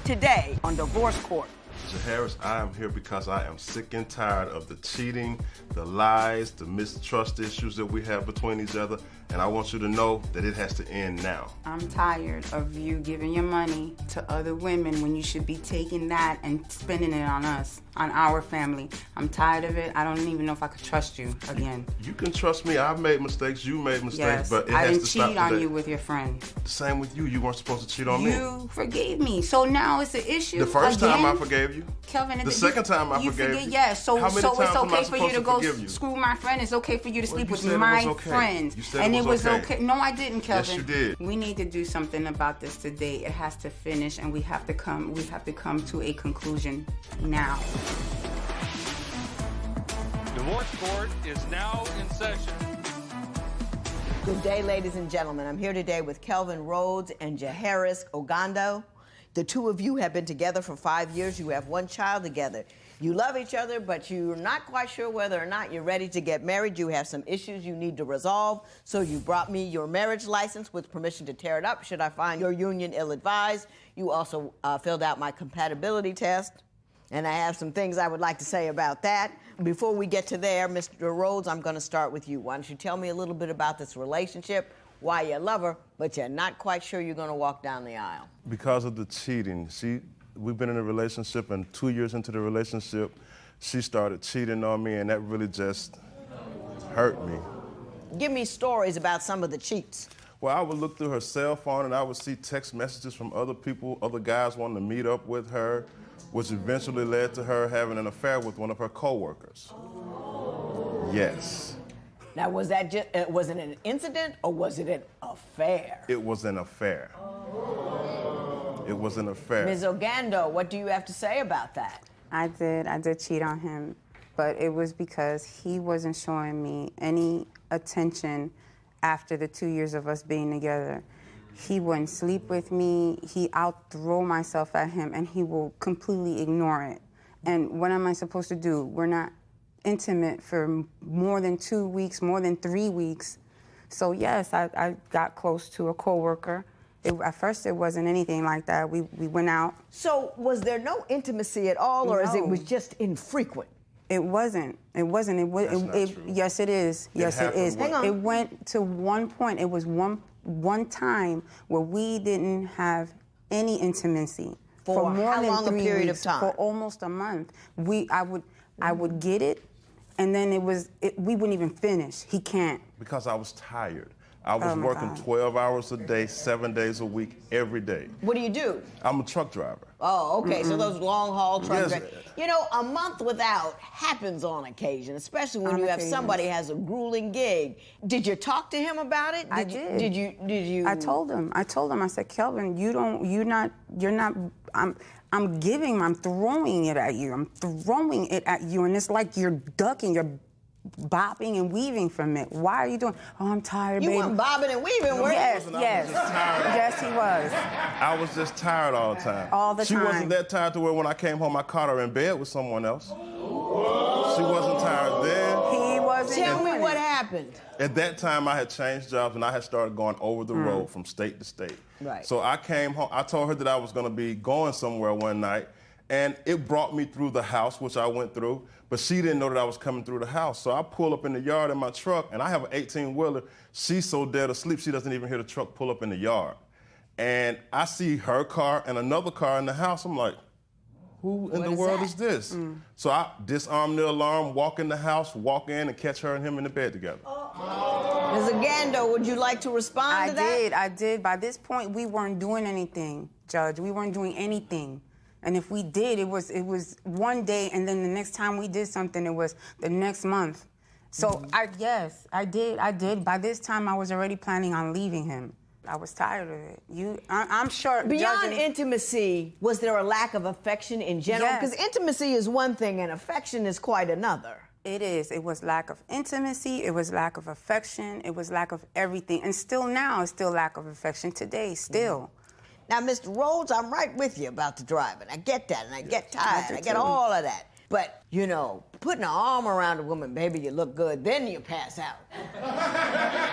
today on Divorce Court. Mr. Harris, I am here because I am sick and tired of the cheating, the lies, the mistrust issues that we have between each other, and I want you to know that it has to end now. I'm tired of you giving your money to other women when you should be taking that and spending it on us, on our family. I'm tired of it. I don't even know if I could trust you again. You can trust me. I've made mistakes. You made mistakes, Yes, but it I has didn't to stop cheat on today. you with your friend. The same with you. You weren't supposed to cheat on me. You forgave me, so now it's an issue. The first again? time I forgave you. Kelvin, the second time I forgave you. Yes, so How many it's times am I okay for you supposed to go forgive you? screw my friend. It's okay for you to sleep you with said it my was okay. friends. You said and it was okay. No, I didn't, Kelvin. Yes, you did. We need to do something about this today. It has to finish, and we have to come to a conclusion now. Divorce Court is now in session. Good day, ladies and gentlemen. I'm here today with Kelvin Rhodes and Jaharis Ogando. The two of you have been together for 5 years. You have one child together. You love each other, but you're not quite sure whether or not you're ready to get married. You have some issues you need to resolve. So you brought me your marriage license with permission to tear it up should I find your union ill-advised. You also filled out my compatibility test. And I have some things I would like to say about that. Before we get to there, Mr. Rhodes, I'm going to start with you. Why don't you tell me a little bit about this relationship, why you love her, but you're not quite sure you're going to walk down the aisle? Because of the cheating. We've been in a relationship, and 2 years into the relationship, she started cheating on me, and that really just hurt me. Give me stories about some of the cheats. Well, I would look through her cell phone, and I would see text messages from other people, other guys wanting to meet up with her, which eventually led to her having an affair with one of her coworkers. Yes. Now, was that was it an incident or was it an affair? It was an affair. It was an affair. Ms. Ogando, what do you have to say about that? I did cheat on him, but it was because he wasn't showing me any attention after the 2 years of us being together. He wouldn't sleep with me. I'll throw myself at him, and he will completely ignore it. And what am I supposed to do? We're not intimate for more than 2 weeks, more than 3 weeks. So yes, I got close to a coworker. At first, it wasn't anything like that. We went out. So was there no intimacy at all, or No. is it was just infrequent? It wasn't. It wasn't. That's not true. Yes, it is. Yes, it is. Hang on. It went to one point. It was one time where we didn't have any intimacy For more how than long a 3 period of weeks, time? for almost a month. I would get it, and then we wouldn't even finish. He can't. Because I was tired. I was my working God. 12 hours a day, 7 days a week, every day. What do you do? I'm a truck driver. Oh, okay, so those long haul trucks. Yes. You know, a month without happens on occasion, especially when On you have occasion. somebody has a grueling gig. Did you talk to him about it? I did. Did you? I told him. I said, Kelvin, you're not. I'm throwing it at you. I'm throwing it at you, and it's like you're ducking. You're bobbing and weaving from it. Why are you doing? Oh, I'm tired, You baby. weren't bobbing and weaving, were you? Yes, I was yes. just tired. Yes, he was. I was just tired all the time. All the She time. wasn't that tired to where when I came home, I caught her in bed with someone else. She wasn't tired then. He wasn't. Tell me doing what it. happened. At that time, I had changed jobs, and I had started going over the road from state to state. Right. So I came home. I told her that I was going to be going somewhere one night, and it brought me through the house, which I went through, but she didn't know that I was coming through the house. So I pull up in the yard in my truck, and I have an 18-wheeler. She's so dead asleep, she doesn't even hear the truck pull up in the yard. And I see her car and another car in the house. I'm like, who in What the is world that? is this? So I disarm the alarm, walk in the house, walk in, and catch her and him in the bed together. Ms. Ogando, would you like to respond to that? I did. By this point, we weren't doing anything, Judge. We weren't doing anything. And if we did, it was one day, and then the next time we did something, it was the next month. So yes, I did. By this time, I was already planning on leaving him. I was tired of it. I'm sure. Beyond judging, intimacy, was there a lack of affection in general? Yes. Because intimacy is one thing and affection is quite another. It is. It was lack of intimacy. It was lack of affection. It was lack of everything. And still now, it's still lack of affection today, still. Now, Mr. Rhodes, I'm right with you about the driving. I get that, and I get tired. I do I get too. all of that. But, you know, putting an arm around a woman, baby, you look good, then you pass out.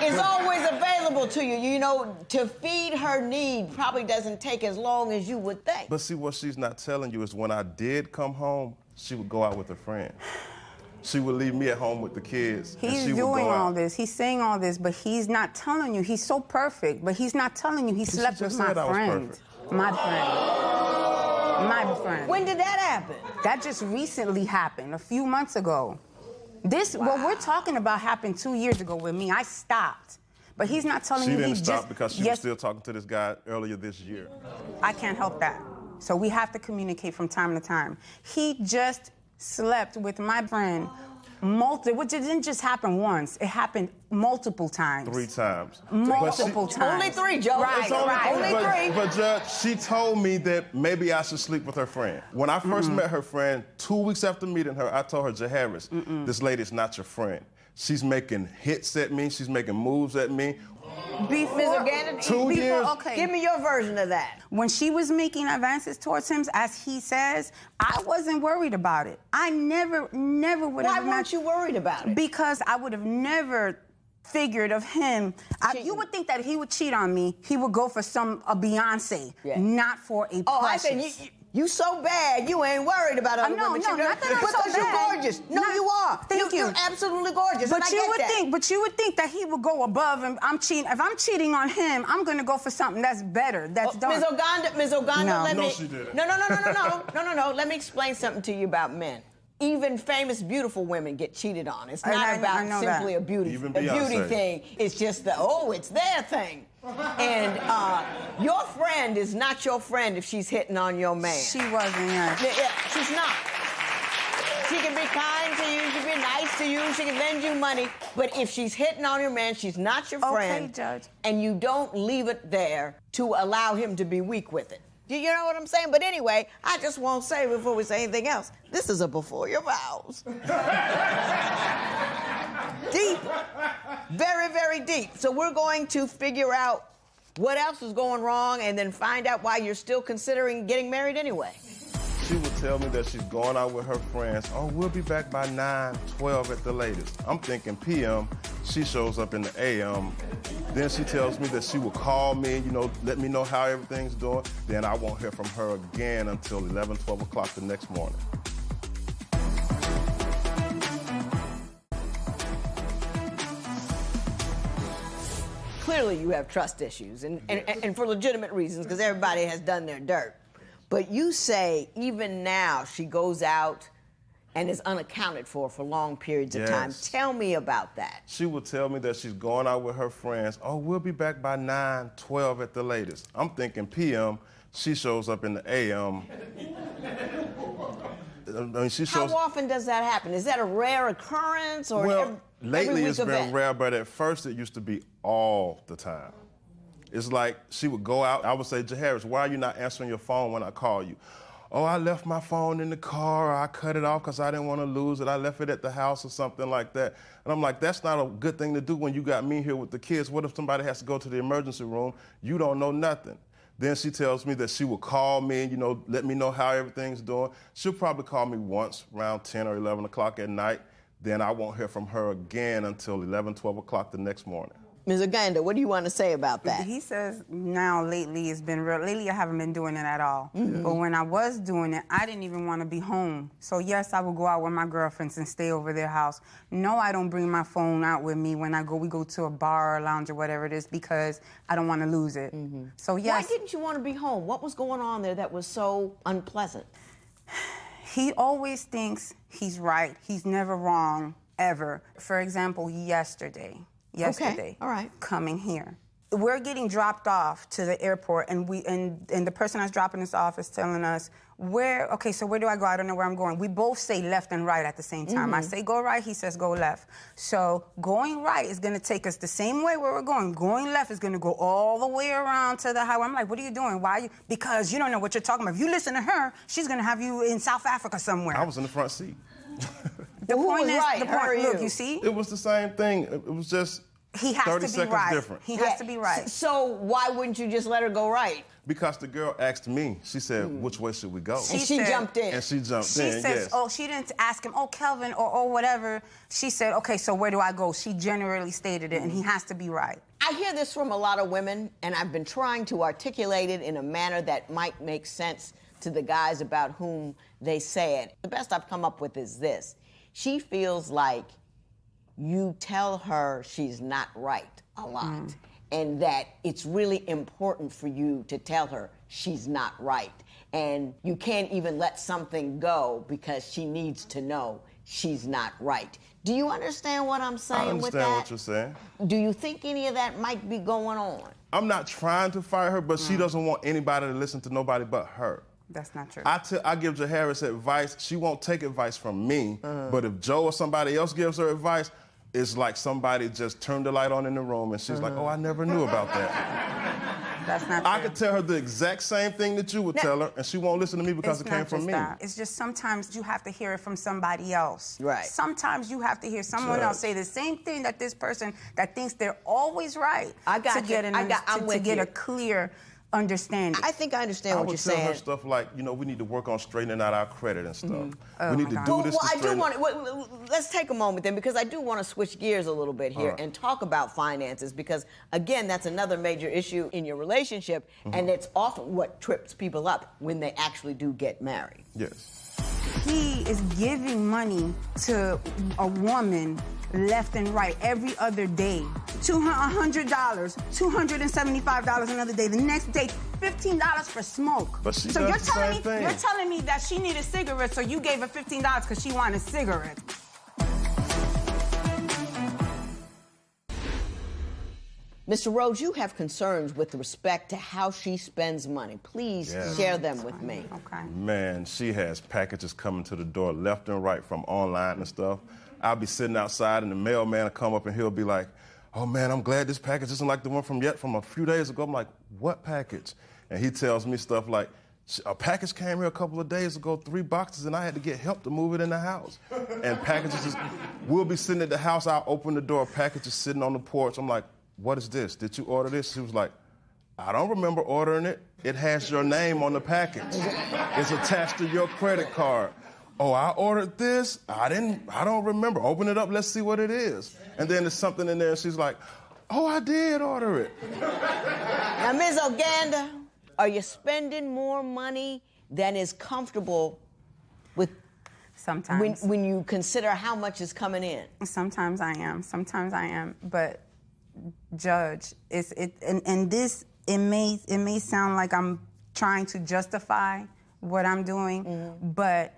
It's always available to you. You know, to feed her need probably doesn't take as long as you would think. But see, what she's not telling you is when I did come home, she would go out with her friend. She would leave me at home with the kids. He's doing all this. He's saying all this, but he's not telling you. He's so perfect, but he's not telling you he slept with my friend. My friend. My friend. When did that happen? That just recently happened, a few months ago. What we're talking about happened 2 years ago with me. I stopped. But he's not telling you. She didn't stop because she was still talking to this guy earlier this year. I can't help that. So we have to communicate from time to time. He just slept with my friend which it didn't just happen once. It happened multiple times. 3 times. Multiple times. Only 3, Joe. Right, Only 3. But Judge, she told me that maybe I should sleep with her friend. When I first met her friend, 2 weeks after meeting her, I told her, Jaharis, this lady's not your friend. She's making hits at me. She's making moves at me. Ms. O'Gannon, 2 years. Okay. Give me your version of that. When she was making advances towards him, as he says, I wasn't worried about it. I never would have. Why weren't you worried about it? Because I would have never figured of him. You would think that he would cheat on me. He would go for a Beyonce, not for a Precious. Oh, I said you so bad you ain't worried about other women. No, not that I'm so because you're bad. gorgeous. No, you are. Thank you. You're absolutely gorgeous. But and I you get would that. but you would think that he would go above and I'm cheating. If I'm cheating on him, I'm gonna go for something that's better. That's done. Ms. Oganda, let me. No, she didn't. No. Let me explain something to you about men. Even famous, beautiful women get cheated on. It's not about simply a beauty thing. It's just it's their thing. And your friend is not your friend if she's hitting on your man. She wasn't, yes. Yeah, she's not. She can be kind to you, she can be nice to you, she can lend you money, but if she's hitting on your man, she's not your friend. Okay, Judge. And you don't leave it there to allow him to be weak with it. You know what I'm saying? But anyway, I just won't say before we say anything else, this is a before your vows. Deep. Very, very deep. So we're going to figure out what else is going wrong and then find out why you're still considering getting married anyway. She would tell me that she's going out with her friends. Oh, we'll be back by 9, 12 at the latest. I'm thinking PM. She shows up in the AM. Then she tells me that she will call me, let me know how everything's doing. Then I won't hear from her again until 11, 12 o'clock the next morning. Clearly you have trust issues, and for legitimate reasons, because everybody has done their dirt. But you say even now she goes out and is unaccounted for long periods of time. Tell me about that. She will tell me that she's going out with her friends. Oh, we'll be back by 9, 12 at the latest. I'm thinking PM. She shows up in the AM. How often does that happen? Is that a rare occurrence? Or lately every it's been rare, but at first it used to be all the time. It's like she would go out. I would say, Jaharis, why are you not answering your phone when I call you? Oh, I left my phone in the car, or I cut it off because I didn't want to lose it. I left it at the house or something like that. And I'm like, that's not a good thing to do when you got me here with the kids. What if somebody has to go to the emergency room? You don't know nothing. Then she tells me that she will call me and, let me know how everything's doing. She'll probably call me once around 10 or 11 o'clock at night. Then I won't hear from her again until 11, 12 o'clock the next morning. Ms. Oganda, what do you want to say about that? He says now lately it's been real. Lately I haven't been doing it at all. But when I was doing it, I didn't even want to be home. So yes, I would go out with my girlfriends and stay over their house. No, I don't bring my phone out with me when we go to a bar or lounge or whatever it is because I don't want to lose it. So yes. Why didn't you want to be home? What was going on there that was so unpleasant? He always thinks he's right. He's never wrong, ever. For example, yesterday, okay. All right. Coming here. We're getting dropped off to the airport, and the person that's dropping us off is telling us, so where do I go? I don't know where I'm going. We both say left and right at the same time. I say go right, he says go left. So going right is going to take us the same way where we're going. Going left is going to go all the way around to the highway. I'm like, what are you doing? Why are you? Because you don't know what you're talking about. If you listen to her, she's going to have you in South Africa somewhere. I was in the front seat. Who was right? Look, you see? It was the same thing. It was just he has 30 to be seconds right. different. He has to be right. So why wouldn't you just let her go right? Because the girl asked me, she said, which way should we go? And she jumped in. And she jumped She in, says, yes. oh, she didn't ask him, oh, Kelvin, or whatever. She said, okay, so where do I go? She generally stated it, and he has to be right. I hear this from a lot of women, and I've been trying to articulate it in a manner that might make sense to the guys about whom they say it. The best I've come up with is this. She feels like you tell her she's not right a lot, and that it's really important for you to tell her she's not right. And you can't even let something go because she needs to know she's not right. Do you understand what I'm saying with that? I understand what you're saying. Do you think any of that might be going on? I'm not trying to fire her, but she doesn't want anybody to listen to nobody but her. That's not true. I give Jaharis advice. She won't take advice from me, but if Joe or somebody else gives her advice, it's like somebody just turned the light on in the room and she's like, oh, I never knew about that. That's not true. I could tell her the exact same thing that you would tell her, and she won't listen to me because it came from me. That. It's just sometimes you have to hear it from somebody else. Right. Sometimes you have to hear someone else say the same thing that this person that thinks they're always right. I got to you. get I'm get a clear understanding. I think I understand what you're saying. I would tell her stuff like, you know, we need to work on straightening out our credit and stuff. Oh we need to do this. Well, I do want to. Let's take a moment then, because I do want to switch gears a little bit here and talk about finances, because again, that's another major issue in your relationship, and it's often what trips people up when they actually do get married. Yes. He is giving money to a woman left and right every other day. $100, $275 another day. The next day, $15 for smoke. But she so does you're the telling same thing. You're telling me that she needed cigarettes, so you gave her $15 because she wanted cigarettes. Mr. Rhodes, you have concerns with respect to how she spends money. Please share them with me. Okay. Man, she has packages coming to the door left and right from online and stuff. I'll be sitting outside and the mailman will come up and he'll be like, oh man, I'm glad this package isn't like the one from a few days ago. I'm like, what package? And he tells me stuff like, a package came here a couple of days ago, 3 boxes, and I had to get help to move it in the house. And packages, we'll be sitting at the house, I'll open the door, package is sitting on the porch. I'm like, what is this? Did you order this? She was like, I don't remember ordering it. It has your name on the package. It's attached to your credit card. Oh, I ordered this? I don't remember. Open it up, let's see what it is. And then there's something in there, and she's like, oh, I did order it. Now, Ms. Oganda, are you spending more money than is comfortable with Sometimes. when you consider how much is coming in? Sometimes I am. Sometimes I am. But Judge, it may sound like I'm trying to justify what I'm doing, but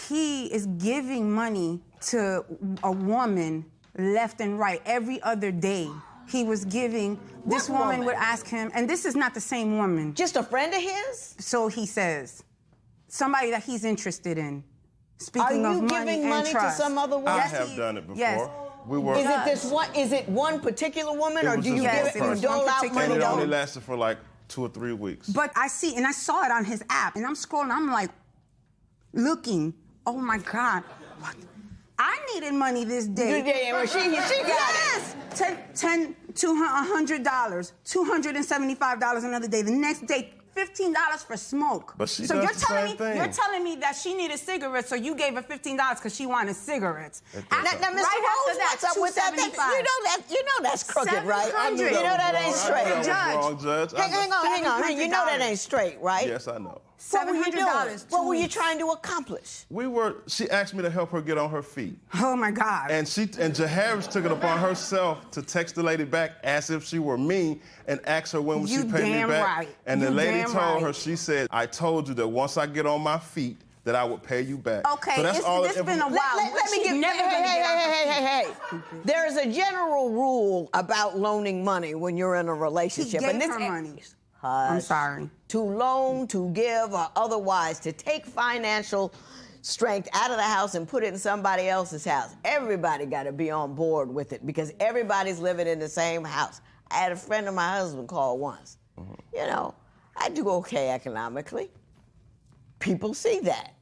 he is giving money to a woman left and right every other day. He was giving, this woman would ask him, and this is not the same woman. Just a friend of his? So he says, somebody that he's interested in. Speaking of money and trust. Are you giving money to some other woman? I have done it before. Yes. Is it one particular woman, or was do you just give one it, person. you dole out And money? it only lasted for like 2 or 3 weeks. But I saw it on his app, and I'm scrolling, I'm like, looking, oh my God, what? I needed money this day. Yeah, well, she got yes. $100, $275 another day. The next day, $15 for smoke. But she so does the same thing. You're telling me that she needed cigarettes, so you gave her $15 because she wanted cigarettes. Now, Mr. Rhodes, what's up with that? You know that's crooked, right? You know that ain't straight. Wrong, Judge. Hang on. You know that ain't straight, right? Yes, I know. $700. What were you trying to accomplish? She asked me to help her get on her feet. Oh my God. And Jaharis took it upon herself to text the lady back as if she were me and ask her when would she pay me back. Right. And the lady told her, she said, I told you that once I get on my feet, that I would pay you back. Okay, so that's all it's been a while. Let me give hey. There is a general rule about loaning money when you're in a relationship. He gave her money. Hush. I'm sorry. To loan, to give, or otherwise, to take financial strength out of the house and put it in somebody else's house. Everybody got to be on board with it because everybody's living in the same house. I had a friend of my husband call once. You know, I do okay economically. People see that.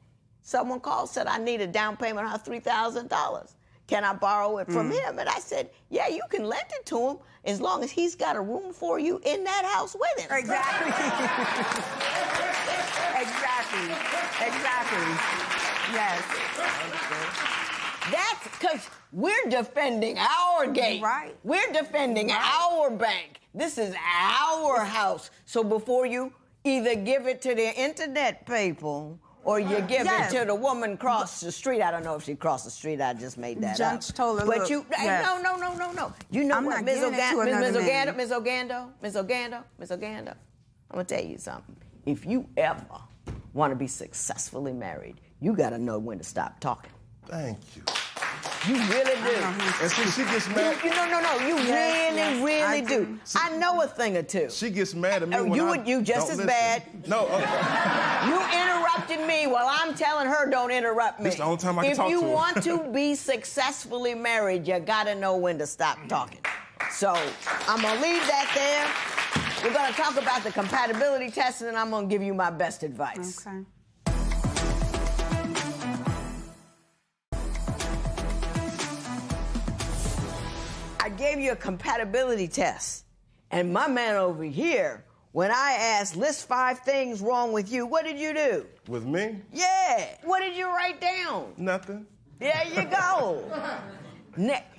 Someone called, said I need a down payment of $3,000. can I borrow it from him? And I said, yeah, you can lend it to him as long as he's got a room for you in that house with him. Exactly. Exactly. Yes. That's because we're defending our gate. Right. We're defending our bank. This is our house. So before you either give it to the internet people or you give it to the woman across the street. I don't know if she crossed the street. I just made that up. Judge Toler, but look, you, yes. no. You know I'm what, not Ms. giving it to another man. Ms. Ogando, I'm gonna tell you something. If you ever want to be successfully married, you gotta know when to stop talking. Thank you. You really do. And see, she gets mad. No. You really do. I know a thing or two. She gets mad at me when you just as listen. bad. No, okay. You interrupted me while I'm telling her don't interrupt me. This the only time I can talk to her. If you want to be successfully married, you gotta know when to stop talking. So I'm gonna leave that there. We're gonna talk about the compatibility test, and then I'm gonna give you my best advice. Okay. I gave you a compatibility test, and my man over here, when I asked, list 5 things wrong with you, what did you do? With me? Yeah. What did you write down? Nothing. There you go.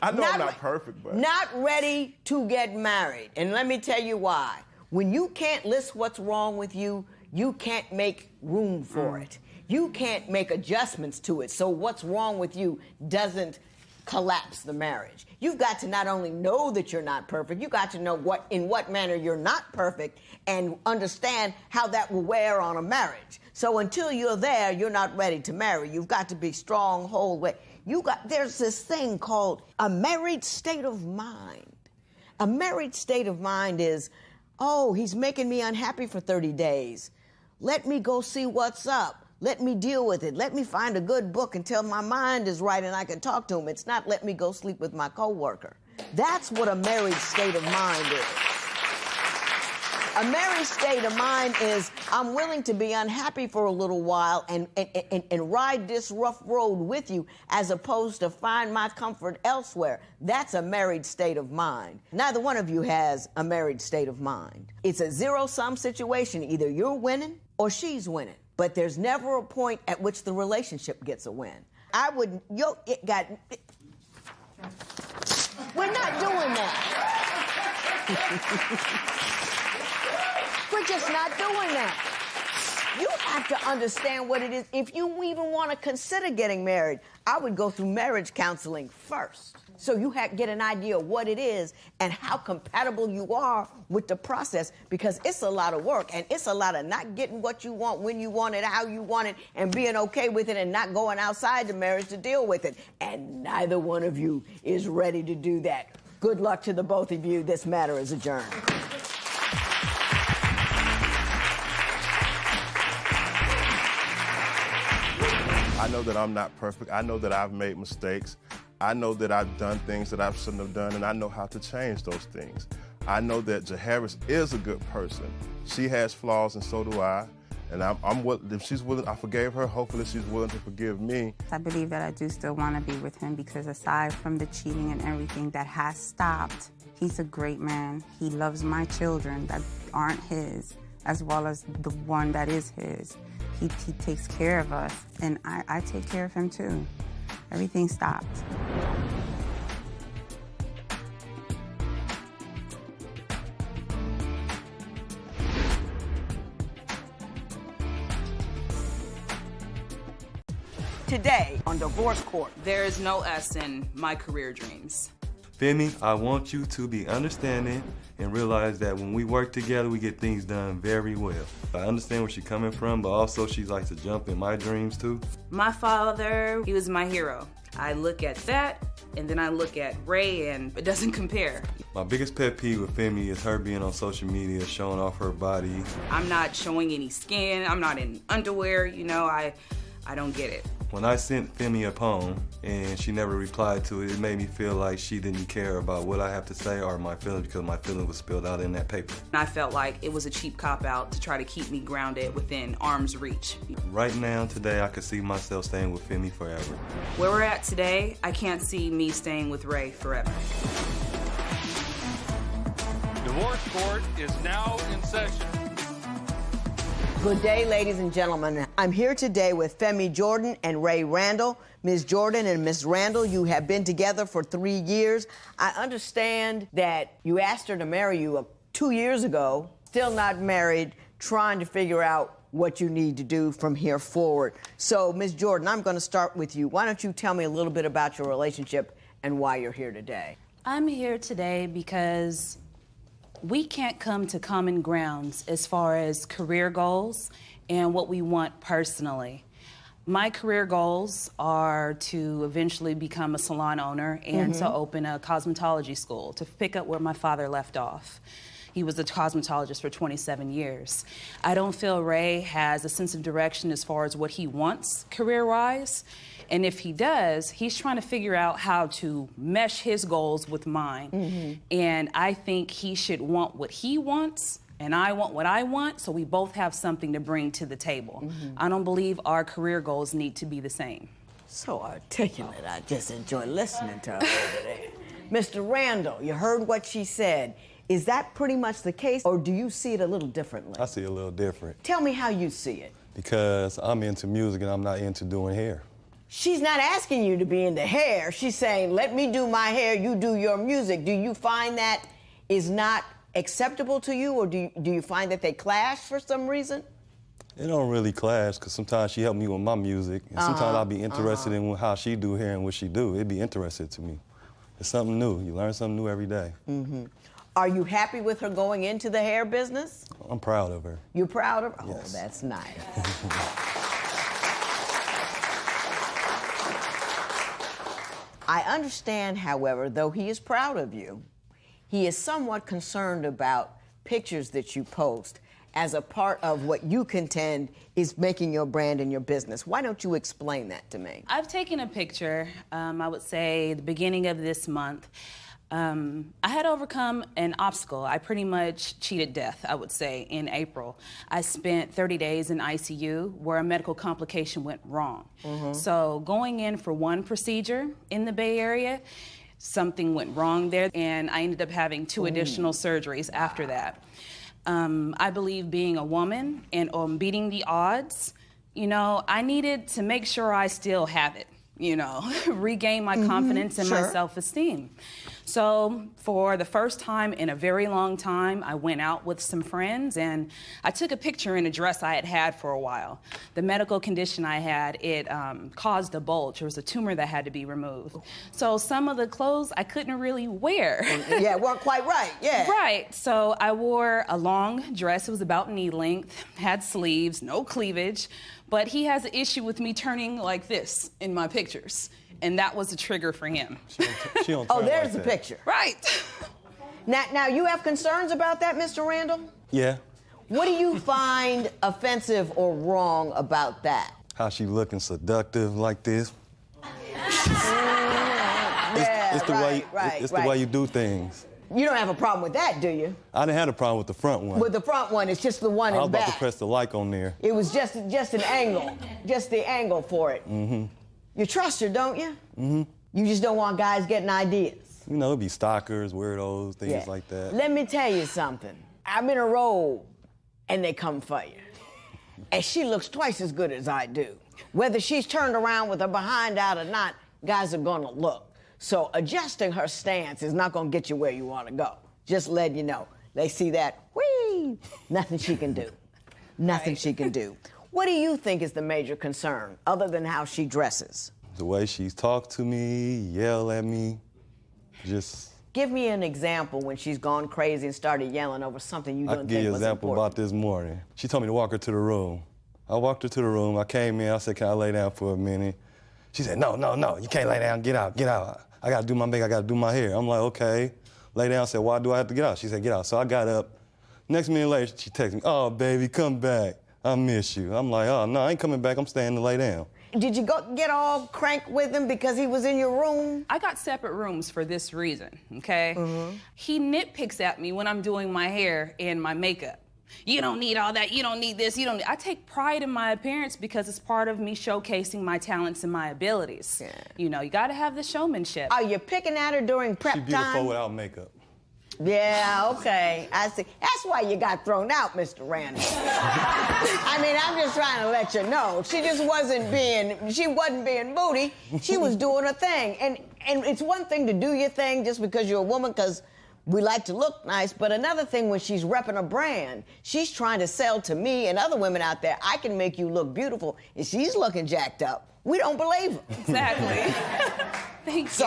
I know I'm not perfect, but... Not ready to get married. And let me tell you why. When you can't list what's wrong with you, you can't make room for it. You can't make adjustments to it. So what's wrong with you doesn't collapse the marriage. You've got to not only know that you're not perfect, you got to know in what manner you're not perfect and understand how that will wear on a marriage. So until you're there, you're not ready to marry. You've got to be strong, whole way. There's this thing called a married state of mind. A married state of mind is, oh, he's making me unhappy for 30 days. Let me go see what's up. Let me deal with it. Let me find a good book until my mind is right and I can talk to him. It's not let me go sleep with my coworker. That's what a married state of mind is. A married state of mind is I'm willing to be unhappy for a little while and ride this rough road with you as opposed to find my comfort elsewhere. That's a married state of mind. Neither one of you has a married state of mind. It's a zero-sum situation. Either you're winning or she's winning. But there's never a point at which the relationship gets a win. We're not doing that. We're just not doing that. You have to understand what it is. If you even want to consider getting married, I would go through marriage counseling first. So you get an idea of what it is and how compatible you are with the process, because it's a lot of work and it's a lot of not getting what you want, when you want it, how you want it, and being okay with it and not going outside the marriage to deal with it. And neither one of you is ready to do that. Good luck to the both of you. This matter is adjourned. I know that I'm not perfect. I know that I've made mistakes. I know that I've done things that I shouldn't have done, and I know how to change those things. I know that Jaharis is a good person. She has flaws, and so do I. And if she's willing, I forgave her. Hopefully she's willing to forgive me. I believe that I do still want to be with him because aside from the cheating and everything that has stopped, he's a great man. He loves my children that aren't his, as well as the one that is his. He takes care of us, and I take care of him too. Everything stopped. Today on Divorce Court. There is no S in my career dreams. Femi, I want you to be understanding and realize that when we work together, we get things done very well. I understand where she's coming from, but also she likes to jump in my dreams too. My father, he was my hero. I look at that, and then I look at Ray, and it doesn't compare. My biggest pet peeve with Femi is her being on social media, showing off her body. I'm not showing any skin. I'm not in underwear. You know, I I don't get it. When I sent Femi a poem and she never replied to it, it made me feel like she didn't care about what I have to say or my feelings, because my feelings was spilled out in that paper. I felt like it was a cheap cop-out to try to keep me grounded within arm's reach. Right now, today, I could see myself staying with Femi forever. Where we're at today, I can't see me staying with Ray forever. Divorce court is now in session. Good day, ladies and gentlemen. I'm here today with Femi Jordan and Ray Randall. Ms. Jordan and Ms. Randall, you have been together for 3 years. I understand that you asked her to marry you 2 years ago, still not married, trying to figure out what you need to do from here forward. So, Ms. Jordan, I'm going to start with you. Why don't you tell me a little bit about your relationship and why you're here today? I'm here today because we can't come to common grounds as far as career goals and what we want personally. My career goals are to eventually become a salon owner and to open a cosmetology school, to pick up where my father left off. He was a cosmetologist for 27 years. I don't feel Ray has a sense of direction as far as what he wants career-wise. And if he does, he's trying to figure out how to mesh his goals with mine. And I think he should want what he wants, and I want what I want, so we both have something to bring to the table. I don't believe our career goals need to be the same. So articulate. I just enjoy listening to her over there. Mr. Randall, you heard what she said. Is that pretty much the case, or do you see it a little differently? I see it a little different. Tell me how you see it. Because I'm into music and I'm not into doing hair. She's not asking you to be into hair. She's saying, let me do my hair, you do your music. Do you find that is not acceptable to you, or do you find that they clash for some reason? It don't really clash, because sometimes she helped me with my music, and sometimes I'll be interested in how she do hair and what she do. It'd be interesting to me. It's something new. You learn something new every day. Are you happy with her going into the hair business? I'm proud of her. You're proud of her? Yes. Oh, that's nice. I understand, however, though he is proud of you, he is somewhat concerned about pictures that you post as a part of what you contend is making your brand and your business. Why don't you explain that to me? I've taken a picture, I would say, the beginning of this month. I had overcome an obstacle. I pretty much cheated death, I would say, in April. I spent 30 days in ICU where a medical complication went wrong. So going in for one procedure in the Bay Area, something went wrong there, and I ended up having 2 additional surgeries after that. I believe being a woman and beating the odds, you know, I needed to make sure I still have it, you know, regain my confidence and my self-esteem. So for the first time in a very long time, I went out with some friends and I took a picture in a dress I had had for a while. The medical condition I had, it caused a bulge. There was a tumor that had to be removed. So some of the clothes I couldn't really wear. Yeah, weren't quite right, yeah. Right, so I wore a long dress. It was about knee length, had sleeves, no cleavage, but he has an issue with me turning like this in my pictures. And that was a trigger for him. She don't Oh, turn there's like the that. picture. Right. Now, you have concerns about that, Mr. Randall? Yeah. What do you find offensive or wrong about that? How she looking seductive like this. Yeah, It's the way you do things. You don't have a problem with that, do you? I didn't have a problem with the front one. With the front one, it's just the one I was in back. about to press the like on there. It was just an angle, just the angle for it. You trust her, don't you? You just don't want guys getting ideas. You know, it'd be stalkers, weirdos, things like that. Let me tell you something. I'm in a robe, and they come for you. And she looks twice as good as I do. Whether she's turned around with her behind out or not, guys are gonna look. So adjusting her stance is not gonna get you where you wanna go. Just letting you know. They see that, whee, nothing she can do. Nothing she can do. What do you think is the major concern, other than how she dresses? The way she's talked to me, yell at me, just... Give me an example when she's gone crazy and started yelling over something you I don't can give think you an was example important. about this morning. She told me to walk her to the room. I walked her to the room. I came in. I said, can I lay down for a minute? She said, no, you can't lay down. Get out, get out. I got to do my makeup. I got to do my hair. I'm like, okay. Lay down. I said, why do I have to get out? She said, get out. So I got up. Next minute later, she texted me, oh, baby, come back. I miss you. I'm like, oh, no, I ain't coming back. I'm staying to lay down. did you get all crank with him because he was in your room? I got separate rooms for this reason, okay? He nitpicks at me when I'm doing my hair and my makeup. You don't need all that, you don't need this, you don't need... I take pride in my appearance because it's part of me showcasing my talents and my abilities. Yeah. You know, you gotta have the showmanship. Are you picking at her during prep She's beautiful time? without makeup. Yeah, okay, I see. That's why you got thrown out, Mr. Randall. I mean, I'm just trying to let you know. She wasn't being booty. She was doing her thing. And it's one thing to do your thing just because you're a woman, because we like to look nice, but another thing when she's repping a brand, she's trying to sell to me and other women out there, I can make you look beautiful, and she's looking jacked up. We don't believe her. Exactly. Thank you. So,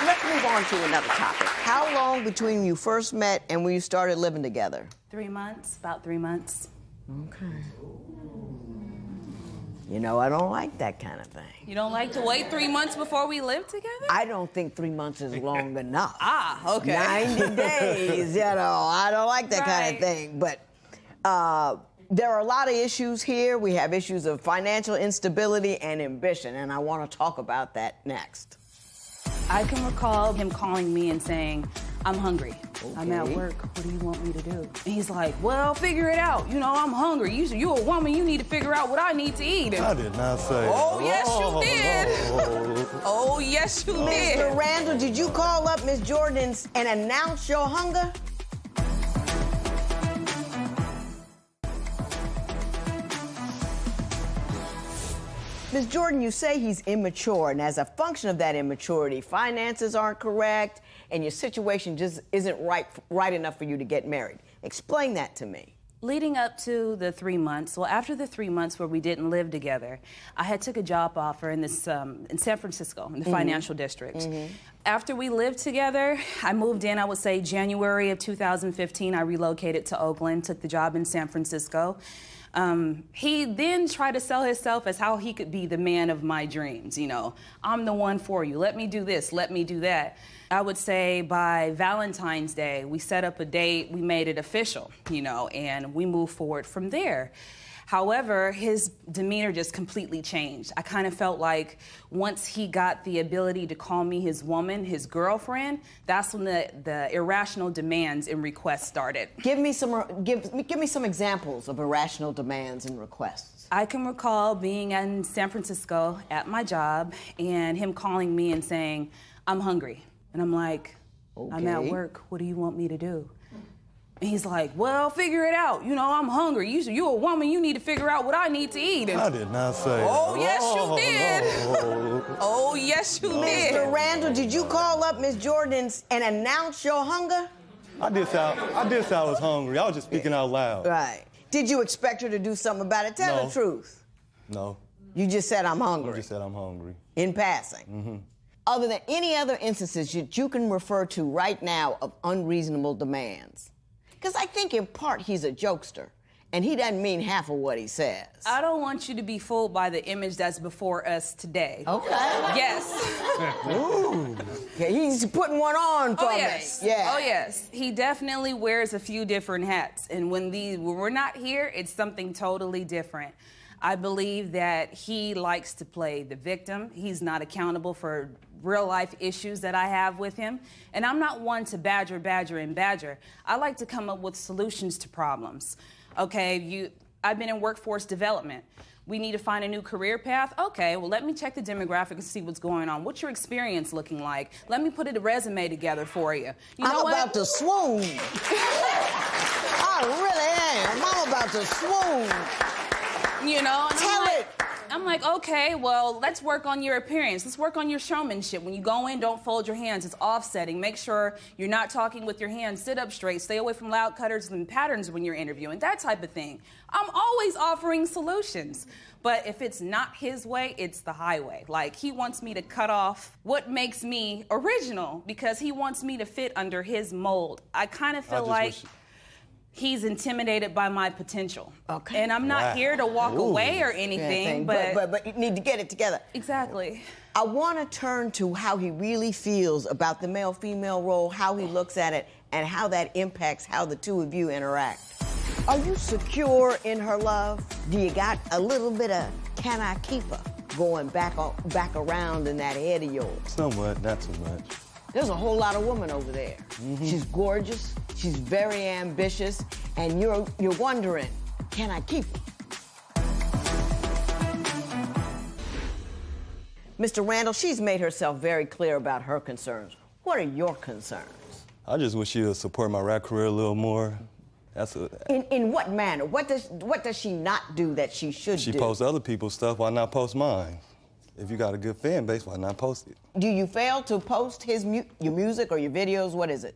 let's move on to another topic. How long between you first met and when you started living together? 3 months, about 3 months. Okay. You know, I don't like that kind of thing. You don't like to wait 3 months before we live together? I don't think 3 months is long enough. Okay. 90 days, you know, I don't like that kind of thing. But there are a lot of issues here. We have issues of financial instability and ambition, and I want to talk about that next. I can recall him calling me and saying, I'm hungry. Okay. I'm at work. What do you want me to do? And he's like, well, figure it out. You know, I'm hungry. You're a woman. You need to figure out what I need to eat. And I did not say. oh, yes, you did. Oh, yes, you did. Mr. Randall, did you call up Miss Jordan and announce your hunger? Ms. Jordan, you say he's immature, and as a function of that immaturity, finances aren't correct, and your situation just isn't right enough for you to get married. Explain that to me. Leading up to the 3 months, well, after the 3 months where we didn't live together, I had took a job offer in this in San Francisco, in the financial district. After we lived together, I moved in, I would say January of 2015. I relocated to Oakland, took the job in San Francisco. He then tried to sell himself as how he could be the man of my dreams. You know, I'm the one for you. Let me do this. Let me do that. I would say by Valentine's Day, we set up a date. We made it official, you know, and we moved forward from there. However, his demeanor just completely changed. I kind of felt like once he got the ability to call me his woman, his girlfriend, that's when the irrational demands and requests started. Give me some examples of irrational demands and requests. I can recall being in San Francisco at my job and him calling me and saying, I'm hungry. And I'm like, I'm at work. What do you want me to do? And he's like, well, figure it out. You know, I'm hungry. You're a woman. You need to figure out what I need to eat. And I did not say. oh, yes, you did. Oh, yes, you did. Mr. Randall, did you call up Miss Jordan and announce your hunger? I did say I was hungry. I was just speaking out loud. Right. Did you expect her to do something about it? Tell No. the truth. No. You just said, I'm hungry. I just said I'm hungry. In passing. Other than any other instances that you can refer to right now of unreasonable demands? Because I think in part he's a jokester, and he doesn't mean half of what he says. I don't want you to be fooled by the image that's before us today. Okay. Yes. Ooh. Okay, he's putting one on for yes. us. Yeah. Oh, yes. He definitely wears a few different hats. And when we're not here, it's something totally different. I believe that he likes to play the victim. He's not accountable for real life issues that I have with him. And I'm not one to badger. I like to come up with solutions to problems. Okay, I've been in workforce development. We need to find a new career path. Okay, well, let me check the demographic and see what's going on. What's your experience looking like? Let me put a resume together for you. I'm about to swoon. I really am. I'm about to swoon. You know, and Tell it. I'm like, okay, well, let's work on your appearance. Let's work on your showmanship. When you go in, don't fold your hands. It's offsetting. Make sure you're not talking with your hands. Sit up straight. Stay away from loud cutters and patterns when you're interviewing, that type of thing. I'm always offering solutions. But if it's not his way, it's the highway. Like, he wants me to cut off what makes me original because he wants me to fit under his mold. I kind of feel like he's intimidated by my potential. Okay. And I'm not here to walk away or anything, but you need to get it together. Exactly. I want to turn to how he really feels about the male-female role, how he looks at it, and how that impacts how the two of you interact. Are you secure in her love? Do you got a little bit of can I keep her going back around in that head of yours? Somewhat, not too much. There's a whole lot of women over there. She's gorgeous, she's very ambitious, and you're wondering, can I keep her? Mr. Randall, she's made herself very clear about her concerns. What are your concerns? I just wish she would support my rap career a little more. In what manner? What does she not do that she should do? She posts other people's stuff, why not post mine? If you got a good fan base, why not post it? Do you fail to post your music or your videos? What is it?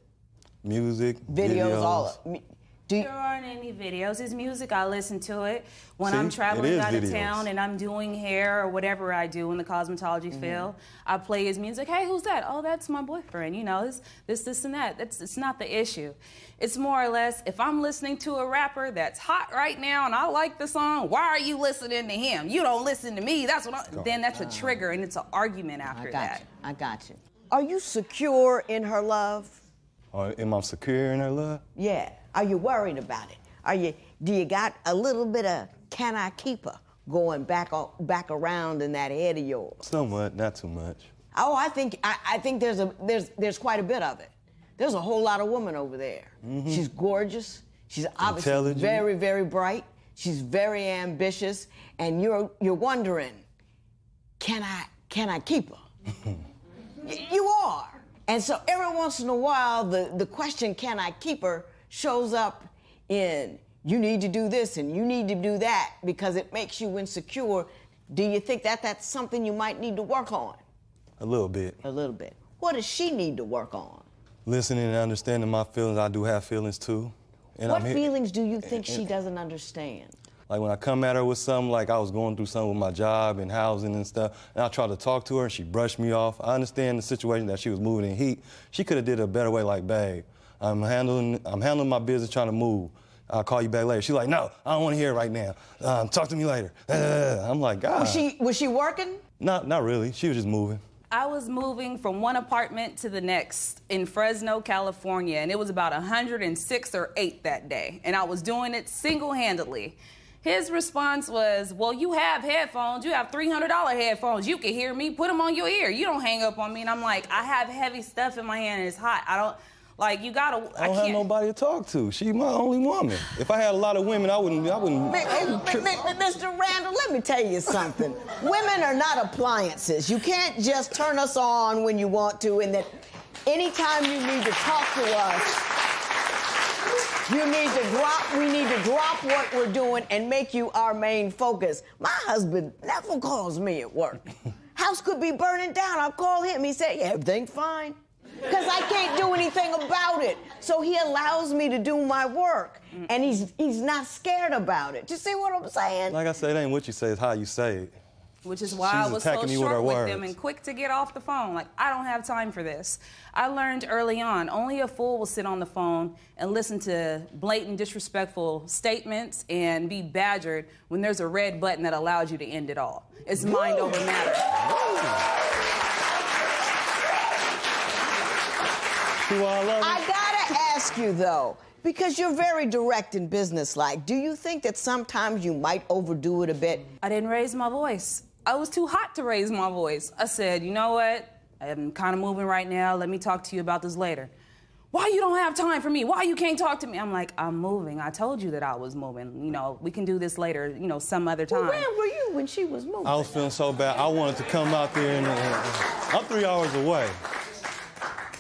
Music, videos. All of There aren't any videos. His music, I listen to it when I'm traveling out of town and I'm doing hair or whatever I do in the cosmetology field. I play his music. Hey, who's that? Oh, that's my boyfriend. You know, this, and that. It's not the issue. It's more or less, if I'm listening to a rapper that's hot right now and I like the song, why are you listening to him? You don't listen to me. Then that's a trigger and it's an argument after that. I got you. Are you secure in her love? Am I secure in her love? Yeah. Are you worried about it? Do you got a little bit of can I keep her going back around in that head of yours? Somewhat, not too much. Oh, I think there's quite a bit of it. There's a whole lot of women over there. She's gorgeous. She's obviously very, very bright. She's very ambitious, and you're wondering, can I keep her? You are. And so every once in a while, the question, can I keep her, shows up in you need to do this and you need to do that because it makes you insecure. Do you think that's something you might need to work on? A little bit. A little bit. What does she need to work on? Listening and understanding my feelings. I do have feelings too. And what feelings do you think she doesn't understand? Like when I come at her with something, like I was going through something with my job and housing and stuff, and I tried to talk to her and she brushed me off. I understand the situation that she was moving in heat. She could have did it a better way, like, babe, I'm handling my business, trying to move. I'll call you back later. She's like, no, I don't want to hear it right now. Talk to me later. I'm like, God. Was she working? Not really. She was just moving. I was moving from one apartment to the next in Fresno, California, and it was about 106 or 8 that day, and I was doing it single-handedly. His response was, well, you have headphones. You have $300 headphones. You can hear me. Put them on your ear. You don't hang up on me. And I'm like, I have heavy stuff in my hand and it's hot. I don't have nobody to talk to. She's my only woman. If I had a lot of women, I wouldn't. Mr. Randall, let me tell you something. Women are not appliances. You can't just turn us on when you want to, and that anytime you need to talk to us, we need to drop what we're doing and make you our main focus. My husband never calls me at work. House could be burning down. I'll call him. He said, yeah, everything's fine. Because I can't do anything about it. So he allows me to do my work. And he's not scared about it. You see what I'm saying? Like I said, it ain't what you say, it's how you say it. Which is why I was so short with them and quick to get off the phone. Like, I don't have time for this. I learned early on, only a fool will sit on the phone and listen to blatant, disrespectful statements and be badgered when there's a red button that allows you to end it all. It's mind over matter. I gotta ask you, though, because you're very direct and businesslike, do you think that sometimes you might overdo it a bit? I didn't raise my voice. I was too hot to raise my voice. I said, you know what? I'm kind of moving right now. Let me talk to you about this later. Why you don't have time for me? Why you can't talk to me? I'm like, I'm moving. I told you that I was moving. You know, we can do this later, you know, some other time. Well, where were you when she was moving? I was feeling so bad. I wanted to come out there and I'm 3 hours away.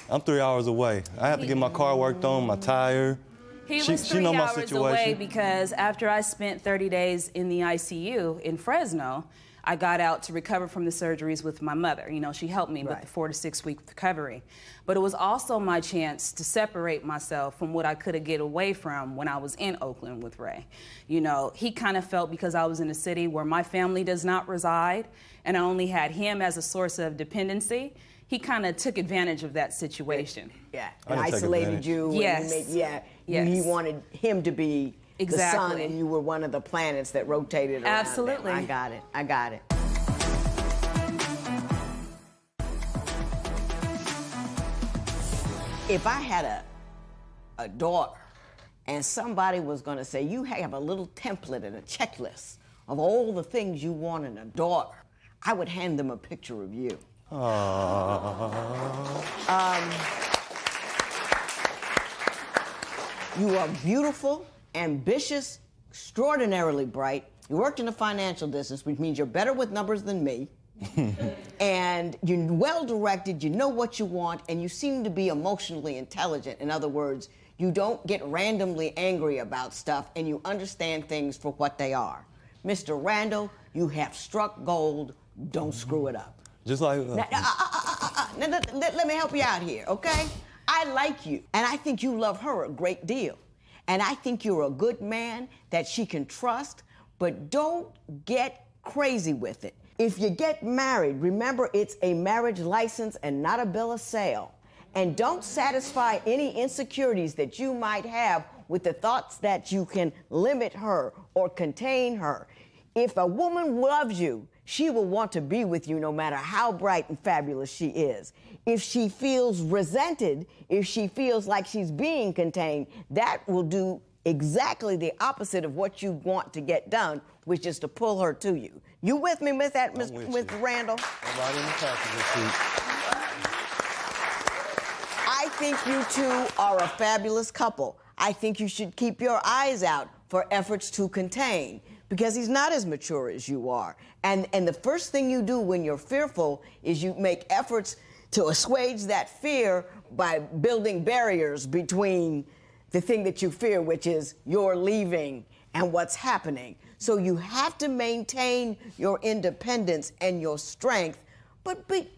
I'm 3 hours away. I have to get my car worked on, my tire. He was 3 hours away because after I spent 30 days in the ICU in Fresno, I got out to recover from the surgeries with my mother. You know, she helped me with the 4 to 6 week recovery. But it was also my chance to separate myself from what I could have get away from when I was in Oakland with Ray. You know, he kind of felt because I was in a city where my family does not reside and I only had him as a source of dependency, he kind of took advantage of that situation. Yeah, and isolated you. Yes. And he wanted him to be the sun and you were one of the planets that rotated around. Absolutely. I got it. If I had a daughter and somebody was going to say, you have a little template and a checklist of all the things you want in a daughter, I would hand them a picture of you. You are beautiful, ambitious, extraordinarily bright. You worked in the financial business, which means you're better with numbers than me. And you're well-directed, you know what you want, and you seem to be emotionally intelligent. In other words, you don't get randomly angry about stuff, and you understand things for what they are. Mr. Randall, you have struck gold. Don't screw it up. Just like... Let me help you out here, okay? I like you, and I think you love her a great deal. And I think you're a good man that she can trust, but don't get crazy with it. If you get married, remember it's a marriage license and not a bill of sale. And don't satisfy any insecurities that you might have with the thoughts that you can limit her or contain her. If a woman loves you, she will want to be with you no matter how bright and fabulous she is. If she feels resented, if she feels like she's being contained, that will do exactly the opposite of what you want to get done, which is to pull her to you. You with me with that, Mr. Randall? I'm right in the passenger seat. I think you two are a fabulous couple. I think you should keep your eyes out for efforts to contain, because he's not as mature as you are. And the first thing you do when you're fearful is you make efforts to assuage that fear by building barriers between the thing that you fear, which is you're leaving, and what's happening. So you have to maintain your independence and your strength, but be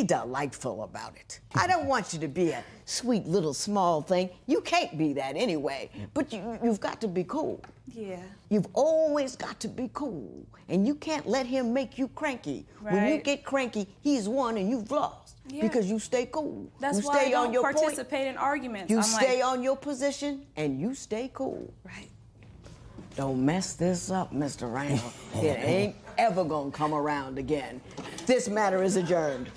delightful about it. I don't want you to be a sweet little small thing. You can't be that anyway, but you've got to be cool. Yeah. You've always got to be cool, and you can't let him make you cranky. Right. When you get cranky, he's won and you've lost. Yeah. Because you stay cool. That's you why stay I on don't your participate point. in arguments. You I'm stay like, on your position and you stay cool. right. Don't mess this up, Mr. Randall. It ain't ever gonna come around again. This matter is adjourned.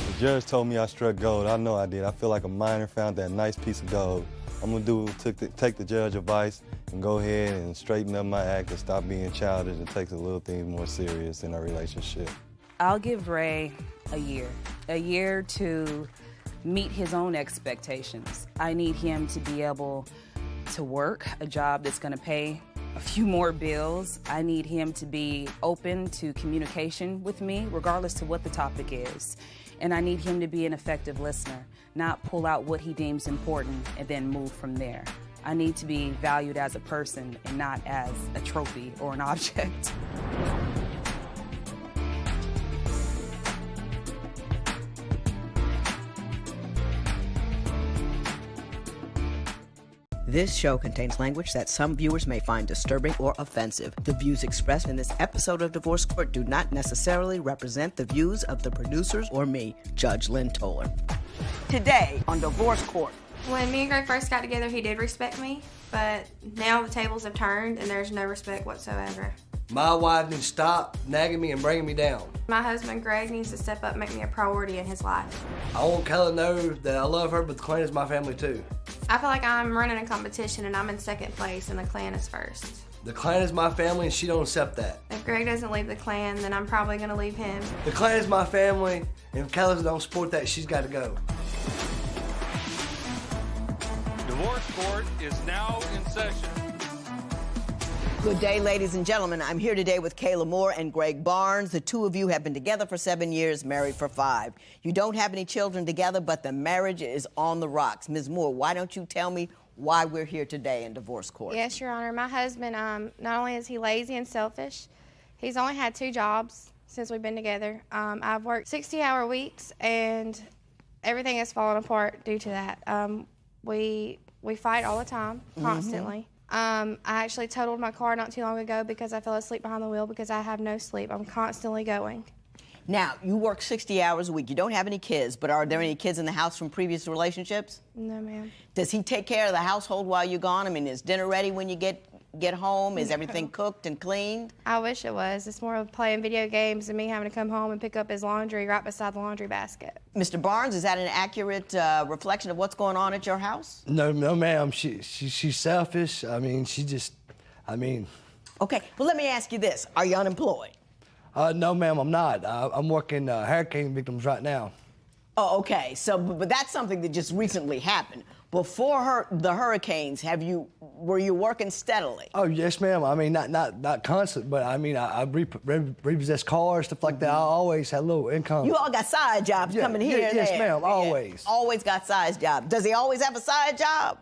The judge told me I struck gold. I know I did. I feel like a miner found that nice piece of gold. I'm gonna take the judge's advice and go ahead and straighten up my act and stop being childish and take the little things more serious in our relationship. I'll give Ray a year to meet his own expectations. I need him to be able to work a job that's gonna pay a few more bills. I need him to be open to communication with me, regardless to what the topic is. And I need him to be an effective listener, not pull out what he deems important and then move from there. I need to be valued as a person and not as a trophy or an object. This show contains language that some viewers may find disturbing or offensive. The views expressed in this episode of Divorce Court do not necessarily represent the views of the producers or me, Judge Lynn Toler. Today on Divorce Court. When me and Greg first got together, he did respect me, but now the tables have turned and there's no respect whatsoever. My wife needs to stop nagging me and bringing me down. My husband, Greg, needs to step up and make me a priority in his life. I want Kelly to know that I love her, but the clan is my family too. I feel like I'm running a competition and I'm in second place and the clan is first. The clan is my family and she don't accept that. If Greg doesn't leave the clan, then I'm probably going to leave him. The clan is my family, and if Kelly don't support that, she's got to go. Divorce Court is now in session. Good day, ladies and gentlemen. I'm here today with Kayla Moore and Greg Barnes. The two of you have been together for 7 years, married for 5. You don't have any children together, but the marriage is on the rocks. Ms. Moore, why don't you tell me why we're here today in Divorce Court? Yes, Your Honor. My husband, not only is he lazy and selfish, he's only had 2 jobs since we've been together. I've worked 60-hour weeks, and everything has fallen apart due to that. We fight all the time, constantly. I actually totaled my car not too long ago because I fell asleep behind the wheel because I have no sleep. I'm constantly going. Now, you work 60 hours a week. You don't have any kids, but are there any kids in the house from previous relationships? No, ma'am. Does he take care of the household while you're gone? I mean, is dinner ready when you get get home? Is everything cooked and cleaned? I wish it was. It's more of playing video games and me having to come home and pick up his laundry right beside the laundry basket. Mr. Barnes, is that an accurate reflection of what's going on at your house? No, ma'am. She's selfish. I mean, Okay, well, let me ask you this. Are you unemployed? No, ma'am, I'm not. I'm working hurricane victims right now. Oh, okay. So, but that's something that just recently happened. Before the hurricanes, were you working steadily? Oh, yes, ma'am. I mean, not constant, but I mean, I repossess cars, stuff like that. I always had a little income. You all got side jobs coming here and yes, there. ma'am, always. Yeah, always got side jobs. Does he always have a side job?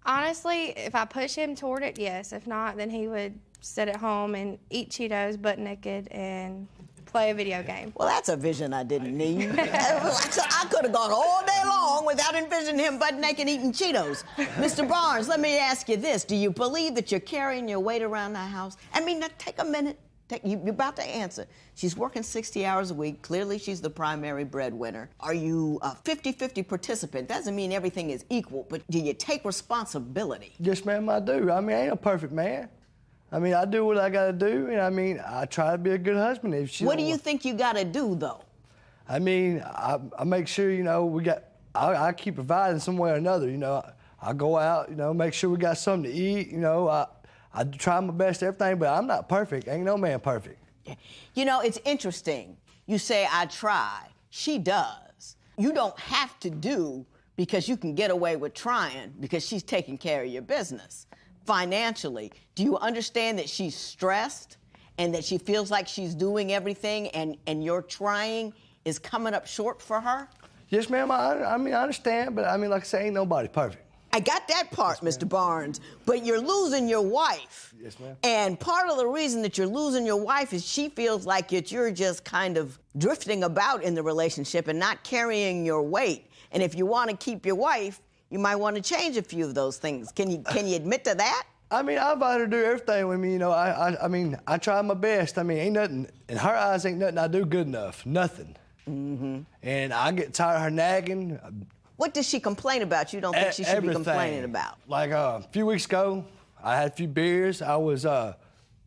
Honestly, if I push him toward it, yes. If not, then he would sit at home and eat Cheetos butt naked and play a video game. Well, that's a vision I didn't need. I could have gone all day long without envisioning him butt naked eating Cheetos. Mr. Barnes, let me ask you this. Do you believe that you're carrying your weight around the house? I mean, now, take a minute. You're about to answer. She's working 60 hours a week. Clearly, she's the primary breadwinner. Are you a 50-50 participant? Doesn't mean everything is equal, but do you take responsibility? Yes, ma'am, I do. I mean, I ain't a perfect man. I mean, I do what I got to do, and I mean, I try to be a good husband. What do you think you got to do, though? I mean, I make sure, you know, I keep providing some way or another, you know. I go out, you know, make sure we got something to eat, you know. I try my best at everything, but I'm not perfect. Ain't no man perfect. You know, it's interesting. You say, I try. She does. You don't have to do because you can get away with trying because she's taking care of your business. Financially, do you understand that she's stressed and that she feels like she's doing everything and your trying is coming up short for her? Yes, ma'am. I mean, I understand, but I mean, like I say, ain't nobody perfect. I got that part, yes, Mr. Barnes, but you're losing your wife. Yes, ma'am. And part of the reason that you're losing your wife is she feels like you're just kind of drifting about in the relationship and not carrying your weight. And if you want to keep your wife, you might want to change a few of those things. Can you admit to that? I mean, I invite her to do everything with me, you know. I mean, I try my best. I mean, ain't nothing, in her eyes, ain't nothing I do good enough. Nothing. Mm-hmm. And I get tired of her nagging. What does she complain about you don't think she should be complaining about? Like a few weeks ago, I had a few beers. I was, you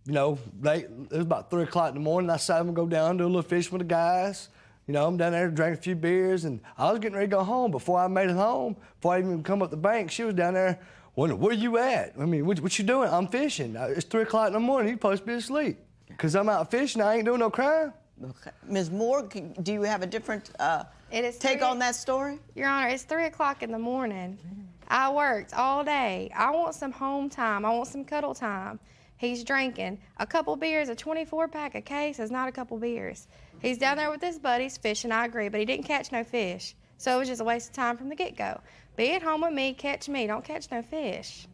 know, late. It was about 3 o'clock in the morning. I decided I'm going to go down, do a little fishing with the guys. You know, I'm down there drinking a few beers, and I was getting ready to go home. Before I made it home, before I even come up the bank, she was down there wondering, where you at? I mean, what you doing? I'm fishing. It's 3 o'clock in the morning. You're supposed to be asleep. Because I'm out fishing. I ain't doing no crime. Okay. Ms. Moore, do you have a different take on that story? Your Honor, it's 3 o'clock in the morning. I worked all day. I want some home time. I want some cuddle time. He's drinking. A couple beers, a 24-pack a case is not a couple beers. He's down there with his buddies fishing, I agree, but he didn't catch no fish. So it was just a waste of time from the get-go. Be at home with me, catch me, don't catch no fish.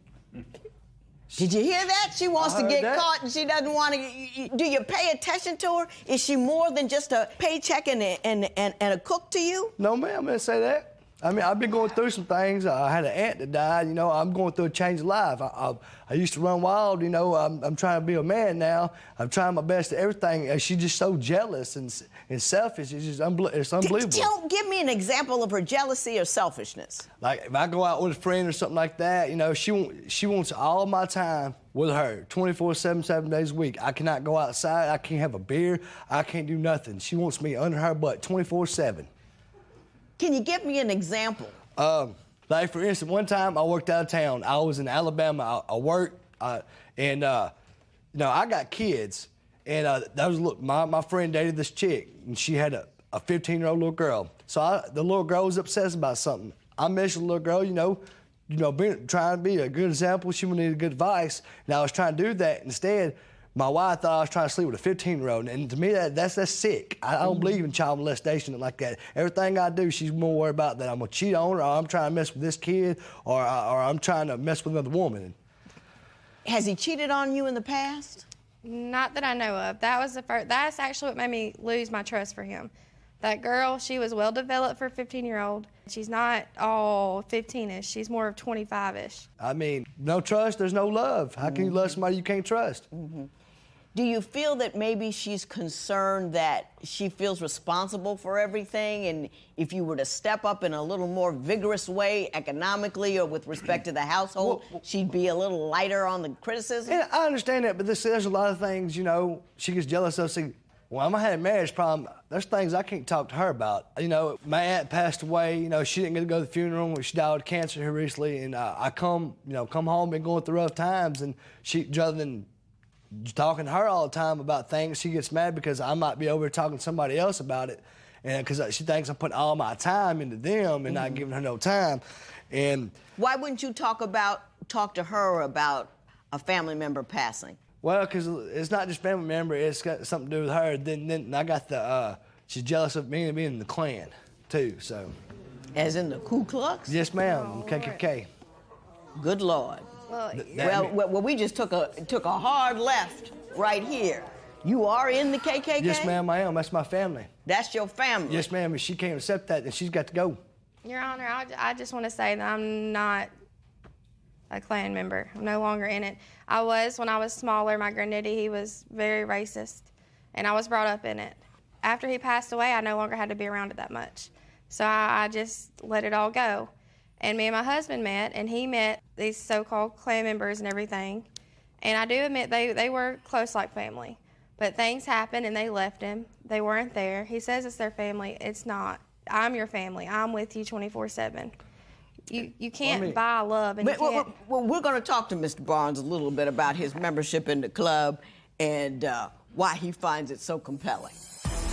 Did you hear that? She wants to get caught and she doesn't want to. Do you pay attention to her? Is she more than just a paycheck and a cook to you? No, ma'am, I didn't say that. I mean, I've been going through some things. I had an aunt that died. You know, I'm going through a change of life. I used to run wild. You know, I'm trying to be a man now. I'm trying my best at everything. And she's just so jealous and selfish. It's just it's unbelievable. Give me an example of her jealousy or selfishness. Like if I go out with a friend or something like that, you know, she wants all my time with her, 24/7, 7 days a week. I cannot go outside. I can't have a beer. I can't do nothing. She wants me under her butt 24/7. Can you give me an example? Like, for instance, one time I worked out of town. I was in Alabama. I worked, and, you know, I got kids. And my friend dated this chick, and she had a 15-year-old little girl. So the little girl was obsessed about something. I mentioned the little girl, you know, trying to be a good example. She needed good advice, and I was trying to do that. Instead, my wife thought I was trying to sleep with a 15-year-old, and to me, that's sick. I don't believe in child molestation like that. Everything I do, she's more worried about that I'm going to cheat on her, or I'm trying to mess with this kid, or I'm trying to mess with another woman. Has he cheated on you in the past? Not that I know of. That's actually what made me lose my trust for him. That girl, she was well-developed for a 15-year-old. She's not all 15-ish. She's more of 25-ish. I mean, no trust, there's no love. How can you love somebody you can't trust? Mm-hmm. Do you feel that maybe she's concerned that she feels responsible for everything, and if you were to step up in a little more vigorous way economically or with respect to the household, she'd be a little lighter on the criticism? Yeah, I understand that, but there's a lot of things, you know, she gets jealous of. See, when I had a marriage problem, there's things I can't talk to her about. You know, my aunt passed away. You know, she didn't get to go to the funeral. She died of cancer here recently, and I come home, been going through rough times, and she, rather than talking to her all the time about things, she gets mad because I might be over talking to somebody else about it, and because she thinks I'm putting all my time into them and not giving her no time. And why wouldn't you talk to her about a family member passing? Well, because it's not just family member; it's got something to do with her. Then I got the she's jealous of me being in the Klan too. So, as in the Ku Klux? Yes, ma'am. KKK. Good Lord. Well, we just took a hard left right here. You are in the KKK? Yes, ma'am, I am. That's my family. That's your family? Yes, ma'am. If she can't accept that, then she's got to go. Your Honor, I just want to say that I'm not a Klan member. I'm no longer in it. I was when I was smaller. My granddaddy, he was very racist, and I was brought up in it. After he passed away, I no longer had to be around it that much. So I just let it all go. And me and my husband met, and he met these so-called Klan members and everything. And I do admit they were close like family. But things happened, and they left him. They weren't there. He says it's their family. It's not. I'm your family. I'm with you 24/7. You can't buy love. And well, we're going to talk to Mr. Barnes a little bit about his membership in the club and why he finds it so compelling.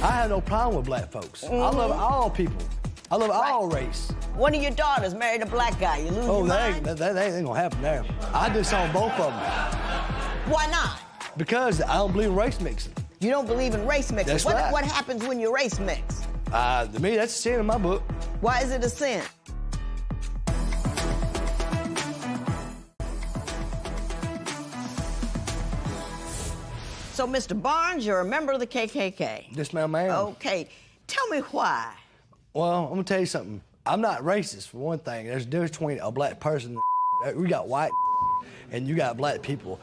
I have no problem with black folks. I love all people. I love all race. One of your daughters married a black guy. You lose your mind? That ain't gonna happen there. I disown both of them. Why not? Because I don't believe in race mixing. You don't believe in race mixing? That's right. What happens when you race mix? To me, that's a sin in my book. Why is it a sin? So, Mr. Barnes, you're a member of the KKK. Yes, ma'am, I am. Okay. Tell me why. Well, I'm gonna tell you something. I'm not racist, for one thing. There's a difference between a black person and we got white and you got black people.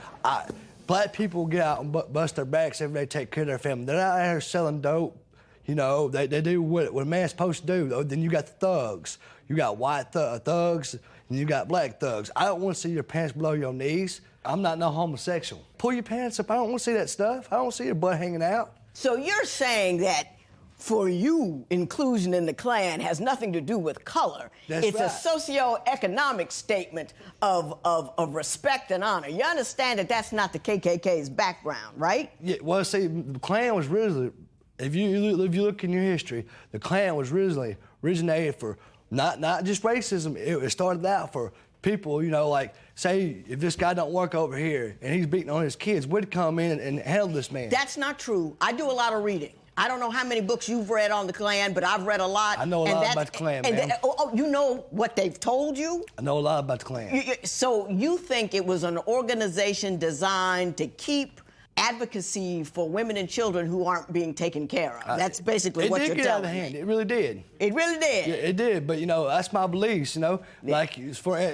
Black people get out and bust their backs every day, take care of their family. They're not out here selling dope. You know, they do what a man's supposed to do. Then you got the thugs. You got white thugs and you got black thugs. I don't want to see your pants below your knees. I'm not no homosexual. Pull your pants up. I don't want to see that stuff. I don't want to see your butt hanging out. So you're saying that for you, inclusion in the Klan has nothing to do with color. It's right. A socio-economic statement of respect and honor. You understand that that's not the KKK's background, right? Yeah, well, see, the Klan was originally, if you look in your history, the Klan was originally originated for not just racism. It started out for people, you know, like, say, if this guy don't work over here and he's beating on his kids, we'd come in and handle this man. That's not true. I do a lot of reading. I don't know how many books you've read on the Klan, but I've read a lot. I know a lot about the Klan, man. You know what they've told you? I know a lot about the Klan. So you think it was an organization designed to keep advocacy for women and children who aren't being taken care of? That's basically what you're telling me. It did get out of hand. It really did. It really did? Yeah, it did. But, you know, that's my beliefs, you know. Yeah. Like,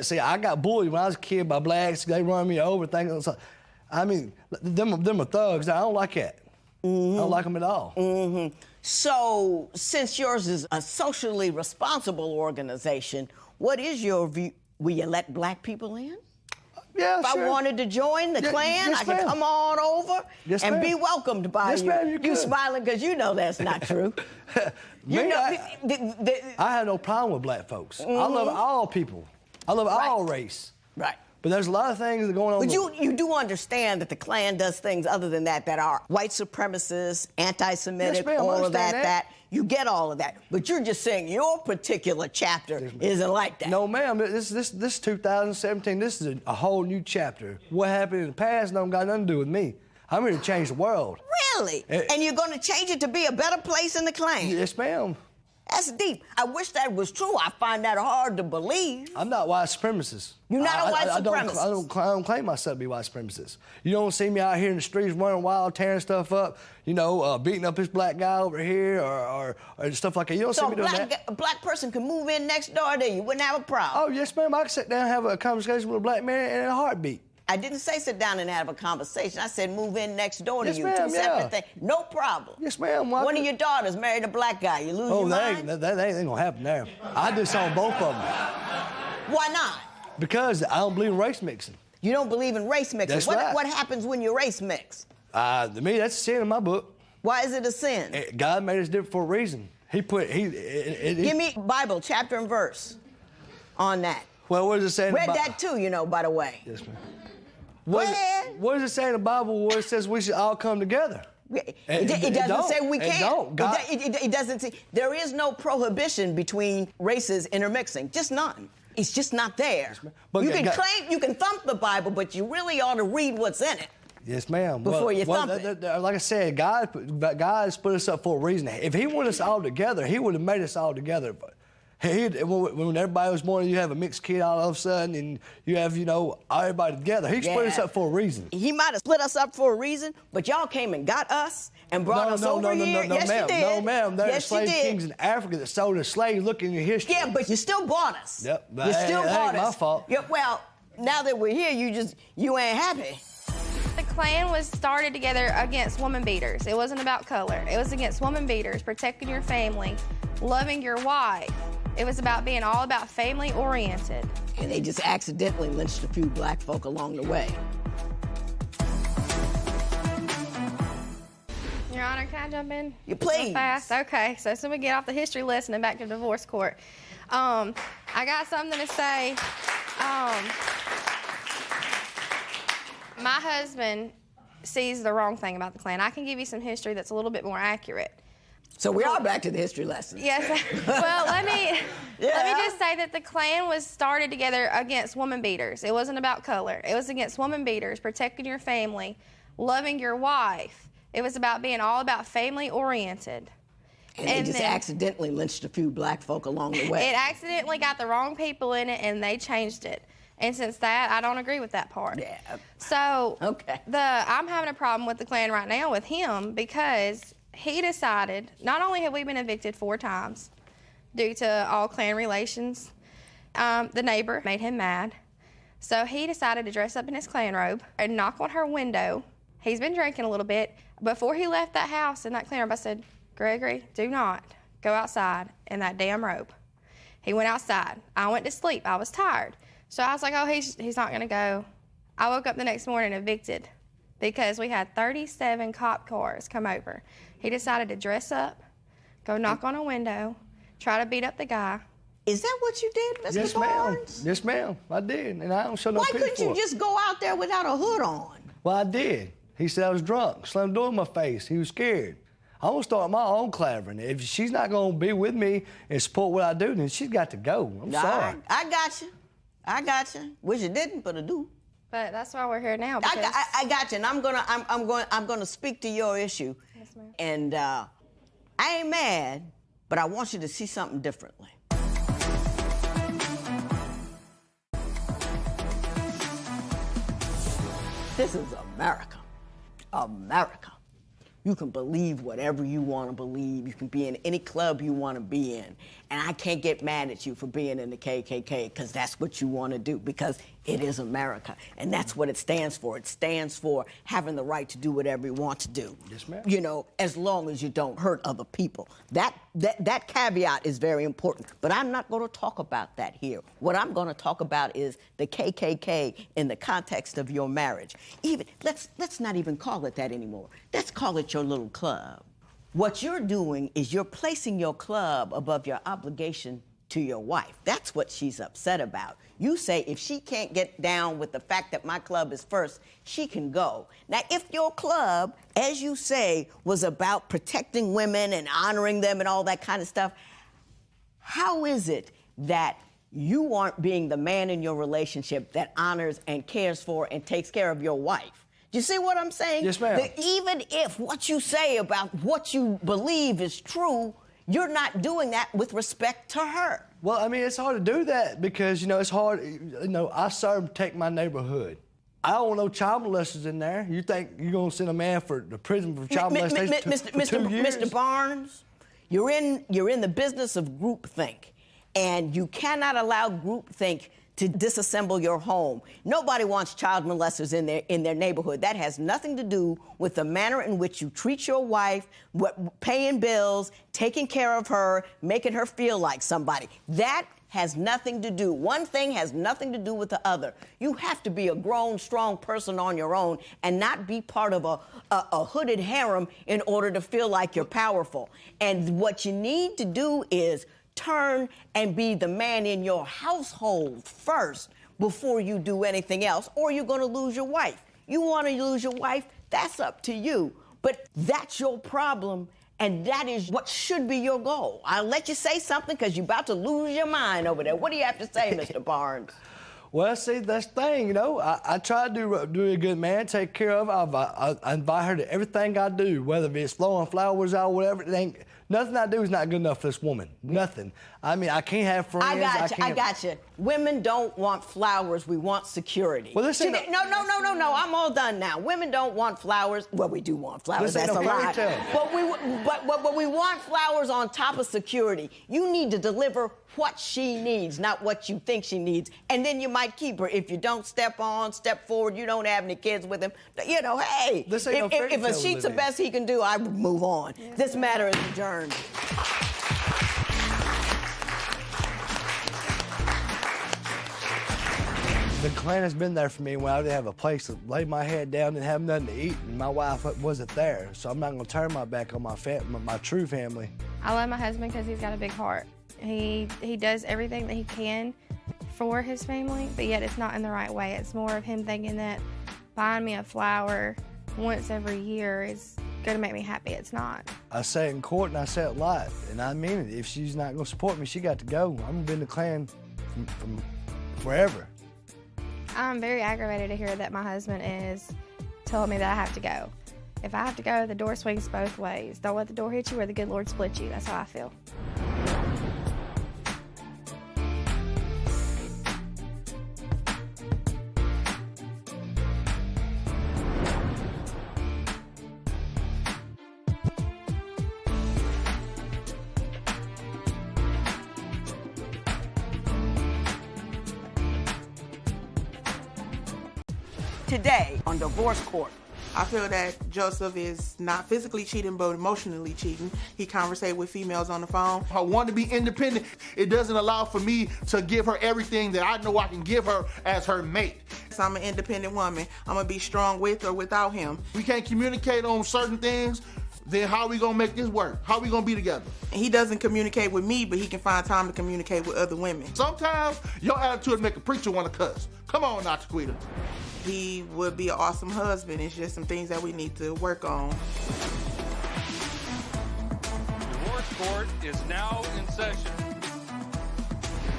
see, I got bullied when I was a kid by blacks. They run me over, things like that. I mean, them are thugs. I don't like that. Mm-hmm. I don't like them at all. Mm-hmm. So, since yours is a socially responsible organization, what is your view? Will you let black people in? Yeah, if sure. I wanted to join the Klan, yes, I could come on over and be welcomed by you. Ma'am, you smiling because you know that's not true. I have no problem with black folks. Mm-hmm. I love all people. I love all race. Right. But there's a lot of things that are going on. But you do understand that the Klan does things other than that are white supremacists, anti-Semitic, all of that. You get all of that. But you're just saying your particular chapter isn't like that. No, ma'am. This 2017, this is a whole new chapter. What happened in the past don't got nothing to do with me. I'm here to change the world. Really? And you're going to change it to be a better place in the Klan? Yes, ma'am. That's deep. I wish that was true. I find that hard to believe. I'm not white supremacist. You're not a white supremacist? I don't claim myself to be white supremacist. You don't see me out here in the streets running wild, tearing stuff up, you know, beating up this black guy over here or stuff like that. You don't see me doing that. A black person can move in next door to you. You wouldn't have a problem. Oh, yes, ma'am. I can sit down and have a conversation with a black man in a heartbeat. I didn't say sit down and have a conversation. I said move in next door to Yes, you. ma'am, Two separate yeah. things. No problem. Yes, ma'am. One of your daughters married a black guy. You lose your mind? That ain't gonna happen there. I just saw both of them. Why not? Because I don't believe in race mixing. You don't believe in race mixing. That's right. What happens when you race mix? To me, that's a sin in my book. Why is it a sin? God made us different for a reason. Give me Bible chapter and verse on that. Well, what does it say in the Read Bible? that too, you know, by the way. Yes, ma'am. Go ahead. What does it say in the Bible where it says we should all come together? It doesn't say we can't. Don't. God, It doesn't say. There is no prohibition between races intermixing. Just none. It's just not there. Yes, but you can claim, you can thump the Bible, but you really ought to read what's in it. Yes, ma'am. Before you thump it. Like I said, God has put us up for a reason. If He wanted us all together, He would have made us all together. But when everybody was born, you have a mixed kid all of a sudden, and you have, everybody together. He's put us up for a reason. He might have split us up for a reason, but y'all came and got us and brought us over here. No, Yes, ma'am. you did. No, ma'am. There are Yes, slave you did. kings in Africa that sold as slaves. Look in your history. Yeah, but you still bought us. Yep. You still that bought ain't us. my fault. Yeah, well, now that we're here, you ain't happy. The Klan was started together against woman beaters. It wasn't about color. It was against woman beaters, protecting your family, loving your wife. It was about being all about family oriented. And they just accidentally lynched a few black folk along the way. Your Honor, can I jump in? You please. Real fast? Okay, so as soon as we get off the history lesson and back to divorce court, I got something to say. My husband sees the wrong thing about the Klan. I can give you some history that's a little bit more accurate. So we are back to the history lesson. Yes. Well, let me just say that the Klan was started together against woman beaters. It wasn't about color. It was against woman beaters, protecting your family, loving your wife. It was about being all about family oriented. And they just accidentally lynched a few black folk along the way. It accidentally got the wrong people in it, and they changed it. And since that, I don't agree with that part. Yeah. So okay. I'm having a problem with the Klan right now with him because he decided, not only have we been evicted 4 times due to all Klan relations, the neighbor made him mad. So he decided to dress up in his Klan robe and knock on her window. He's been drinking a little bit. Before he left that house in that Klan robe, I said, Gregory, do not go outside in that damn robe. He went outside. I went to sleep. I was tired. So I was like, oh, he's not going to go. I woke up the next morning evicted because we had 37 cop cars come over. He decided to dress up, go knock on a window, try to beat up the guy. Is that what you did, Mr. Yes, Barnes? ma'am. Yes, ma'am. I did, and I don't show no Why pity couldn't for you it. just go out there without a hood on? Well, I did. He said I was drunk, slammed the door in my face. He was scared. I'm going to start my own clavering. If she's not going to be with me and support what I do, then she's got to go. I'm sorry. I got you. I got you. Wish you didn't, but I do. But that's why we're here now. I got you, and I'm gonna speak to your issue. Yes, ma'am. And I ain't mad, but I want you to see something differently. This is America. America. You can believe whatever you want to believe. You can be in any club you want to be in. And I can't get mad at you for being in the KKK because that's what you want to do, because it is America. And that's what it stands for. It stands for having the right to do whatever you want to do. Yes, ma'am. You know, as long as you don't hurt other people. That caveat is very important. But I'm not going to talk about that here. What I'm going to talk about is the KKK in the context of your marriage. Even let's not even call it that anymore. Let's call it your little club. What you're doing is you're placing your club above your obligation to your wife. That's what she's upset about. You say if she can't get down with the fact that my club is first, she can go. Now, if your club, as you say, was about protecting women and honoring them and all that kind of stuff, how is it that you aren't being the man in your relationship that honors and cares for and takes care of your wife? You see what I'm saying? Yes, ma'am. That even if what you say about what you believe is true, you're not doing that with respect to her. Well, I mean, it's hard to do that because, it's hard. I serve and protect my neighborhood. I don't want no child molesters in there. You think you're going to send a man to prison for child molestation for 2 years? Mr. Barnes, you're in the business of groupthink, and you cannot allow groupthink to disassemble your home. Nobody wants child molesters in their neighborhood. That has nothing to do with the manner in which you treat your wife, paying bills, taking care of her, making her feel like somebody. That has nothing to do. One thing has nothing to do with the other. You have to be a grown, strong person on your own and not be part of a hooded harem in order to feel like you're powerful. And what you need to do is turn and be the man in your household first before you do anything else, or you're going to lose your wife. You want to lose your wife? That's up to you. But that's your problem, and that is what should be your goal. I'll let you say something because you're about to lose your mind over there. What do you have to say, Mr. Barnes? Well, see, that's the thing, you know. I try to do a good man, take care of her. I invite her to everything I do, whether it's throwing flowers out or whatever. Nothing I do is not good enough for this woman. Nothing. I mean, I can't have friends. I got you. Women don't want flowers. We want security. Well, this ain't no. I'm all done now. Women don't want flowers. Well, we do want flowers. That's a lie. But we want flowers on top of security. You need to deliver what she needs, not what you think she needs. And then you might keep her. If you don't step forward, you don't have any kids with him. You know, hey, if a sheet's the best he can do, I would move on. Yeah. This matter is adjourned. The Klan has been there for me when I didn't have a place to lay my head down and have nothing to eat, and my wife wasn't there. So I'm not going to turn my back on my true family. I love my husband because he's got a big heart. He does everything that he can for his family, but yet it's not in the right way. It's more of him thinking that buying me a flower once every year is going to make me happy. It's not. I say it in court and I say it live, and I mean it. If she's not going to support me, she got to go. I'm going to be in the Klan from forever. I'm very aggravated to hear that my husband is telling me that I have to go. If I have to go, the door swings both ways. Don't let the door hit you or the good Lord split you. That's how I feel. Today on Divorce Court. I feel that Joseph is not physically cheating, but emotionally cheating. He conversates with females on the phone. I want to be independent. It doesn't allow for me to give her everything that I know I can give her as her mate. So I'm an independent woman. I'm going to be strong with or without him. We can't communicate on certain things. Then how are we going to make this work? How are we going to be together? He doesn't communicate with me, but he can find time to communicate with other women. Sometimes your attitude make a preacher want to cuss. Come on now, Taquita. He would be an awesome husband. It's just some things that we need to work on. Divorce Court is now in session.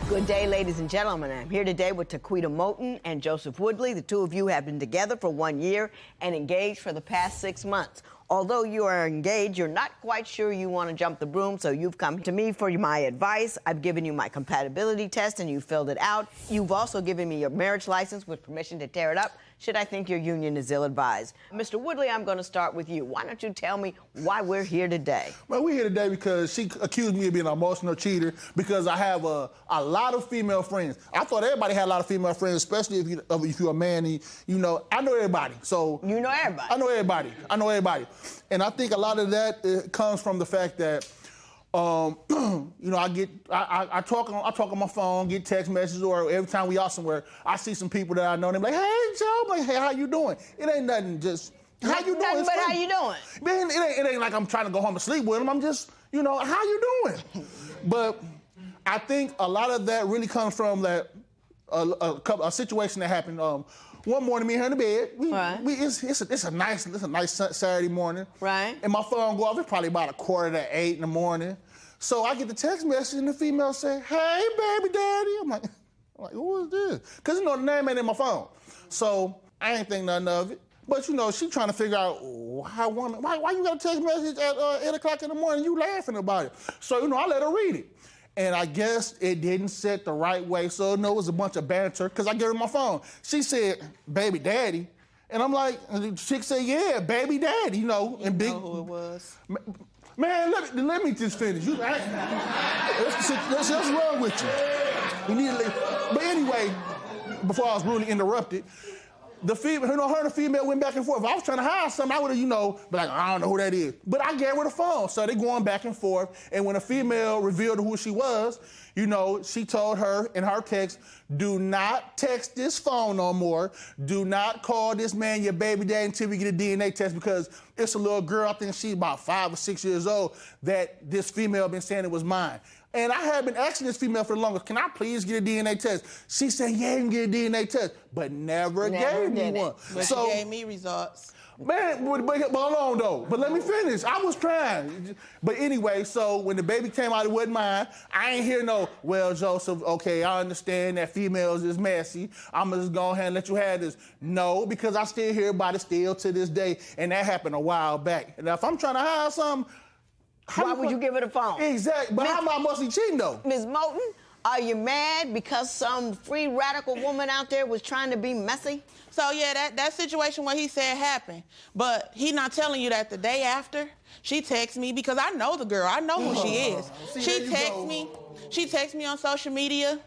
Good day, ladies and gentlemen. I'm here today with Taquita Moten and Joseph Woodley. The two of you have been together for 1 year and engaged for the past 6 months. Although you are engaged, you're not quite sure you want to jump the broom, so you've come to me for my advice. I've given you my compatibility test, and you filled it out. You've also given me your marriage license with permission to tear it up should I think your union is ill-advised. Mr. Woodley, I'm going to start with you. Why don't you tell me why we're here today? Well, we're here today because she accused me of being an emotional cheater because I have a lot of female friends. I thought everybody had a lot of female friends, especially if you're a man. And, you know, I know everybody. So you know everybody. I know everybody. And I think a lot of that comes from the fact that, you know, I talk on my phone, get text messages, or every time we out somewhere, I see some people that I know, and they're like, hey, Joe, I'm like, hey, how you doing? It ain't nothing, just, how you doing? Nothing but how you doing? Man, it ain't like I'm trying to go home and sleep with them. I'm just, you know, how you doing? But I think a lot of that really comes from that a situation that happened. One morning, me and her in the bed. It's a nice Saturday morning. Right. And my phone go off. It's probably about 7:45 in the morning. So I get the text message, and the female say, "Hey, baby daddy." I'm like, who is this? Because, you know, the name ain't in my phone. So I ain't think nothing of it. But, you know, she trying to figure out why you got a text message at 8 o'clock in the morning, you laughing about it. So, you know, I let her read it. And I guess it didn't set the right way. So, you know, it was a bunch of banter because I gave her my phone. She said, baby daddy. And I'm like, and the chick said, yeah, baby daddy, you know. And you know who it was? Man, let me just finish. What's wrong with you? We need to leave. But anyway, before I was rudely interrupted, the female, her and the female went back and forth. If I was trying to hide something, I would have, be like, I don't know who that is. But I gave her the phone. So they going back and forth. And when a female revealed who she was, she told her in her text, do not text this phone no more. Do not call this man your baby daddy until we get a DNA test, because it's a little girl, I think she's about 5 or 6 years old, that this female been saying it was mine. And I had been asking this female for the longest, can I please get a DNA test? She said, yeah, you can get a DNA test, but never gave me one. But she gave me results. Man, but hold on, though. But let me finish. I was trying. But anyway, so when the baby came out, it wasn't mine. I ain't hear no, well, Joseph, okay, I understand that females is messy. I'm going to just go ahead and let you have this. No, because I still hear about it still to this day, and that happened a while back. And if I'm trying to hide something, why would you give her the phone? Exactly. But how am I mostly cheating, though? Ms. Moulton, are you mad because some free radical woman out there was trying to be messy? So, yeah, that situation where he said happened. But he not telling you that the day after, she texts me, because I know the girl. I know who she is. She texts me on social media.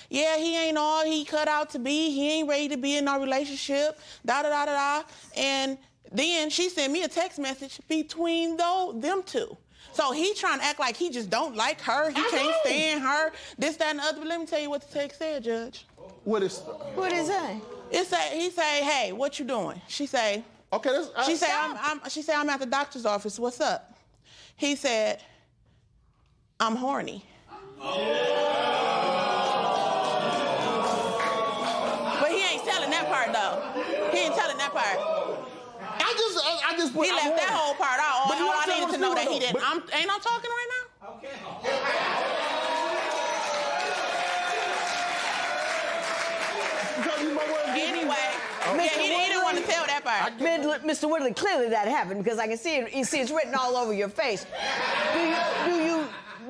Yeah, he ain't all he cut out to be. He ain't ready to be in no relationship. Da-da-da-da-da. And then she sent me a text message between them two. So he trying to act like he just don't like her. He can't stand her. This, that, and the other. But let me tell you what the text said, Judge. What is that? He say, hey, what you doing? She say, okay. She say, I'm at the doctor's office. What's up? He said, I'm horny. But he ain't telling that part though. He ain't telling that part. I just put, he left that whole part out. But all I needed to know that he didn't. Ain't I talking right now? Okay. Anyway, he didn't want to tell that part. Mr. Woodley, clearly that happened, because I can see it. You see it's written all over your face.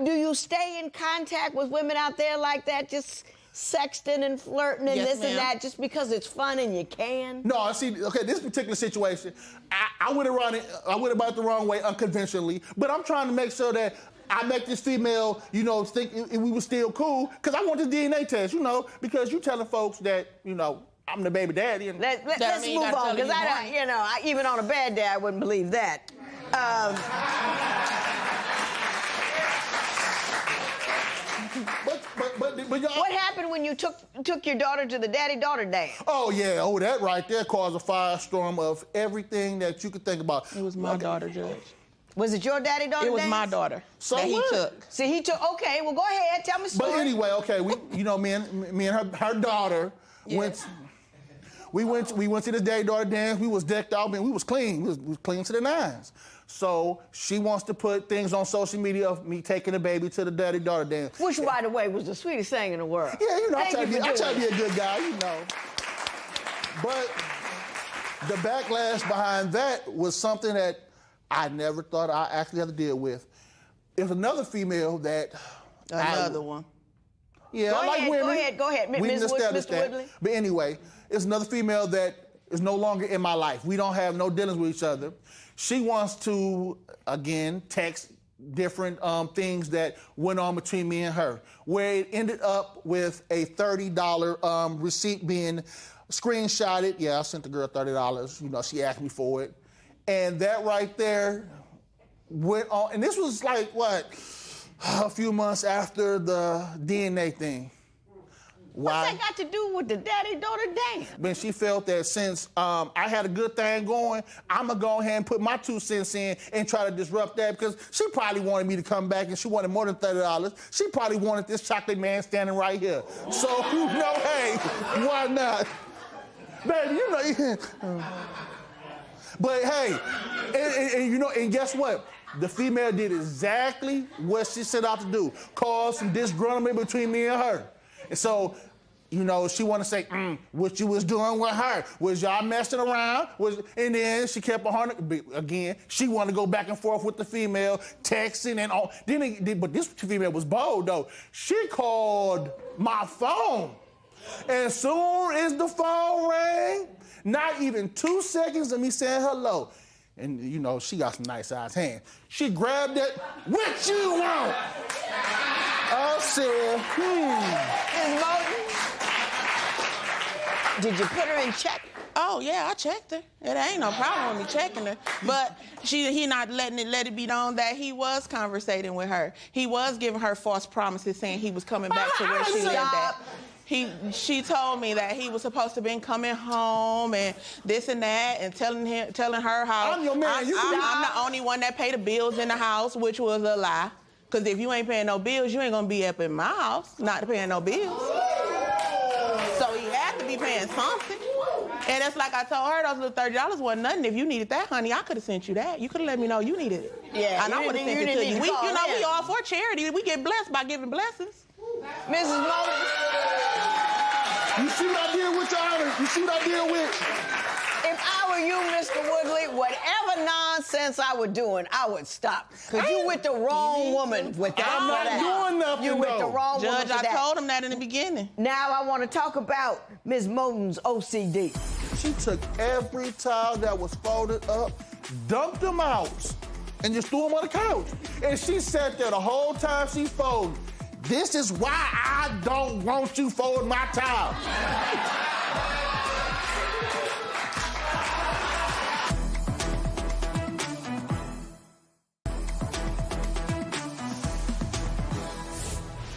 Do you stay in contact with women out there like that, just sexting and flirting and this and that, just because it's fun and you can? No, see, okay, this particular situation, I went about it the wrong way, unconventionally, but I'm trying to make sure that I make this female, think we were still cool, because I want this DNA test, because you telling folks that, I'm the baby daddy. And let's move on, because I even on a bad day, I wouldn't believe that. But y'all, what happened when you took your daughter to the daddy-daughter dance? Oh, yeah. Oh, that right there caused a firestorm of everything that you could think about. It was my daughter, Judge. Was it your daddy-daughter dance? It was my daughter that he took. See, he took, okay, well, go ahead, tell me story. But anyway, okay, me and her daughter went to the daddy-daughter dance. We was decked out, man. We was clean. We was clean to the nines. So she wants to put things on social media of me taking the baby to the daddy-daughter dance. Which, by the way, was the sweetest thing in the world. Yeah, I try to be a good guy, But the backlash behind that was something that I never thought I actually had to deal with. There's another female that... Another one. Yeah, I like women. Go ahead. Mr. Woodley. But anyway, it's another female that is no longer in my life. We don't have no dealings with each other. She wants to, again, text different things that went on between me and her, where it ended up with a $30 receipt being screenshotted. Yeah, I sent the girl $30. She asked me for it. And that right there went on. And this was like, a few months after the DNA thing. What's that got to do with the daddy-daughter dance? But she felt that since I had a good thing going, I'm going to go ahead and put my 2 cents in and try to disrupt that, because she probably wanted me to come back and she wanted more than $30. She probably wanted this chocolate man standing right here. So, hey, why not? Baby, But hey, and guess what? The female did exactly what she set out to do, cause some disgruntlement between me and her. And so, she want to say, what you was doing with her? Was y'all messing around? And then she kept on, again, she wanted to go back and forth with the female, texting and all. But this female was bold, though. She called my phone. And as soon as the phone rang, not even 2 seconds of me saying hello, and, she got some nice-sized hands. She grabbed it. What you want? I said, Ms. Moulton, did you put her in check? Oh yeah, I checked her. It ain't no problem with me checking her. But he not let it be known that he was conversating with her. He was giving her false promises, saying he was coming back to where she lived at. She told me that he was supposed to been coming home and this and that, and telling her how I'm your man. I'm the only one that paid the bills in the house, which was a lie. Because if you ain't paying no bills, you ain't gonna be up in my house not paying no bills. So he had to be paying something. And it's like I told her, those little $30 wasn't nothing. If you needed that, honey, I could have sent you that. You could have let me know you needed it. Yeah, and I would have sent it to you. We all for charity. We get blessed by giving blessings. Mrs. Moulton. you see what I did with your honor? You see what I did with? If I were you, Mr. Woodley, whatever nonsense I was doing, I would stop. Because you with the wrong woman with that. I'm not doing nothing, You with the wrong woman. Judge, I told him that in the beginning. Now I want to talk about Ms. Moulton's OCD. She took every towel that was folded up, dumped them out, and just threw them on the couch. And she sat there the whole time she folded. This is why I don't want you folding my towel.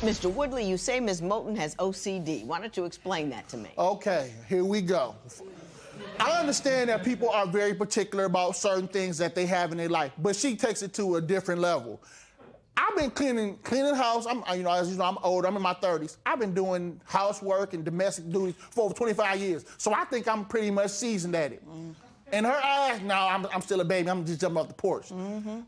Mr. Woodley, you say Ms. Moulton has OCD. Why don't you explain that to me? Okay, here we go. I understand that people are very particular about certain things that they have in their life, but she takes it to a different level. I've been cleaning house. As you know, I'm old. I'm in my 30s. I've been doing housework and domestic duties for over 25 years. So I think I'm pretty much seasoned at it. In her eyes, no, I'm still a baby. I'm just jumping off the porch.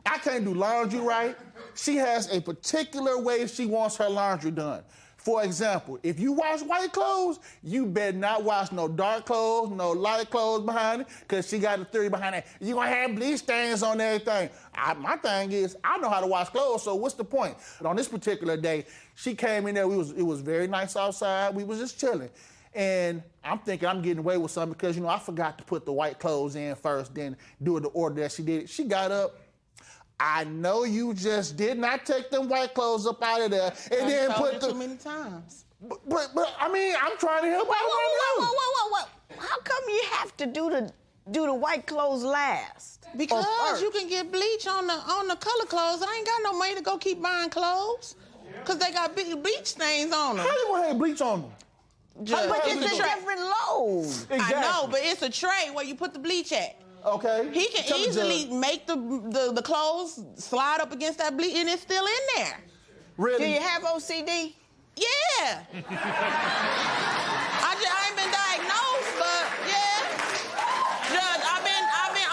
I can't do laundry right. She has a particular way she wants her laundry done. For example, if you wash white clothes, you better not wash no dark clothes, no light clothes behind it, because she got a theory behind that. You're going to have bleach stains on everything. My thing is, I know how to wash clothes, so what's the point? But on this particular day, she came in there. It was very nice outside. We was just chilling. And I'm thinking I'm getting away with something because, I forgot to put the white clothes in first, then do it the order that she did. She got up. I know you just did not take them white clothes up out of there and then put too many times. But I mean, I'm trying to help out. Whoa. How come you have to do the white clothes last? Because you can get bleach on the color clothes. I ain't got no money to go keep buying clothes because they got big bleach stains on them. How you gonna have bleach on them? But it's a different load. Exactly. I know, but it's a tray where you put the bleach at. Okay. He can easily make the clothes slide up against that bleach, and it's still in there. Really? Do you have OCD? Yeah. I ain't been diagnosed, but yeah. Judge, I've been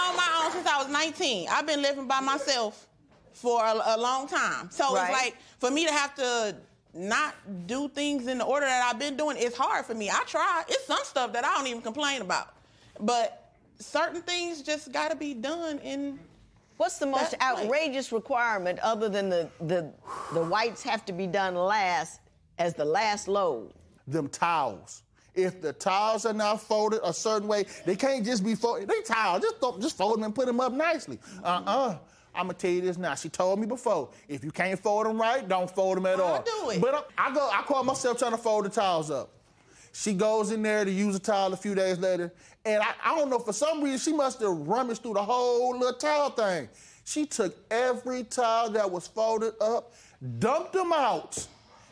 on my own since I was 19. I've been living by myself for a long time. So It's like, for me to have to not do things in the order that I've been doing, it's hard for me. I try. It's some stuff that I don't even complain about. But certain things just got to be done in. What's the most outrageous requirement other than the whites have to be done last as the last load? Them towels. If the towels are not folded a certain way, they can't just be folded. They towels, just fold them and put them up nicely. I'm gonna tell you this now. She told me before, if you can't fold them right, don't fold them at all. Do it. But I call myself trying to fold the towels up. She goes in there to use a towel a few days later, and I don't know, for some reason, she must have rummaged through the whole little towel thing. She took every towel that was folded up, dumped them out.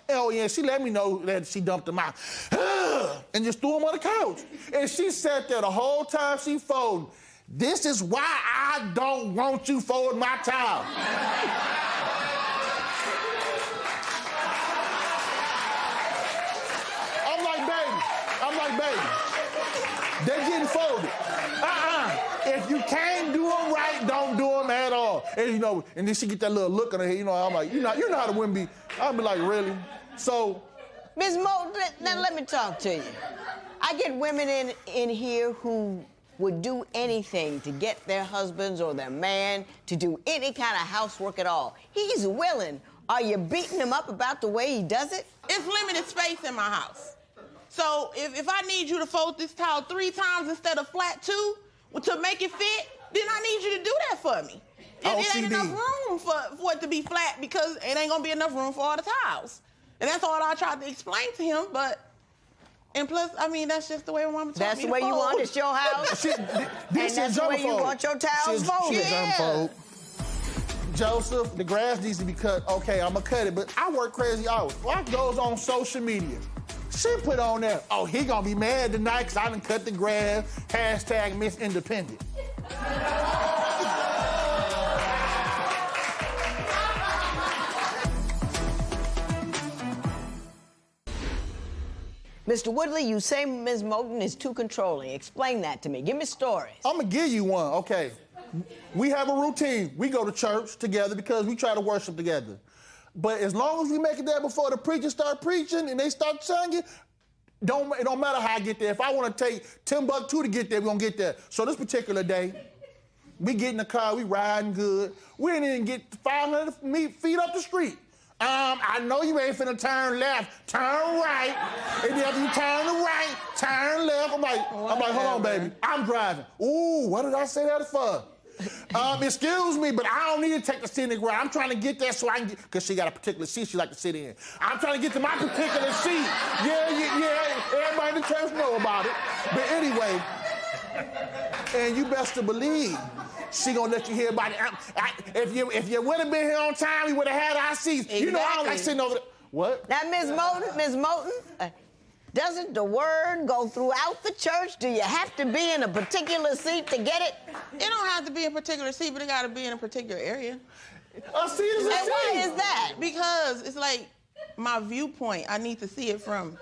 Oh, yeah, she let me know that she dumped them out. And just threw them on the couch. And she sat there the whole time she folded. This is why I don't want you folding my towel. I'm like, baby, they're getting folded. If you can't do them right, don't do them at all. And and then she get that little look on her head. I'm like, you know how the women be. I'll be like, really? So, Ms. Moulton, now let me talk to you. I get women in here who would do anything to get their husbands or their man to do any kind of housework at all. He's willing. Are you beating him up about the way he does it? It's limited space in my house. So if I need you to fold this towel 3 times instead of flat 2 to make it fit, then I need you to do that for me. It ain't enough room for it to be flat because it ain't gonna be enough room for all the tiles. And that's all I tried to explain to him, and plus, I mean, that's just the way my mama taught me to fold. That's the way you want it's your house? And that's the way you want your towels folded? Yeah. Joseph, the grass needs to be cut. Okay, I'm gonna cut it, but I work crazy hours. What goes on social media? She put on there, oh, he gonna be mad tonight because I done cut the grass, hashtag Miss Independent. Mr. Woodley, you say Ms. Moten is too controlling. Explain that to me. Give me stories. I'm gonna give you one, okay. We have a routine. We go to church together because we try to worship together. But as long as we make it there before the preacher start preaching and they start singing, it don't matter how I get there. If I want to take Timbuktu to get there, we're going to get there. So this particular day, we get in the car, we riding good. We didn't even get 500 feet up the street. I know you ain't finna turn left, turn right. And then after you turn to right, turn left. I'm like, hold on, baby. I'm driving. Ooh, what did I say that for? Excuse me, but I don't need to take the scenic route. I'm trying to get there so I can get, because she got a particular seat she like to sit in. I'm trying to get to my particular seat. Yeah, everybody in the church know about it. But anyway, and you best to believe she gonna let you hear about it. If you would have been here on time, we would have had our seats. Exactly. You know, I don't like sitting over there. What? Now, Ms. Moten, doesn't the word go throughout the church? Do you have to be in a particular seat to get it? It don't have to be in a particular seat, but it got to be in a particular area. A seat is a seat. And why is that? Because it's like my viewpoint. I need to see it from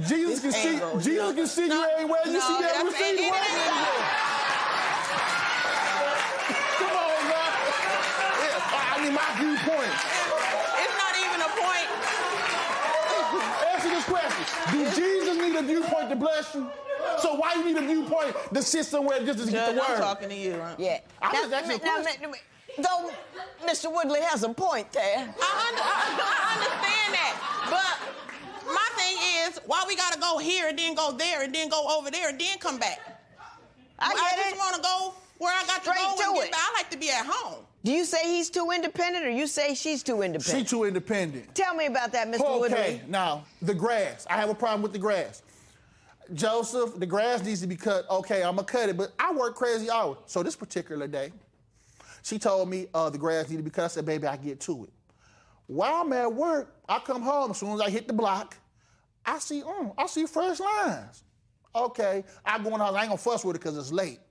Jesus can see. angle, Jesus can see you anywhere. You see that receipt. Come on, man. I mean, my viewpoint. It's not even a point. Answer this question. Do Jesus need a viewpoint to bless you? So why you need a viewpoint to sit somewhere just to get the word? I'm talking to you. Huh? Yeah. Though Mr. Woodley has a point there. I understand that, but my thing is, why we gotta go here and then go there and then go over there and then come back? I just want to go where I got to go. I like to be at home. Do you say he's too independent or you say she's too independent? She's too independent. Tell me about that, Mr. Woodley. Okay, now, the grass. I have a problem with the grass. Joseph, the grass needs to be cut. Okay, I'm going to cut it, but I work crazy hours. So this particular day, she told me the grass needed to be cut. I said, baby, I get to it. While I'm at work, I come home. As soon as I hit the block, I see fresh lines. Okay, I go in the house. I ain't going to fuss with it because it's late.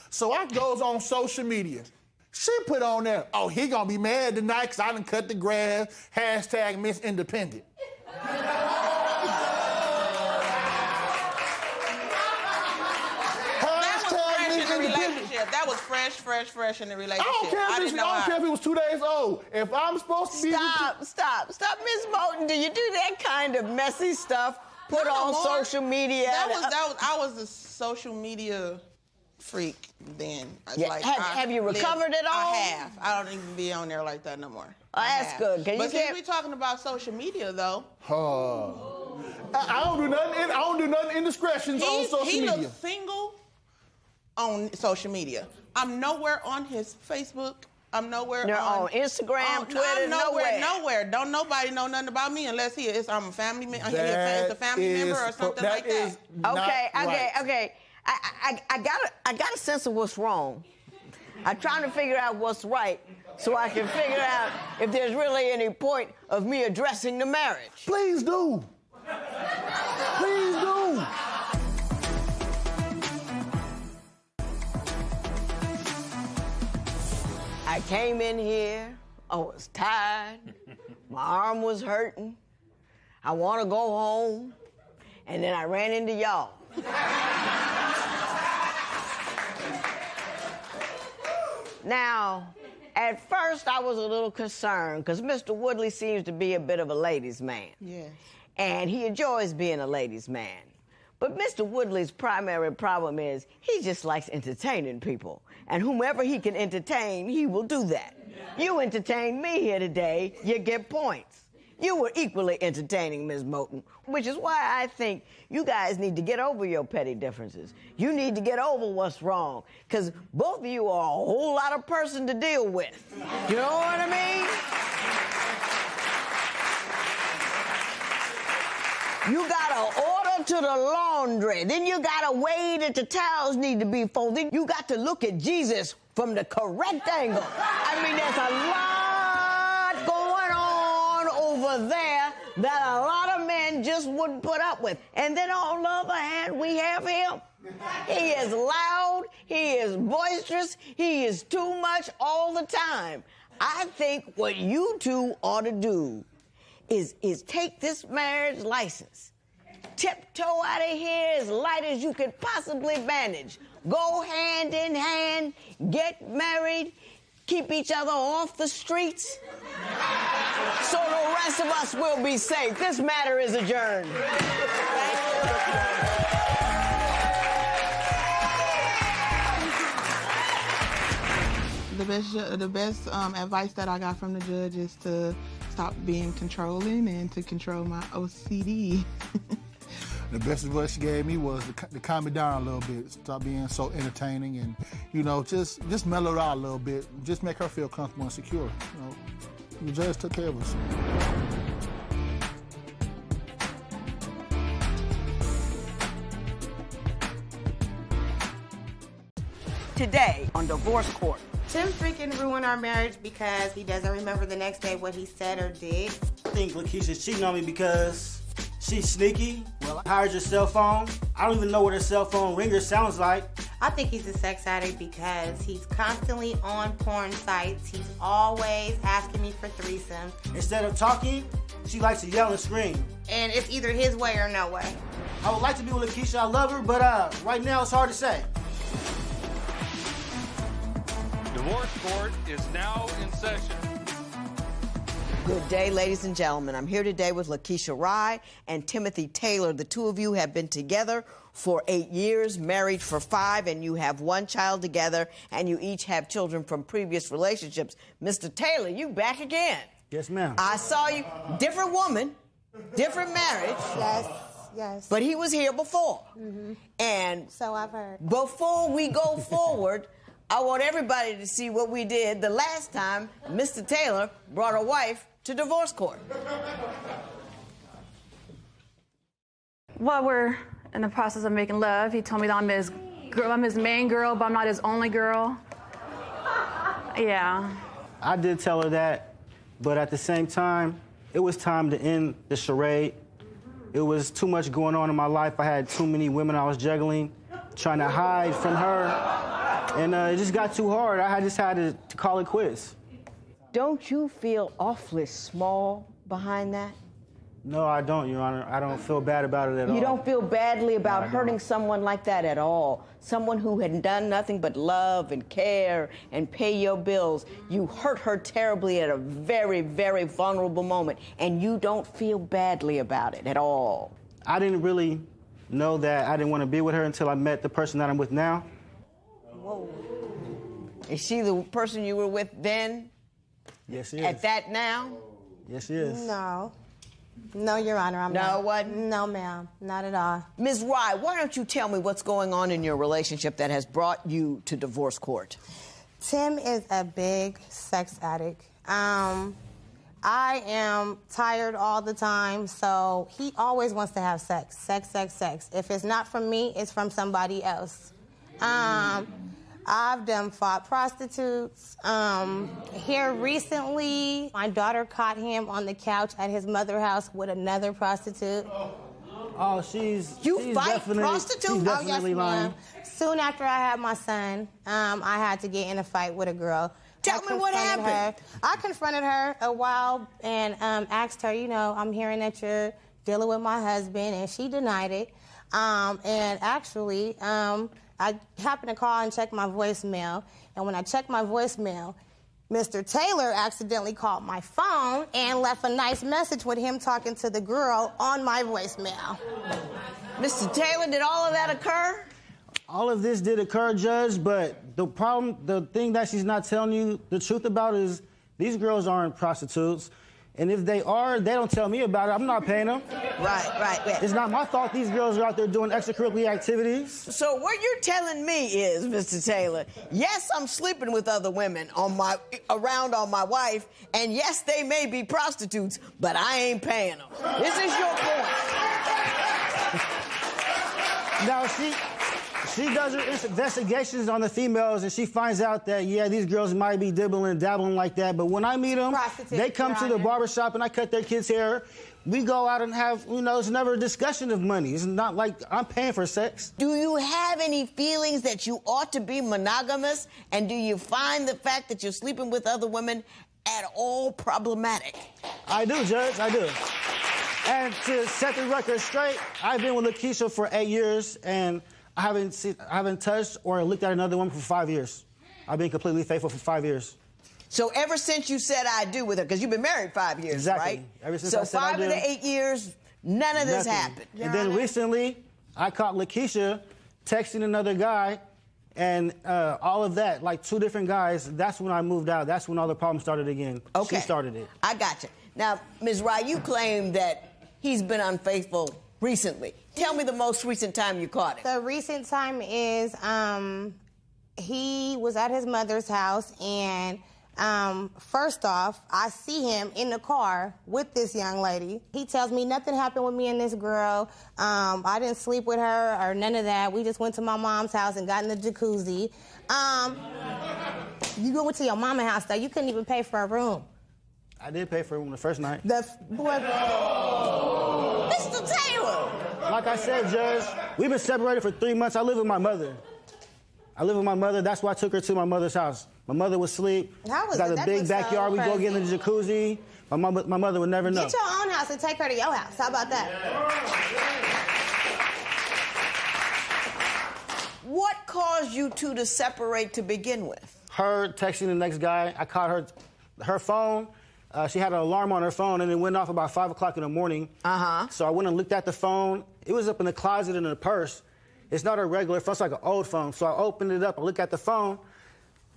So I goes on social media. She put on there, oh, he going to be mad tonight because I done cut the grass, hashtag Miss Independent. That was fresh in the relationship. I don't care if it was 2 days old. If I'm supposed to be... Stop, Ms. Moten. Do you do that kind of messy stuff? Put on social media? I was a social media freak then. Have you recovered at all? I have. I don't even be on there like that no more. Oh, that's good. But since we're talking about social media, though... I don't do nothing indiscretions on social media. He looks single on social media. I'm nowhere on his Facebook. I'm nowhere on Instagram, Twitter, I'm nowhere. Don't nobody know nothing about me unless I'm a family member. It's a family member or something like that. Okay. I got a sense of what's wrong. I'm trying to figure out what's right so I can figure out if there's really any point of me addressing the marriage. Please do. Please do. I came in here, I was tired, my arm was hurting, I want to go home, and then I ran into y'all. Now, at first I was a little concerned because Mr. Woodley seems to be a bit of a ladies' man. Yes. And he enjoys being a ladies' man. But Mr. Woodley's primary problem is he just likes entertaining people. And whomever he can entertain, he will do that. You entertain me here today, you get points. You were equally entertaining, Ms. Moten, which is why I think you guys need to get over your petty differences. You need to get over what's wrong, because both of you are a whole lot of person to deal with. You know what I mean? You gotta order to the laundry. Then you gotta weigh that the towels need to be folded. You got to look at Jesus from the correct angle. I mean, there's a lot going on over there that a lot of men just wouldn't put up with. And then on the other hand, we have him. He is loud, he is boisterous, he is too much all the time. I think what you two ought to do is take this marriage license, tiptoe out of here as light as you could possibly manage. Go hand in hand, get married, keep each other off the streets, so the rest of us will be safe. This matter is adjourned. The best advice that I got from the judge is to stop being controlling and to control my OCD. The best advice she gave me was to calm me down a little bit, stop being so entertaining, and just mellow her out a little bit, just make her feel comfortable and secure. The judge took care of us. Today on Divorce Court. Tim freaking ruined our marriage because he doesn't remember the next day what he said or did. I think Lakeisha's cheating on me because she's sneaky. Well, I hired your cell phone. I don't even know what her cell phone ringer sounds like. I think he's a sex addict because he's constantly on porn sites. He's always asking me for threesomes. Instead of talking, she likes to yell and scream. And it's either his way or no way. I would like to be with Lakeisha. I love her, but right now it's hard to say. Divorce Court is now in session. Good day, ladies and gentlemen. I'm here today with Lakeisha Rye and Timothy Taylor. The two of you have been together for 8 years, married for 5, and you have 1 child together, and you each have children from previous relationships. Mr. Taylor, you back again. Yes, ma'am. I saw you. Different woman, different marriage. Yes. But he was here before. Mm-hmm. And so I've heard. Before we go forward, I want everybody to see what we did the last time Mr. Taylor brought a wife to divorce court. While we're in the process of making love, he told me that I'm his main girl, but I'm not his only girl. Yeah. I did tell her that, but at the same time, it was time to end the charade. It was too much going on in my life. I had too many women I was juggling, trying to hide from her. And it just got too hard. I just had to call it quits. Don't you feel awfully small behind that? No, I don't, Your Honor. I don't feel bad about it at all. You don't feel badly about hurting someone like that at all? Someone who had done nothing but love and care and pay your bills. You hurt her terribly at a very, very vulnerable moment, and you don't feel badly about it at all? I didn't really know that I didn't want to be with her until I met the person that I'm with now. Whoa. Is she the person you were with then? Yes, she is. At that now? Yes, she is. No. No, Your Honor, I'm not. No, what? No, ma'am, not at all. Ms. Rye, why don't you tell me what's going on in your relationship that has brought you to divorce court? Tim is a big sex addict. I am tired all the time, so he always wants to have sex. Sex. If it's not from me, it's from somebody else. I've done fought prostitutes. Here recently, my daughter caught him on the couch at his mother's house with another prostitute. Oh, she's fight prostitutes? She's definitely lying. Soon after I had my son, I had to get in a fight with a girl. Tell me what happened. I confronted her a while and asked her, I'm hearing that you're dealing with my husband, and she denied it. And actually, I happened to call and check my voicemail, and when I checked my voicemail, Mr. Taylor accidentally called my phone and left a nice message with him talking to the girl on my voicemail. Mr. Taylor, did all of that occur? All of this did occur, Judge, but the thing that she's not telling you the truth about is these girls aren't prostitutes, And if they are, they don't tell me about it. I'm not paying them. Right. It's not my fault these girls are out there doing extracurricular activities. So what you're telling me is, Mr. Taylor, yes, I'm sleeping with other women around on my wife, and yes, they may be prostitutes, but I ain't paying them. This is your point. Now, she does her investigations on the females, and she finds out that, yeah, these girls might be dabbling like that. But when I meet them, they come to the barbershop, and I cut their kids' hair. We go out and have, it's never a discussion of money. It's not like I'm paying for sex. Do you have any feelings that you ought to be monogamous? And do you find the fact that you're sleeping with other women at all problematic? I do, Judge, I do. And to set the record straight, I've been with Lakeisha for 8 years, and I haven't touched or looked at another woman for 5 years. I've been completely faithful for 5 years. So ever since you said I do with her, because you've been married 5 years, exactly. Right? Ever since I said I do. So 5 of the 8 years, none of this happened. And then recently, I caught Lakeisha texting another guy, and all of that, like 2 different guys. That's when I moved out. That's when all the problems started again. Okay. She started it. I got you. Now, Ms. Rye, you claim that he's been unfaithful recently. Tell me the most recent time you caught him. The recent time is he was at his mother's house, and first off, I see him in the car with this young lady. He tells me nothing happened with me and this girl. I didn't sleep with her or none of that. We just went to my mom's house and got in the jacuzzi. You went to your mama's house, though. You couldn't even pay for a room. I did pay for a room the first night. Mr. Taylor! Like I said, Judge, we've been separated for 3 months. I live with my mother. That's why I took her to my mother's house. My mother would sleep. How was got it? a big backyard. We go get in the jacuzzi. My mother would never know. Get your own house and take her to your house. How about that? What caused you two to separate to begin with? Her texting the next guy. I caught her phone. She had an alarm on her phone, and it went off about 5 o'clock in the morning. So I went and looked at the phone. It was up in the closet in the purse. It's not a regular phone. It's like an old phone. So I opened it up. I look at the phone,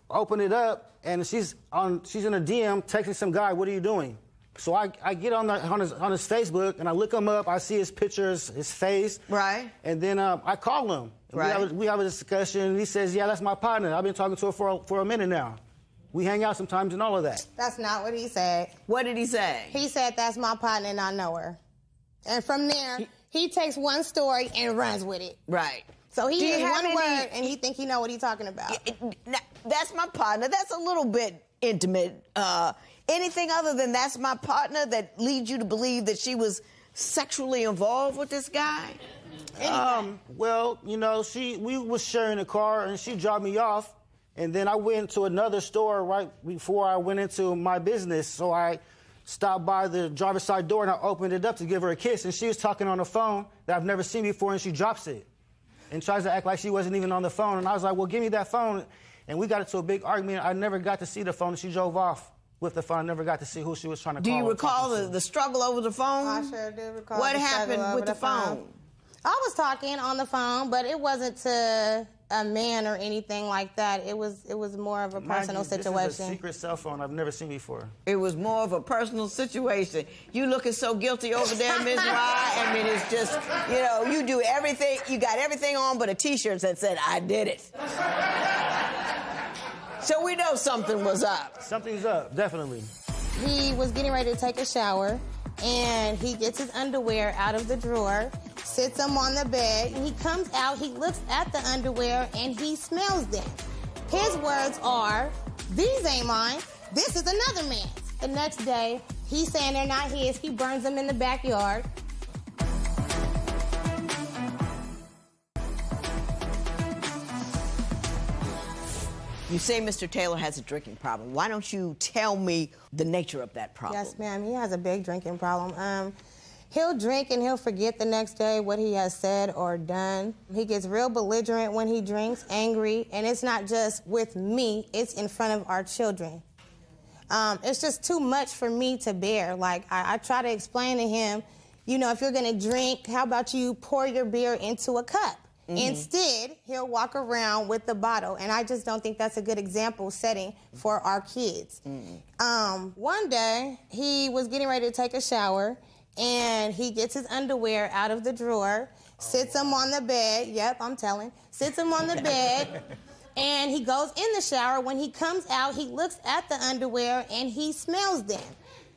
open it up, and she's in a DM texting some guy, "What are you doing?" So I get on his Facebook, and I look him up. I see his pictures, his face. Right. And then I call him. Right. We have a discussion, and he says, "Yeah, that's my partner. I've been talking to her for a minute now. We hang out sometimes and all of that." That's not what he said. What did he say? He said, "That's my partner and I know her." And from there, he takes one story and runs with it. Right. So he hears one word and he think he know what he's talking about. That's my partner. That's a little bit intimate. Anything other than that's my partner that leads you to believe that she was sexually involved with this guy? Well, we was sharing a car, and she dropped me off. And then I went to another store right before I went into my business. So I stopped by the driver's side door, and I opened it up to give her a kiss. And she was talking on the phone that I've never seen before, and she drops it and tries to act like she wasn't even on the phone. And I was like, "Well, give me that phone." And we got into a big argument. I never got to see the phone, and she drove off with the phone. I never got to see who she was trying to call. Do you recall the struggle over the phone? I sure do recall. What happened with the phone? I was talking on the phone, but it wasn't to a man or anything like that. It was more of a personal situation. This is a secret cell phone I've never seen before. It was more of a personal situation. You looking so guilty over there, Ms. Rye. I mean, it's just, you do everything. You got everything on but a T-shirt that said, "I did it." So we know something was up. Something's up, definitely. He was getting ready to take a shower, and he gets his underwear out of the drawer, sits them on the bed, and he comes out, he looks at the underwear, and he smells them. His words are, "These ain't mine, this is another man's." The next day, he's saying they're not his, he burns them in the backyard. You say Mr. Taylor has a drinking problem. Why don't you tell me the nature of that problem? Yes, ma'am, he has a big drinking problem. He'll drink and he'll forget the next day what he has said or done. He gets real belligerent when he drinks, angry, and it's not just with me, it's in front of our children. It's just too much for me to bear. Like, I try to explain to him, if you're gonna drink, how about you pour your beer into a cup? Instead, he'll walk around with the bottle, and I just don't think that's a good example setting for our kids. One day, he was getting ready to take a shower, and he gets his underwear out of the drawer, sits him on the bed. Yep, I'm telling. Sits him on the bed, and he goes in the shower. When he comes out, he looks at the underwear, and he smells them.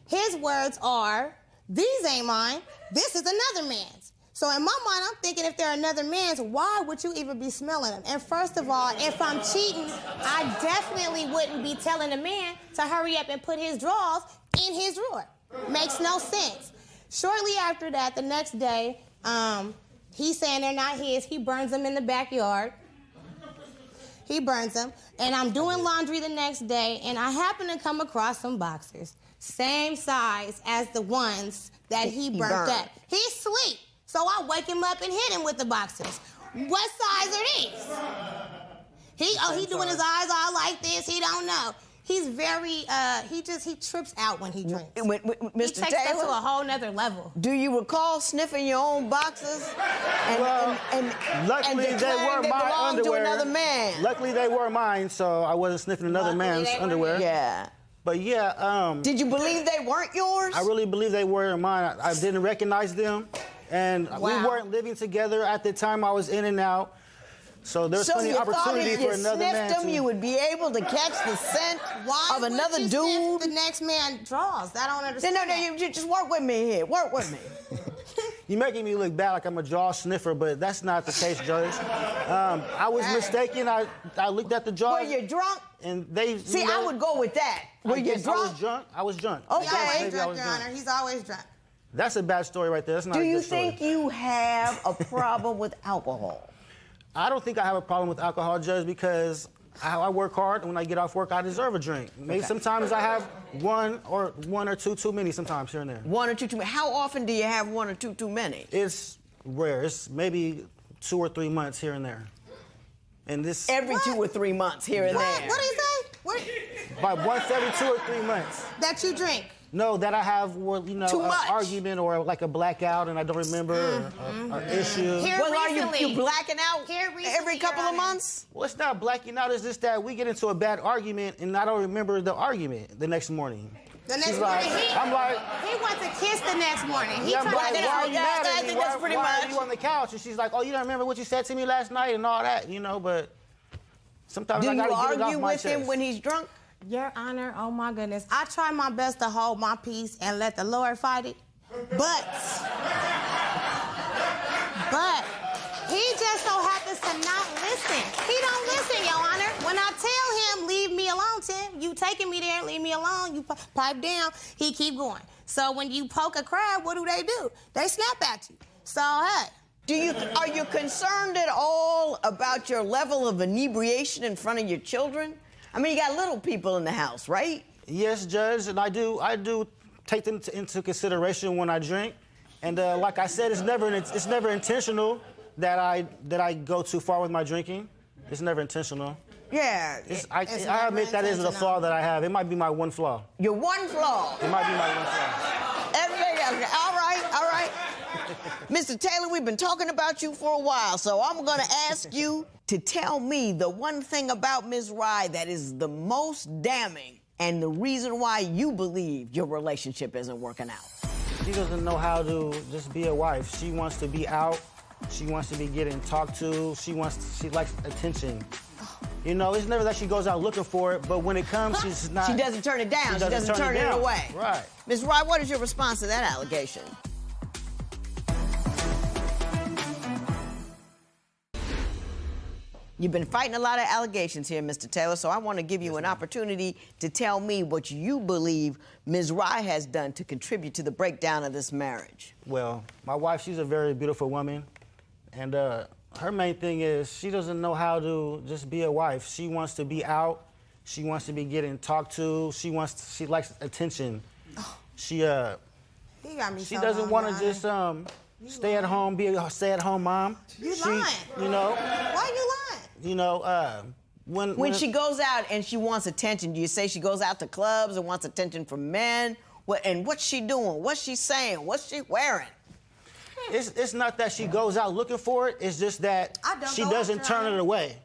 His words are, "These ain't mine. This is another man's." So in my mind, I'm thinking if they're another man's, why would you even be smelling them? And first of all, if I'm cheating, I definitely wouldn't be telling a man to hurry up and put his drawers in his drawer. Makes no sense. Shortly after that, the next day, he's saying they're not his. He burns them in the backyard. He burns them. And I'm doing laundry the next day, and I happen to come across some boxers. Same size as the ones that he burnt up. He's asleep. So I wake him up and hit him with the boxers. What size are these? He doing his eyes all like this. He don't know. He's very, he trips out when he drinks. Mr. He takes that to a whole nother level. Do you recall sniffing your own boxers? Luckily, and they were my underwear. To another man. Luckily, they were mine, so I wasn't sniffing another man's underwear. Yeah. But yeah. Did you believe they weren't yours? I really believe they were mine. I didn't recognize them. And we weren't living together at the time. I was in and out. So there's plenty of opportunity for another man. So you thought if you sniffed them, you would be able to catch the scent of another dude? Sniff the next man draws? I don't understand. No, you just work with me here. Work with me. You're making me look bad like I'm a jaw sniffer, but that's not the case, Judge. I was mistaken. I looked at the jaws. Were you drunk? And they See, I would go with that. Were you drunk? I was drunk. Okay. He's always drunk, Your Honor. He's always drunk. That's a bad story right there. That's not a good story. Do you think you have a problem with alcohol? I don't think I have a problem with alcohol, Judge, because I work hard, and when I get off work, I deserve a drink. Maybe sometimes I have one or two too many sometimes here and there. One or two too many. How often do you have one or two too many? It's rare. It's maybe 2 or 3 months here and there. And this... Every 2 or 3 months here and there. What did he say? What? By once every 2 or 3 months. That you drink? No, that I have, an argument or like a blackout and I don't remember an issue. Are you blacking out every couple of months? Well, it's not blacking out. It's just that we get into a bad argument and I don't remember the argument the next morning. The next morning, I'm like... He wants to kiss the next morning. I'm like, why are you mad at me? Why are you on the couch? And she's like, oh, you don't remember what you said to me last night and all that, but sometimes I gotta get it off my chest. Do you argue with him when he's drunk? Your Honor, oh my goodness. I try my best to hold my peace and let the Lord fight it. But he just so happens to not listen. He don't listen, Your Honor. When I tell him, leave me alone, Tim, you taking me there, leave me alone, you pipe down, he keep going. So when you poke a crab, what do? They snap at you. So, hey. Are you concerned at all about your level of inebriation in front of your children? I mean, you got little people in the house, right? Yes, Judge, and I do take them into consideration when I drink. And like I said, it's never intentional that I go too far with my drinking. It's never intentional. Yeah. I admit that is a flaw that I have. It might be my one flaw. Your one flaw? It might be my one flaw. Everything else. All right. Mr. Taylor, we've been talking about you for a while, so I'm going to ask you to tell me the one thing about Ms. Rye that is the most damning and the reason why you believe your relationship isn't working out. She doesn't know how to just be a wife. She wants to be out. She wants to be getting talked to. She likes attention. It's never that she goes out looking for it, but when it comes, she's not... She doesn't turn it down. She doesn't turn it away. Right. Ms. Rye, what is your response to that allegation? You've been fighting a lot of allegations here, Mr. Taylor, so I want to give you an opportunity to tell me what you believe Ms. Rye has done to contribute to the breakdown of this marriage. Well, my wife, she's a very beautiful woman, and her main thing is she doesn't know how to just be a wife. She wants to be out. She wants to be getting talked to. She likes attention. She doesn't want to just stay at home, be a stay-at-home mom. You lying. Why you lying? When she goes out and she wants attention, do you say she goes out to clubs and wants attention from men? And what's she doing? What's she saying? What's she wearing? It's not that she goes out looking for it. It's just that she doesn't turn it away.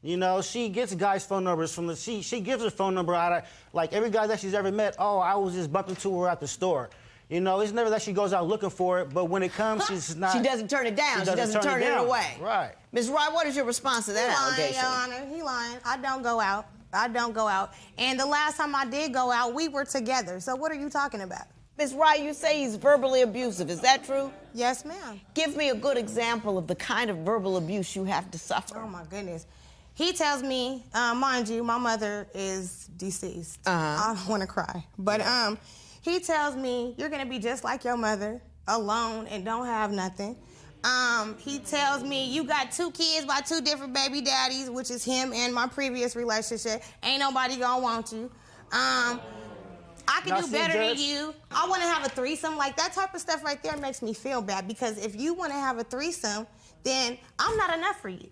You know, she gets guys' phone numbers from she gives her phone number out of, like, every guy that she's ever met. Oh, I was just bumping into her at the store. You know, it's never that she goes out looking for it, but when it comes, she's not. She doesn't turn it down. She doesn't turn it away. Right. Ms. Wright, what is your response to that allegation? Your Honor, he lying. I don't go out. I don't go out. And the last time I did go out, we were together. So what are you talking about? Ms. Wright, you say he's verbally abusive. Is that true? Yes, ma'am. Give me a good example of the kind of verbal abuse you have to suffer. Oh, my goodness. He tells me, mind you, my mother is deceased. I don't want to cry. But he tells me, you're going to be just like your mother, alone and don't have nothing. He tells me, you got 2 kids by 2 different baby daddies, which is him and my previous relationship. Ain't nobody going to want you. I can do better than you. I want to have a threesome. Like, that type of stuff right there makes me feel bad, because if you want to have a threesome, then I'm not enough for you.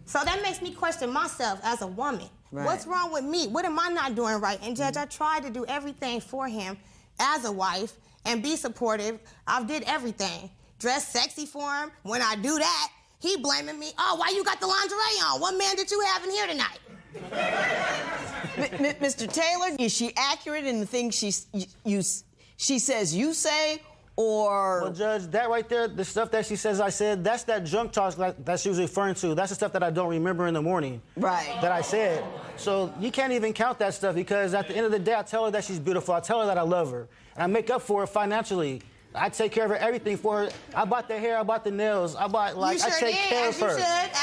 So that makes me question myself as a woman. Right. What's wrong with me? What am I not doing right? And Judge, I tried to do everything for him as a wife and be supportive. I did everything. Dress sexy for him. When I do that, he blaming me. Oh, why you got the lingerie on? What man did you have in here tonight? Mr. Taylor, is she accurate in the things she says you say? Or... Well, Judge, that right there, the stuff that she says I said, that's that junk talk that she was referring to. That's the stuff that I don't remember in the morning. Right. That I said. So you can't even count that stuff, because at the end of the day, I tell her that she's beautiful. I tell her that I love her. And I make up for it financially. I take care of her, everything for her. I bought the hair, I bought the nails, I bought, like, I take care of her.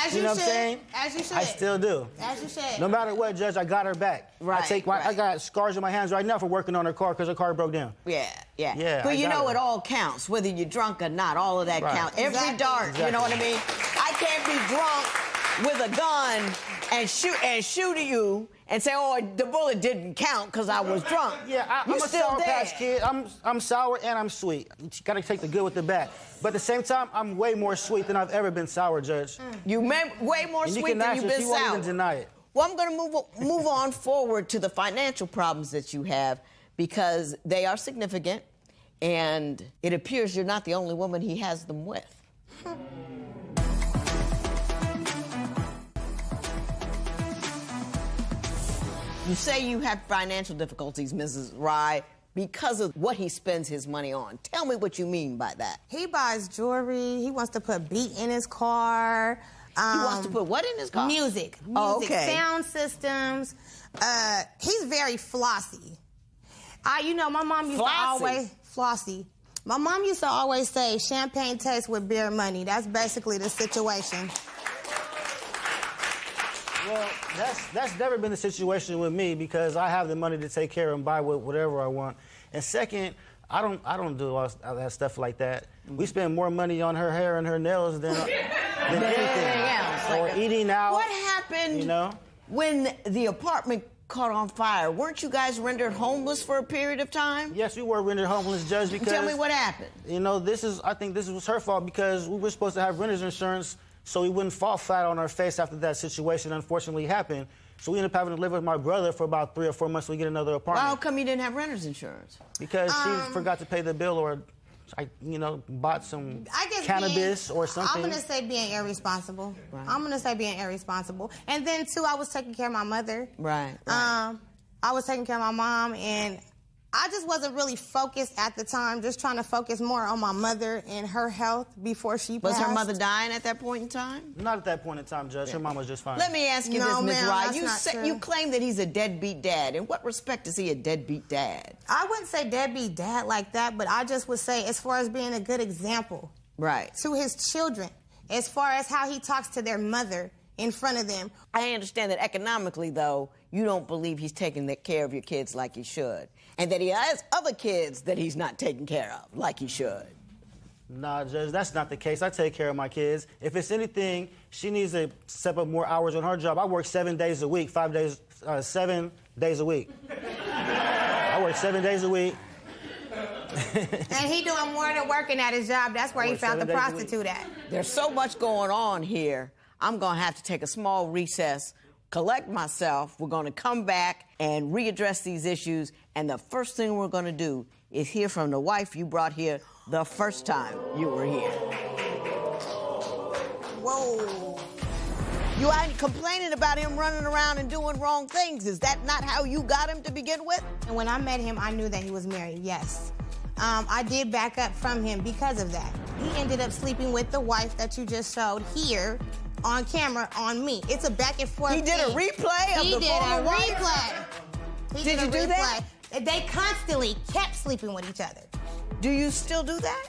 As you know what I'm saying? As you should. I still do. As you should. No matter what, Judge, I got her back. Right. I got scars on my hands right now for working on her car because her car broke down. Yeah. But you know, it all counts, whether you're drunk or not. All of that counts. Every dart, you know what I mean? I can't be drunk with a gun and shoot at you and say, oh, the bullet didn't count because I was drunk. Yeah, I'm a Sour Patch Kid. I'm sour and I'm sweet. You gotta take the good with the bad. But at the same time, I'm way more sweet than I've ever been sour, Judge. You way more sweet than you've been sour. She won't even deny it. Well, I'm gonna move on forward to the financial problems that you have, because they are significant, and it appears you're not the only woman he has them with. You say you have financial difficulties, Mrs. Rye, because of what he spends his money on. Tell me what you mean by that. He buys jewelry. He wants to put beat in his car. He wants to put what in his car? Music. Oh, okay. Sound systems. He's very flossy. You know, my mom used to always... Flossy. My mom used to always say, champagne tastes with beer money. That's basically the situation. Well, that's never been the situation with me, because I have the money to take care of and buy whatever I want. And second, I don't do all that stuff like that. We spend more money on her hair and her nails than anything else. Or eating out. What happened when the apartment caught on fire? Weren't you guys rendered homeless for a period of time? Yes, we were rendered homeless, Judge, because... Tell me what happened. You know, I think this was her fault, because we were supposed to have renter's insurance so we wouldn't fall flat on our face after that situation unfortunately happened. So we ended up having to live with my brother for about 3 or 4 months so we get another apartment. Well, how come you didn't have renter's insurance? Because she forgot to pay the bill, or bought some cannabis or something. I'm going to say being irresponsible. Right. I'm going to say being irresponsible. And then, too, I was taking care of my mother. Right. I was taking care of my mom, and I just wasn't really focused at the time, just trying to focus more on my mother and her health before she passed. Was her mother dying at that point in time? Not at that point in time, Judge. Her mom was just fine. Let me ask you this, Ms. Rye. You claim that he's a deadbeat dad. In what respect is he a deadbeat dad? I wouldn't say deadbeat dad like that, but I just would say as far as being a good example to his children, as far as how he talks to their mother in front of them. I understand that economically, though, you don't believe he's taking care of your kids like he should, and that he has other kids that he's not taking care of like he should. Nah, Judge, that's not the case. I take care of my kids. If it's anything, she needs to step up more hours on her job. I work 7 days a week, 7 days a week. I work 7 days a week. And he doing more than working at his job. That's where he found the prostitute at. There's so much going on here. I'm going to have to take a small recess, collect myself. We're going to come back and readdress these issues. And the first thing we're going to do is hear from the wife you brought here the first time you were here. Whoa. You ain't complaining about him running around and doing wrong things. Is that not how you got him to begin with? And when I met him, I knew that he was married, yes. I did back up from him because of that. He ended up sleeping with the wife that you just showed here on camera on me. It's a back and forth He did a thing. replay of the former wife? He did a replay. Did you do that? They constantly kept sleeping with each other. Do you still do that?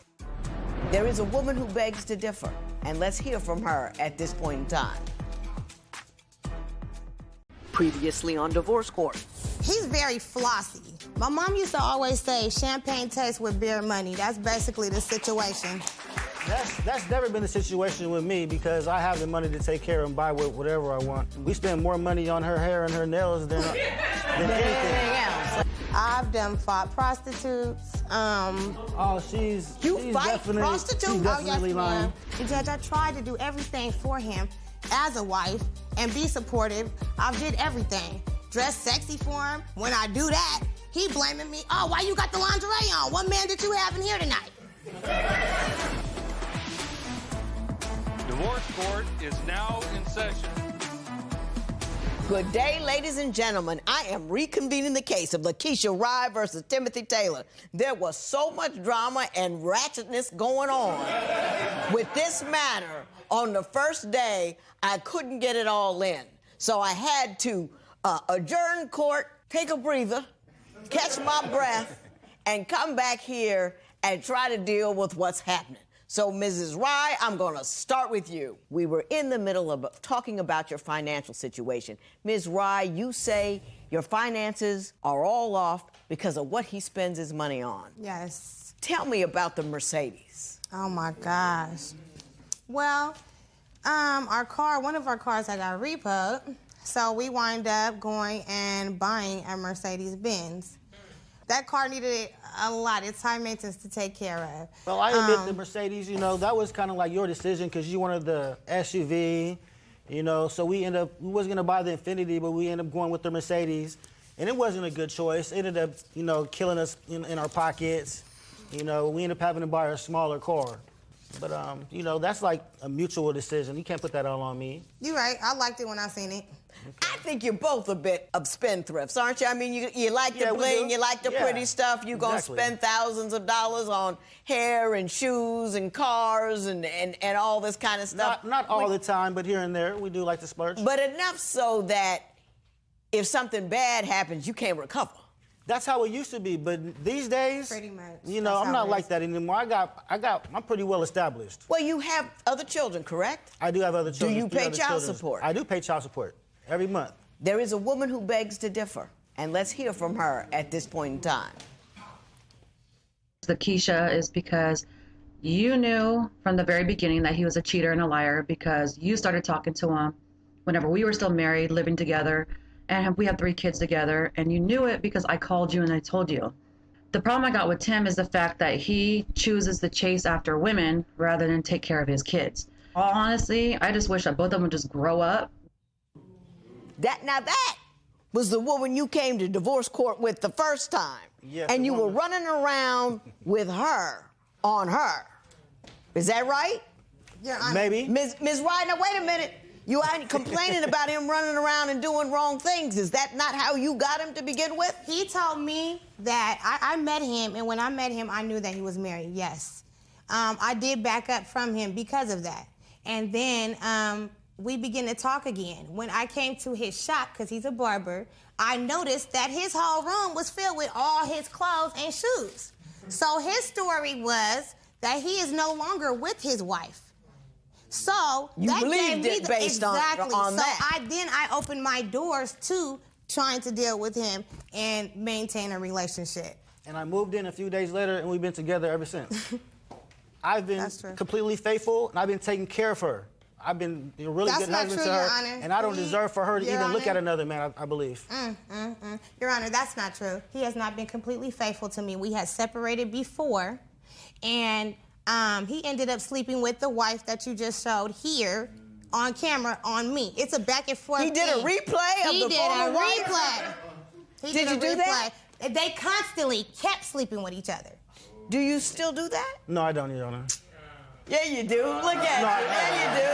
There is a woman who begs to differ, and let's hear from her at this point in time. Previously on Divorce Court. He's very flossy. My mom used to always say, champagne tastes with beer money. That's basically the situation. That's never been the situation with me because I have the money to take care of and buy whatever I want. We spend more money on her hair and her nails than anything else. I've done fought prostitutes. She's fight definitely, prostitutes? She's definitely lying. Judge, I tried to do everything for him as a wife and be supportive. I did everything. Dress sexy for him. When I do that, he blaming me. Oh, why you got the lingerie on? What man did you have in here tonight? Divorce Court is now in session. Good day, ladies and gentlemen. I am reconvening the case of Lakeisha Rye versus Timothy Taylor. There was so much drama and ratchetness going on with this matter. On the first day, I couldn't get it all in. So I had to adjourn court, take a breather, catch my breath, and come back here and try to deal with what's happening. So, Mrs. Rye, I'm going to start with you. We were in the middle of talking about your financial situation. Ms. Rye, you say your finances are all off because of what he spends his money on. Yes. Tell me about the Mercedes. Oh, my gosh. Well, one of our cars had got repoed, so we wind up going and buying a Mercedes-Benz. That car needed a lot. It's high maintenance to take care of. Well, I admit the Mercedes, that was kind of like your decision because you wanted the SUV, so we wasn't going to buy the Infiniti, but we ended up going with the Mercedes. And it wasn't a good choice. It ended up, killing us in our pockets. We ended up having to buy a smaller car. But, that's like a mutual decision. You can't put that all on me. You're right. I liked it when I seen it. Okay. I think you're both a bit of spendthrifts, aren't you? I mean, you like the bling, you like the pretty stuff. You're going to spend thousands of dollars on hair and shoes and cars and all this kind of stuff. Not all the time, but here and there, we do like to splurge. But enough so that if something bad happens, you can't recover. That's how it used to be, but these days, pretty much. I'm not like that anymore. I'm pretty well established. Well, you have other children, correct? I do have other children. Do you pay child support? I do pay child support every month. There is a woman who begs to differ, and let's hear from her at this point in time. Lakeisha is because you knew from the very beginning that he was a cheater and a liar because you started talking to him whenever we were still married, living together, and we have 3 kids together, and you knew it because I called you and I told you. The problem I got with Tim is the fact that he chooses to chase after women rather than take care of his kids. Honestly, I just wish that both of them would just grow up. That was the woman you came to divorce court with the first time. Yes, and you were running around with her on her. Is that right? Yeah, maybe. Ms. Rye, now wait a minute. You ain't complaining about him running around and doing wrong things. Is that not how you got him to begin with? He told me that I met him, and when I met him, I knew that he was married, yes. I did back up from him because of that. And then we began to talk again. When I came to his shop, because he's a barber, I noticed that his whole room was filled with all his clothes and shoes. So his story was that he is no longer with his wife. So you that believed gave me it based on that. I opened my doors to trying to deal with him and maintain a relationship. And I moved in a few days later, and we've been together ever since. I've been completely faithful, and I've been taking care of her. I've been a really good husband to her, and I don't deserve for her to even look at another man, I believe. Your Honor, that's not true. He has not been completely faithful to me. We had separated before, and he ended up sleeping with the wife that you just showed here on camera on me. It's a back and forth He did a replay of the former wife? He did a replay. They constantly kept sleeping with each other. Do you still do that? No, I don't, Your Honor. Yeah, you do. Look at you. Yeah, you do.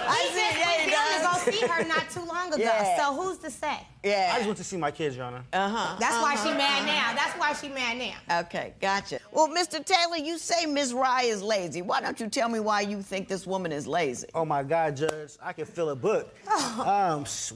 I see. Yeah, you to do. go see her not too long ago. Yeah. So who's to say? Yeah. I just went to see my kids, Your Honor. That's why she mad now. That's why she mad now. Okay, gotcha. Well, Mr. Taylor, you say Ms. Rye is lazy. Why don't you tell me why you think this woman is lazy? Oh my God, Judge, I can fill a book.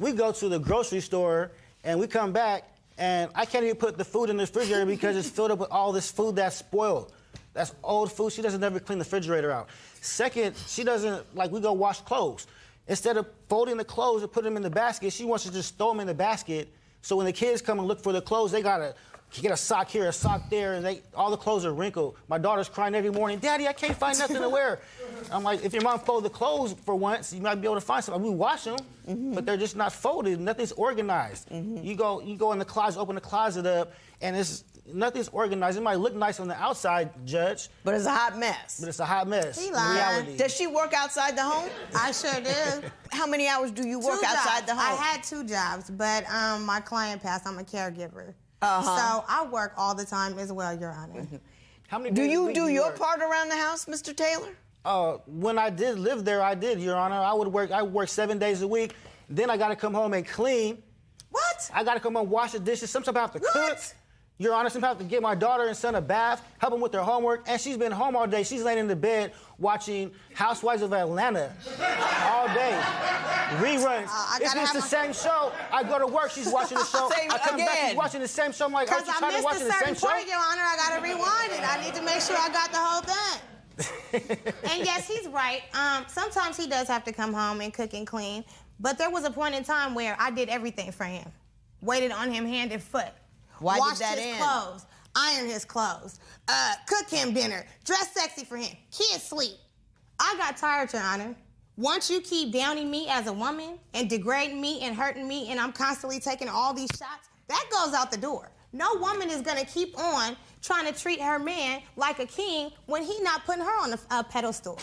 We go to the grocery store and we come back and I can't even put the food in the refrigerator because it's filled up with all this food that's spoiled. That's old food. She doesn't ever clean the refrigerator out. Second, she doesn't, we go wash clothes. Instead of folding the clothes and putting them in the basket, she wants to just throw them in the basket. So when the kids come and look for the clothes, they gotta get a sock here, a sock there, and all the clothes are wrinkled. My daughter's crying every morning, Daddy, I can't find nothing to wear. I'm like, if your mom folded the clothes for once, you might be able to find something. We wash them, but they're just not folded. Nothing's organized. You go in the closet, open the closet up, and nothing's organized. It might look nice on the outside, Judge. But it's a hot mess. But it's a hot mess. He in lying. reality. Does she work outside the home? I sure do. How many hours do you work 2 outside jobs. the home? I had 2 jobs, but my client passed. I'm a caregiver. So I work all the time as well, Your Honor. How many Do days a you week do your work? part around the house, Mr. Taylor? When I did live there, I did, Your Honor. I work 7 days a week. Then I got to come home and clean. What? I got to come home, wash the dishes. Sometimes I have to cook. Your Honor, sometimes I have to get my daughter and son a bath, help them with their homework, and she's been home all day. She's laying in the bed watching Housewives of Atlanta all day. Reruns. If it's the same show, I go to work, she's watching the show. I come back, she's watching the same show. I'm like, Because aren't you I tired of watching the missed a same certain show? part, Your Honor. I got to rewind it. I need to make sure I got the whole thing. And yes, he's right. Sometimes he does have to come home and cook and clean. But there was a point in time where I did everything for him. Waited on him hand and foot. Why Washed did that his end? clothes. Iron his clothes. Cook him dinner. Dress sexy for him. Kids sleep. I got tired, Your Honor. Once you keep downing me as a woman and degrading me and hurting me and I'm constantly taking all these shots, that goes out the door. No woman is going to keep on trying to treat her man like a king when he's not putting her on a pedestal.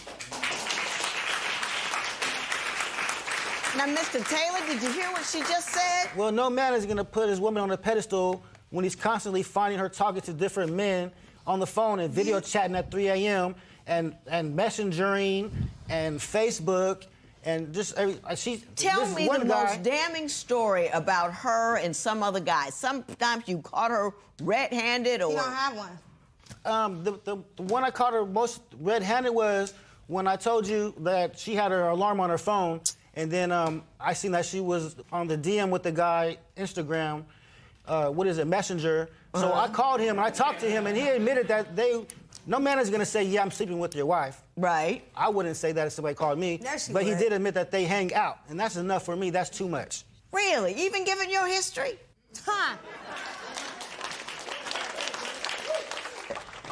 Now, Mr. Taylor, did you hear what she just said? Well, no man is going to put his woman on a pedestal when he's constantly finding her talking to different men on the phone and video chatting at 3 a.m. and messengering and Facebook and just Tell me the most damning story about her and some other guy. Sometimes you caught her red-handed or... You don't have one. The one I caught her most red-handed was when I told you that she had her alarm on her phone, and then I seen that she was on the DM with the guy, Instagram, Messenger. So I called him and I talked to him, and he admitted that no man is gonna say, yeah, I'm sleeping with your wife. Right. I wouldn't say that if somebody called me. But he did admit that they hang out, and that's enough for me. That's too much. Really? Even given your history? Huh.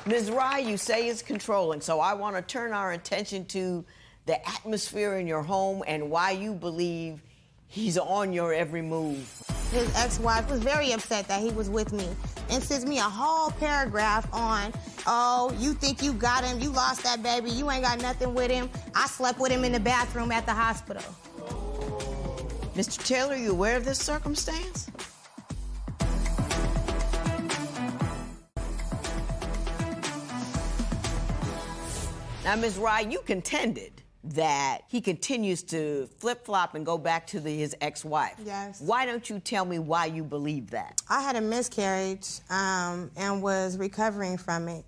Ms. Rye, you say is controlling, so I want to turn our attention to the atmosphere in your home and why you believe he's on your every move. His ex-wife was very upset that he was with me and sends me a whole paragraph on, oh, you think you got him, you lost that baby, you ain't got nothing with him. I slept with him in the bathroom at the hospital. Mr. Taylor, you aware of this circumstance? Now, Ms. Rye, you contended that he continues to flip-flop and go back to his ex-wife. Yes. Why don't you tell me why you believe that? I had a miscarriage and was recovering from it.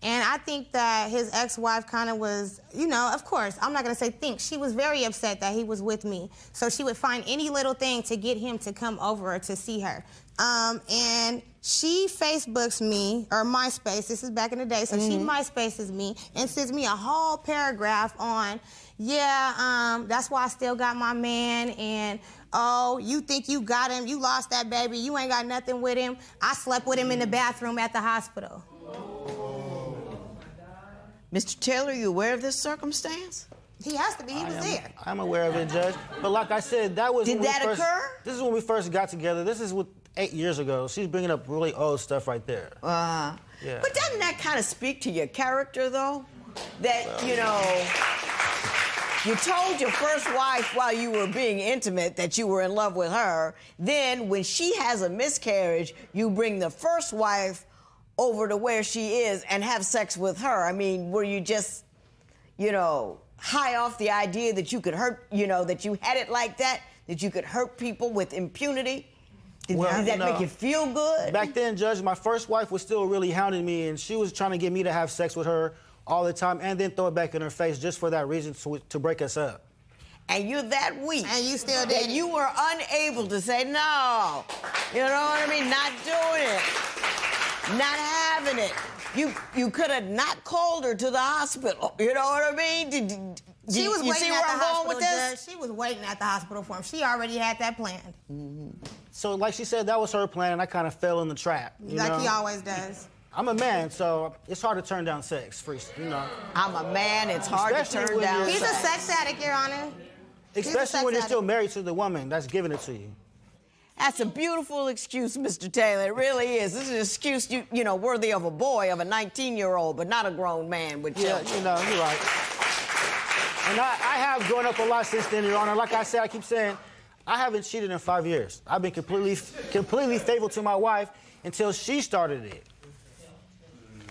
And I think that his ex-wife kind of was, of course, I'm not going to say think. She was very upset that he was with me. So she would find any little thing to get him to come over to see her. And she Facebooks me, or MySpace, this is back in the day, so she MySpaces me and sends me a whole paragraph on, that's why I still got my man, and oh, you think you got him, you lost that baby, you ain't got nothing with him. I slept with him in the bathroom at the hospital. Mr. Taylor, you aware of this circumstance? He has to be. He was there. I'm aware of it, Judge. But like I said, that was... Did that occur? This is when we first got together. This is 8 years ago. She's bringing up really old stuff right there. Yeah. But doesn't that kind of speak to your character, though? That, you told your first wife while you were being intimate that you were in love with her. Then, when she has a miscarriage, you bring the first wife over to where she is and have sex with her? I mean, were you just, you know, high off the idea that you could hurt, you know, that you had it like that you could hurt people with impunity? Did that make you feel good? Back then, Judge, my first wife was still really hounding me, and she was trying to get me to have sex with her all the time and then throw it back in her face just for that reason, to break us up. And you're that weak. And you still did that you were unable to say no. You know what I mean? Not doing it. Not having it. You could have not called her to the hospital. You know what I mean? She was you see waiting where at the I'm going hospital, with this? Judge. She was waiting at the hospital for him. She already had that planned. So, like she said, that was her plan, and I kind of fell in the trap. Like he always does. I'm a man, so it's hard to turn down sex, you know. I'm a man, it's hard to turn down sex. He's a sex addict, Your Honor. Especially when you're still married to the woman that's giving it to you. That's a beautiful excuse, Mr. Taylor. It really is. This is an excuse, you know, worthy of a boy, of a 19-year-old, but not a grown man with children. Yeah, you know, you're right. And I have grown up a lot since then, Your Honor. Like I said, I keep saying, I haven't cheated in 5 years. I've been completely faithful to my wife until she started it.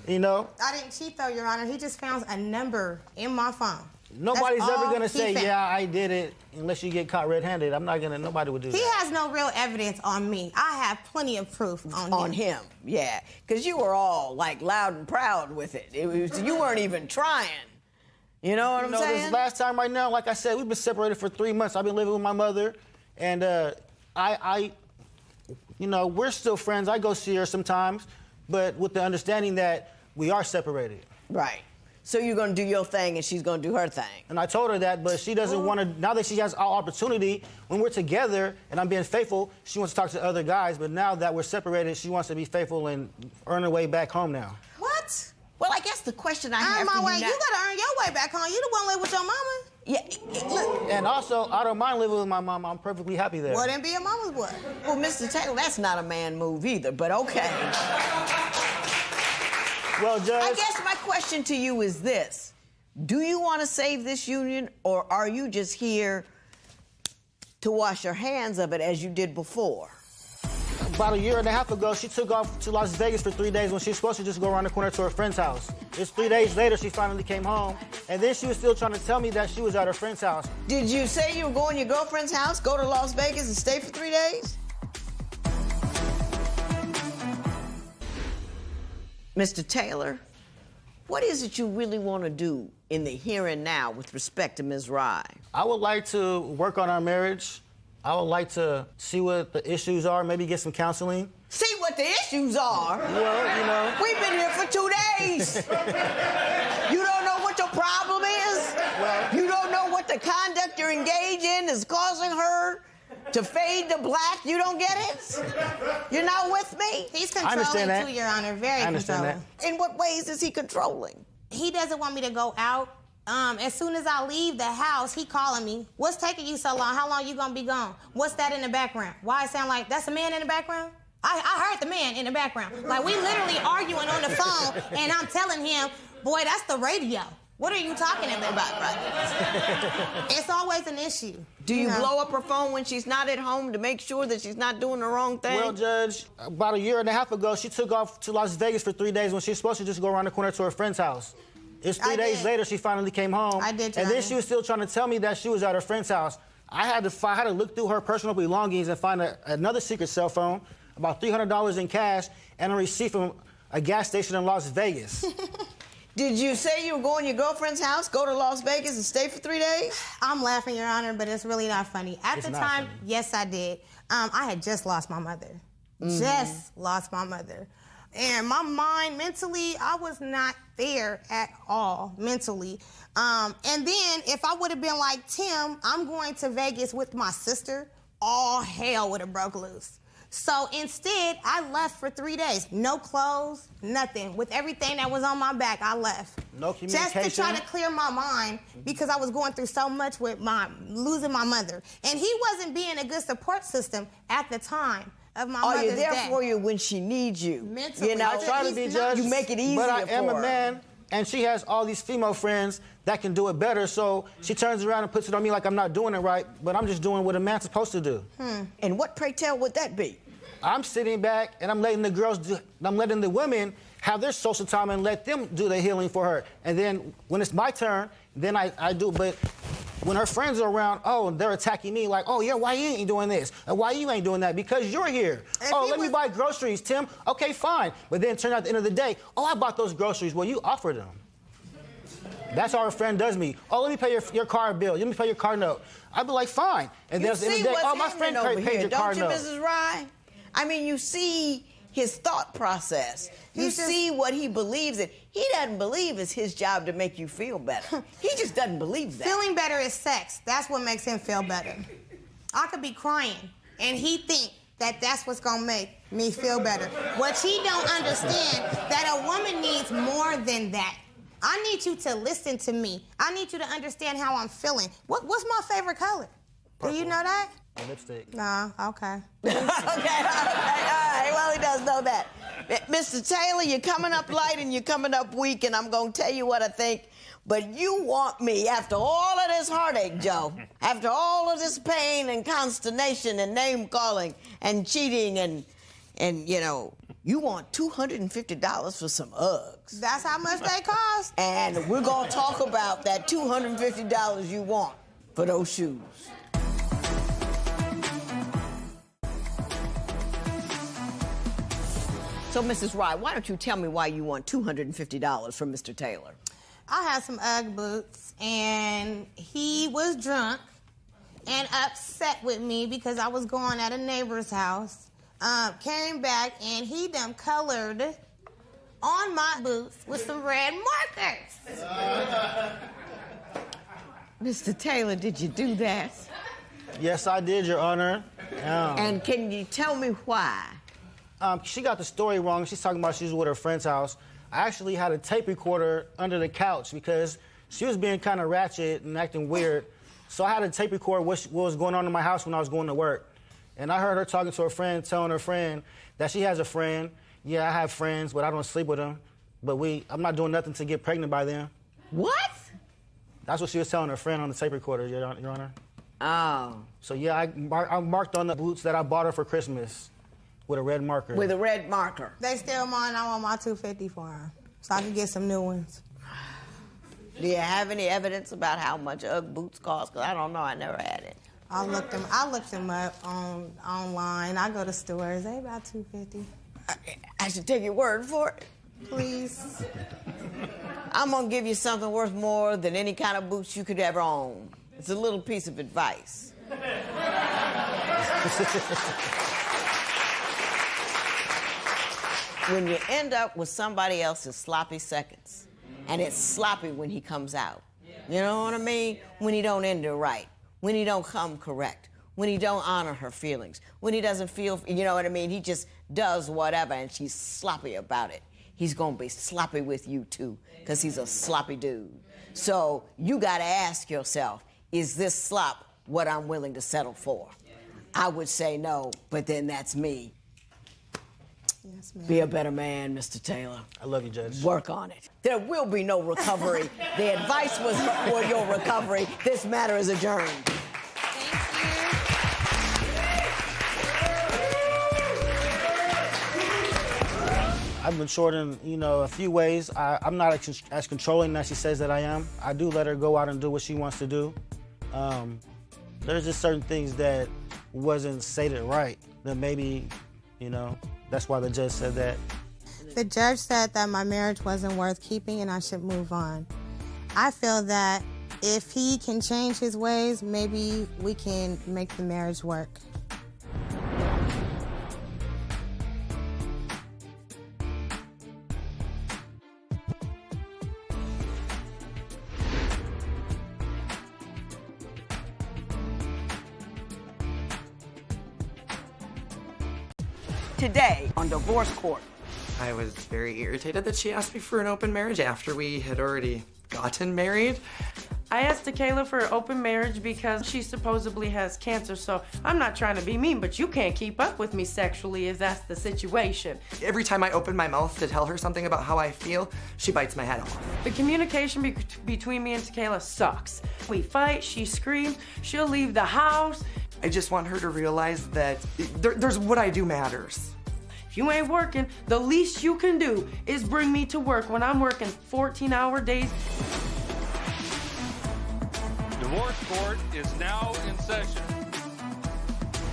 You know? I didn't cheat, though, Your Honor. He just found a number in my phone. Nobody's ever going to say, yeah, I did it, unless you get caught red-handed. Nobody would do that. He has no real evidence on me. I have plenty of proof on him. On him, yeah. Because you were all, like, loud and proud with it. You weren't even trying. You know what I'm saying? This last time right now, like I said, we've been separated for 3 months. I've been living with my mother, and you know, we're still friends. I go see her sometimes, but with the understanding that we are separated. Right. So you're going to do your thing and she's going to do her thing. And I told her that, but she doesn't want to, now that she has our opportunity, when we're together and I'm being faithful, she wants to talk to other guys, but now that we're separated, she wants to be faithful and earn her way back home now. What? Well, I guess the question I have earn for my way. you now... You got to earn your way back home. You the one live with your mama. Yeah. And also, I don't mind living with my mom. I'm perfectly happy there. Well, then be a mama's boy. Well, Mr. Taylor, that's not a man move either, but okay. Well, Judge... I guess my question to you is this. Do you want to save this union, or are you just here to wash your hands of it as you did before? About a year and a half ago, she took off to Las Vegas for 3 days when she was supposed to just go around the corner to her friend's house. Just 3 days later, she finally came home, and then she was still trying to tell me that she was at her friend's house. Did you say you were going to your girlfriend's house, go to Las Vegas, and stay for 3 days? Mr. Taylor, what is it you really want to do in the here and now with respect to Ms. Rye? I would like to work on our marriage. I would like to see what the issues are, maybe get some counseling. See what the issues are? Well, you know. We've been here for 2 days. You don't know what your problem is? Well, you don't know what the conduct you're engaged in is causing her to fade to black? You don't get it? You're not with me? He's controlling too, Your Honor. Very controlling. In what ways is he controlling? He doesn't want me to go out. As soon as I leave the house, he calling me. What's taking you so long? How long you gonna be gone? What's that in the background? Why it sound like that's a man in the background? I heard the man in the background. Like, we literally arguing on the phone, and I'm telling him, boy, that's the radio. What are you talking about, brother? It's always an issue. Do you blow up her phone when she's not at home to make sure that she's not doing the wrong thing? Well, Judge, about a year and a half ago, she took off to Las Vegas for 3 days when she was supposed to just go around the corner to her friend's house. It's 3 days later, she finally came home. I did, and then she was still trying to tell me that she was at her friend's house. I had to look through her personal belongings and find another secret cell phone, about $300 in cash, and a receipt from a gas station in Las Vegas. Did you say you were going to your girlfriend's house, go to Las Vegas, and stay for 3 days? I'm laughing, Your Honor, but it's really not funny. At the time, yes, I did. I had just lost my mother. Just lost my mother. And my mind, mentally, I was not there at all, mentally. And then, if I would have been like Tim, I'm going to Vegas with my sister, all hell would have broke loose. So instead, I left for 3 days. No clothes, nothing. With everything that was on my back, I left. No communication? Just to try to clear my mind because I was going through so much with losing my mother. And he wasn't being a good support system at the time of my mother's death. Are you there for you when she needs you? Mentally. You know, I try to be, Judge. You make it easier but I for am her. a man, and she has all these female friends that can do it better, so she turns around and puts it on me like I'm not doing it right, but I'm just doing what a man's supposed to do. And what, pray tell, would that be? I'm sitting back, and I'm letting the women have their social time and let them do the healing for her. And then when it's my turn, then I do. But when her friends are around, oh, they're attacking me like, oh, yeah, why you ain't doing this? And why you ain't doing that? Because you're here. Let me buy groceries, Tim. Okay, fine. But then turn out at the end of the day, oh, I bought those groceries. Well, you offered them. That's how a friend does me. Oh, let me pay your car bill. Let me pay your car note. I'd be like, fine. And then at the end of the day, oh, my friend paid your car note. Don't you, Mrs. Rye? I mean, you see his thought process. You see what he believes in. He doesn't believe it's his job to make you feel better. He just doesn't believe that. Feeling better is sex. That's what makes him feel better. I could be crying, and he think that that's what's gonna make me feel better. What he don't understand, that a woman needs more than that. I need you to listen to me. I need you to understand how I'm feeling. What's my favorite color? Purple. Do you know that? Lipstick. Nah, okay. Okay, all right. Well, he does know that. Mr. Taylor, you're coming up light and you're coming up weak, and I'm going to tell you what I think. But you want me, after all of this heartache, Joe, after all of this pain and consternation and name-calling and cheating and you know, you want $250 for some Uggs. That's how much they cost. And we're going to talk about that $250 you want for those shoes. So, Mrs. Rye, why don't you tell me why you want $250 from Mr. Taylor? I had some Ugg boots, and he was drunk and upset with me because I was going at a neighbor's house. Came back, and he done colored on my boots with some red markers. Mr. Taylor, did you do that? Yes, I did, Your Honor. And can you tell me why? She got the story wrong. She's talking about she was with her friend's house. I actually had a tape recorder under the couch because she was being kind of ratchet and acting weird. So I had a tape recorder what was going on in my house when I was going to work. And I heard her talking to her friend, telling her friend that she has a friend. Yeah, I have friends, but I don't sleep with them. But I'm not doing nothing to get pregnant by them. What? That's what she was telling her friend on the tape recorder, Your Honor. Oh. So yeah, I marked on the boots that I bought her for Christmas. With a red marker. With a red marker. They still mine. I want my $250 for her, so I can get some new ones. Do you have any evidence about how much Ugg boots cost? Because I don't know. I never had it. I looked them up online. I go to stores. They about $250. I should take your word for it. Please. I'm gonna give you something worth more than any kind of boots you could ever own. It's a little piece of advice. When you end up with somebody else's sloppy seconds, and it's sloppy when he comes out, you know what I mean? When he don't end it right, when he don't come correct, when he don't honor her feelings, when he doesn't feel, you know what I mean? He just does whatever, and she's sloppy about it. He's gonna be sloppy with you too, because he's a sloppy dude. So you gotta ask yourself, is this slop what I'm willing to settle for? I would say no, but then that's me. Yes, ma'am. Be a better man, Mr. Taylor. I love you, Judge. Work on it. There will be no recovery. The advice was for your recovery. This matter is adjourned. I've matured in, a few ways. I'm not as controlling as she says that I am. I do let her go out and do what she wants to do. There's just certain things that wasn't stated right that maybe, that's why the judge said that. The judge said that my marriage wasn't worth keeping and I should move on. I feel that if he can change his ways, maybe we can make the marriage work. Today on Divorce Court. I was very irritated that she asked me for an open marriage after we had already gotten married. I asked Takayla for an open marriage because she supposedly has cancer, so I'm not trying to be mean, but you can't keep up with me sexually if that's the situation. Every time I open my mouth to tell her something about how I feel, she bites my head off. The communication between me and Takayla sucks. We fight, she screams, she'll leave the house. I just want her to realize that there's what I do matters. If you ain't working, the least you can do is bring me to work when I'm working 14-hour days. Divorce court is now in session.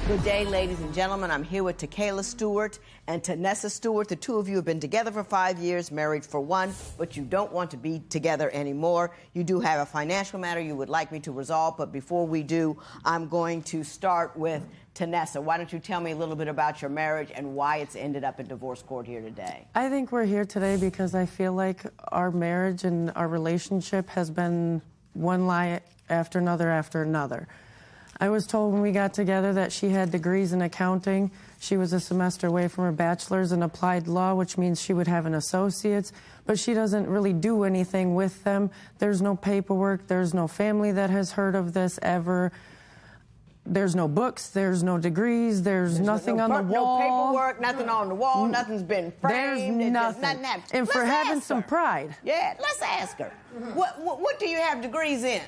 Good day, ladies and gentlemen. I'm here with Takayla Stewart and Tanessa Stewart. The two of you have been together for 5 years, married for 1, but you don't want to be together anymore. You do have a financial matter you would like me to resolve, but before we do, I'm going to start with Tanessa. Why don't you tell me a little bit about your marriage and why it's ended up in divorce court here today? I think we're here today because I feel like our marriage and our relationship has been one lie after another after another. I was told when we got together that she had degrees in accounting. She was a semester away from her bachelor's in applied law, which means she would have an associate's, but she doesn't really do anything with them. There's no paperwork. There's no family that has heard of this ever. There's no books. There's no degrees. There's nothing on the wall. No paperwork, nothing on the wall, nothing's been framed. There's nothing. And for having some pride. Yeah, let's ask her. What do you have degrees in?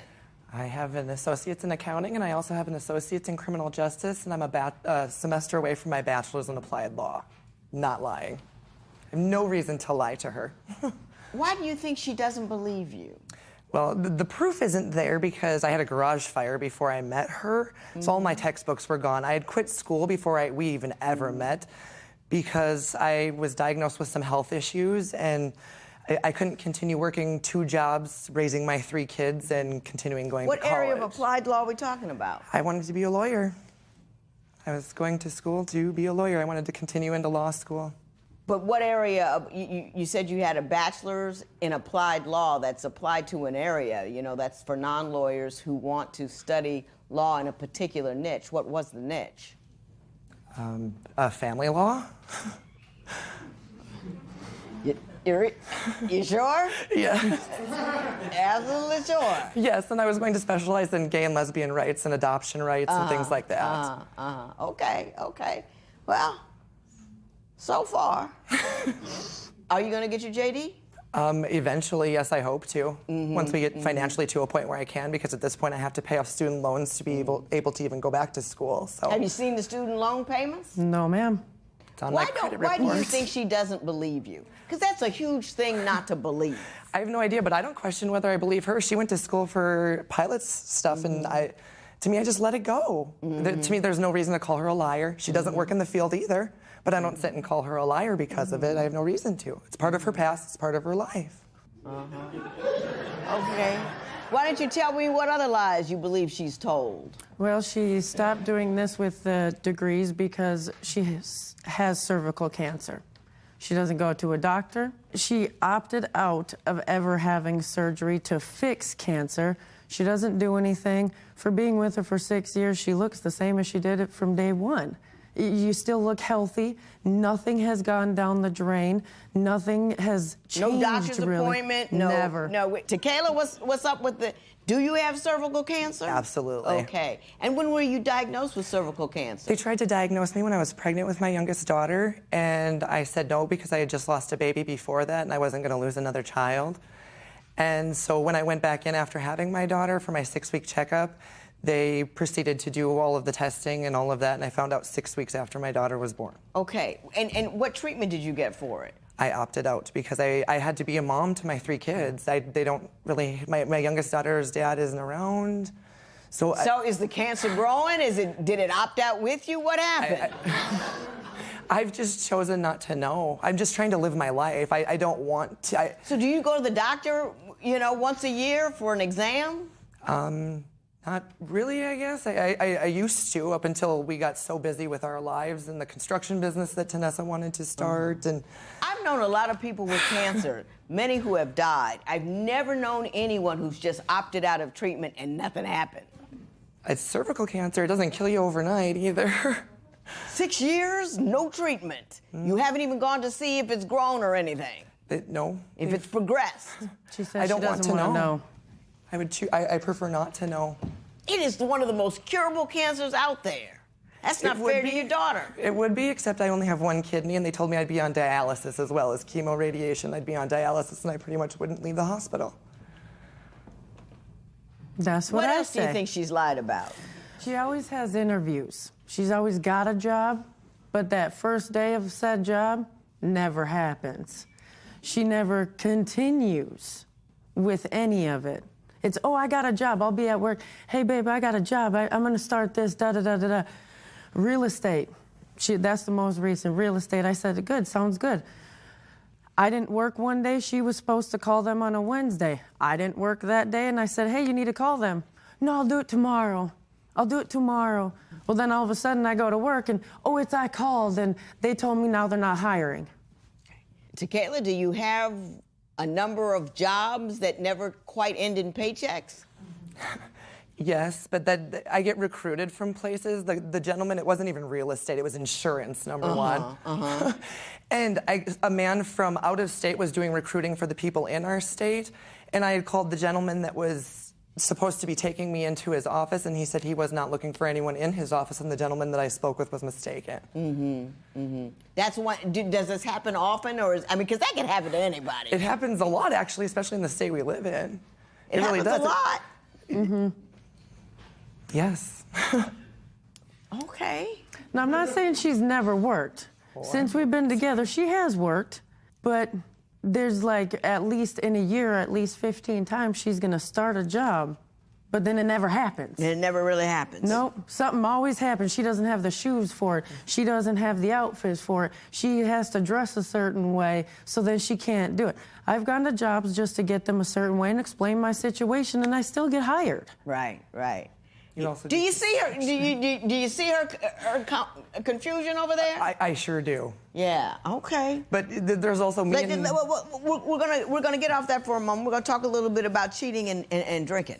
I have an associate's in accounting, and I also have an associate's in criminal justice, and I'm a semester away from my bachelor's in applied law. Not lying. I have no reason to lie to her. Why do you think she doesn't believe you? Well, the proof isn't there because I had a garage fire before I met her, so all my textbooks were gone. I had quit school before we even ever met because I was diagnosed with some health issues, and I couldn't continue working 2 jobs, raising my 3 kids, and continuing going to college. What area of applied law are we talking about? I wanted to be a lawyer. I was going to school to be a lawyer. I wanted to continue into law school. But what area of, you said you had a bachelor's in applied law that's applied to an area, you know, that's for non-lawyers who want to study law in a particular niche. What was the niche? Family law. You sure? Yeah. Absolutely sure. Yes, and I was going to specialize in gay and lesbian rights and adoption rights and things like that. Okay. Well, so far. Are you going to get your JD? Eventually, yes, I hope to. Once we get financially to a point where I can, because at this point I have to pay off student loans to be able to even go back to school. So. Have you seen the student loan payments? No, ma'am. Why do you think she doesn't believe you? Because that's a huge thing not to believe. I have no idea, but I don't question whether I believe her. She went to school for pilot's stuff, and to me, I just let it go. To me, there's no reason to call her a liar. She doesn't work in the field either, but I don't sit and call her a liar because of it. I have no reason to. It's part of her past. It's part of her life. Okay. Why don't you tell me what other lies you believe she's told? Well, she stopped doing this with the degrees because she has cervical cancer. She doesn't go to a doctor. She opted out of ever having surgery to fix cancer. She doesn't do anything. For being with her for 6 years, she looks the same as she did it from day one. You still look healthy. Nothing has gone down the drain. Nothing has changed. No doctor's appointment. No. Never. No. Takayla, what's up with the? Do you have cervical cancer? Absolutely. Okay. And when were you diagnosed with cervical cancer? They tried to diagnose me when I was pregnant with my youngest daughter, and I said no because I had just lost a baby before that, and I wasn't going to lose another child. And so when I went back in after having my daughter for my 6-week checkup, they proceeded to do all of the testing and all of that, and I found out 6 weeks after my daughter was born. Okay. And what treatment did you get for it? I opted out because I had to be a mom to my 3 kids. They don't really, my youngest daughter's dad isn't around. So is the cancer growing? Did it opt out with you? What happened? I've just chosen not to know. I'm just trying to live my life. I don't want to. So do you go to the doctor, once a year for an exam? Not really, I guess. I used to up until we got so busy with our lives and the construction business that Tanessa wanted to start. And I've known a lot of people with cancer, many who have died. I've never known anyone who's just opted out of treatment and nothing happened. It's cervical cancer. It doesn't kill you overnight either. 6 years, no treatment. You haven't even gone to see if it's grown or anything. No. If it's progressed. She says I don't she doesn't want to know. I prefer not to know. It is one of the most curable cancers out there. That's not fair to your daughter. It would be, except I only have 1 kidney, and they told me I'd be on dialysis as well as chemo radiation. I'd be on dialysis, and I pretty much wouldn't leave the hospital. That's what I say. What else do you think she's lied about? She always has interviews. She's always got a job, But that first day of said job never happens. She never continues with any of it. It's, oh, I got a job. I'll be at work. Hey, babe, I got a job. I'm going to start this, da-da-da-da-da. Real estate. That's the most recent. Real estate. I said, good, sounds good. I didn't work one day. She was supposed to call them on a Wednesday. I didn't work that day, and I said, hey, you need to call them. No, I'll do it tomorrow. I'll do it tomorrow. Well, then all of a sudden I go to work, and, oh, I called, and they told me now they're not hiring. Tequila, do you have a number of jobs that never quite end in paychecks? Yes, but that I get recruited from places. The gentleman, it wasn't even real estate, it was insurance, number one. And a man from out of state was doing recruiting for the people in our state, and I had called the gentleman that was supposed to be taking me into his office, and he said he was not looking for anyone in his office, and the gentleman that I spoke with was mistaken. That's one. Does this happen often, or because that can happen to anybody? It happens a lot, actually, especially in the state we live in. It really happens does. a lot. Yes. Okay. Now, I'm not saying she's never worked. Since we've been together, she has worked, but there's like at least in a year, at least 15 times she's going to start a job, but then it never happens. It never really happens. Nope. Something always happens. She doesn't have the shoes for it. She doesn't have the outfits for it. She has to dress a certain way, so then she can't do it. I've gone to jobs just to get them a certain way and explain my situation, and I still get hired. Right, right. Do you see her? Do you see her confusion over there? I sure do. Yeah. Okay. But there's also me. We're gonna get off that for a moment. We're gonna talk a little bit about cheating and drinking.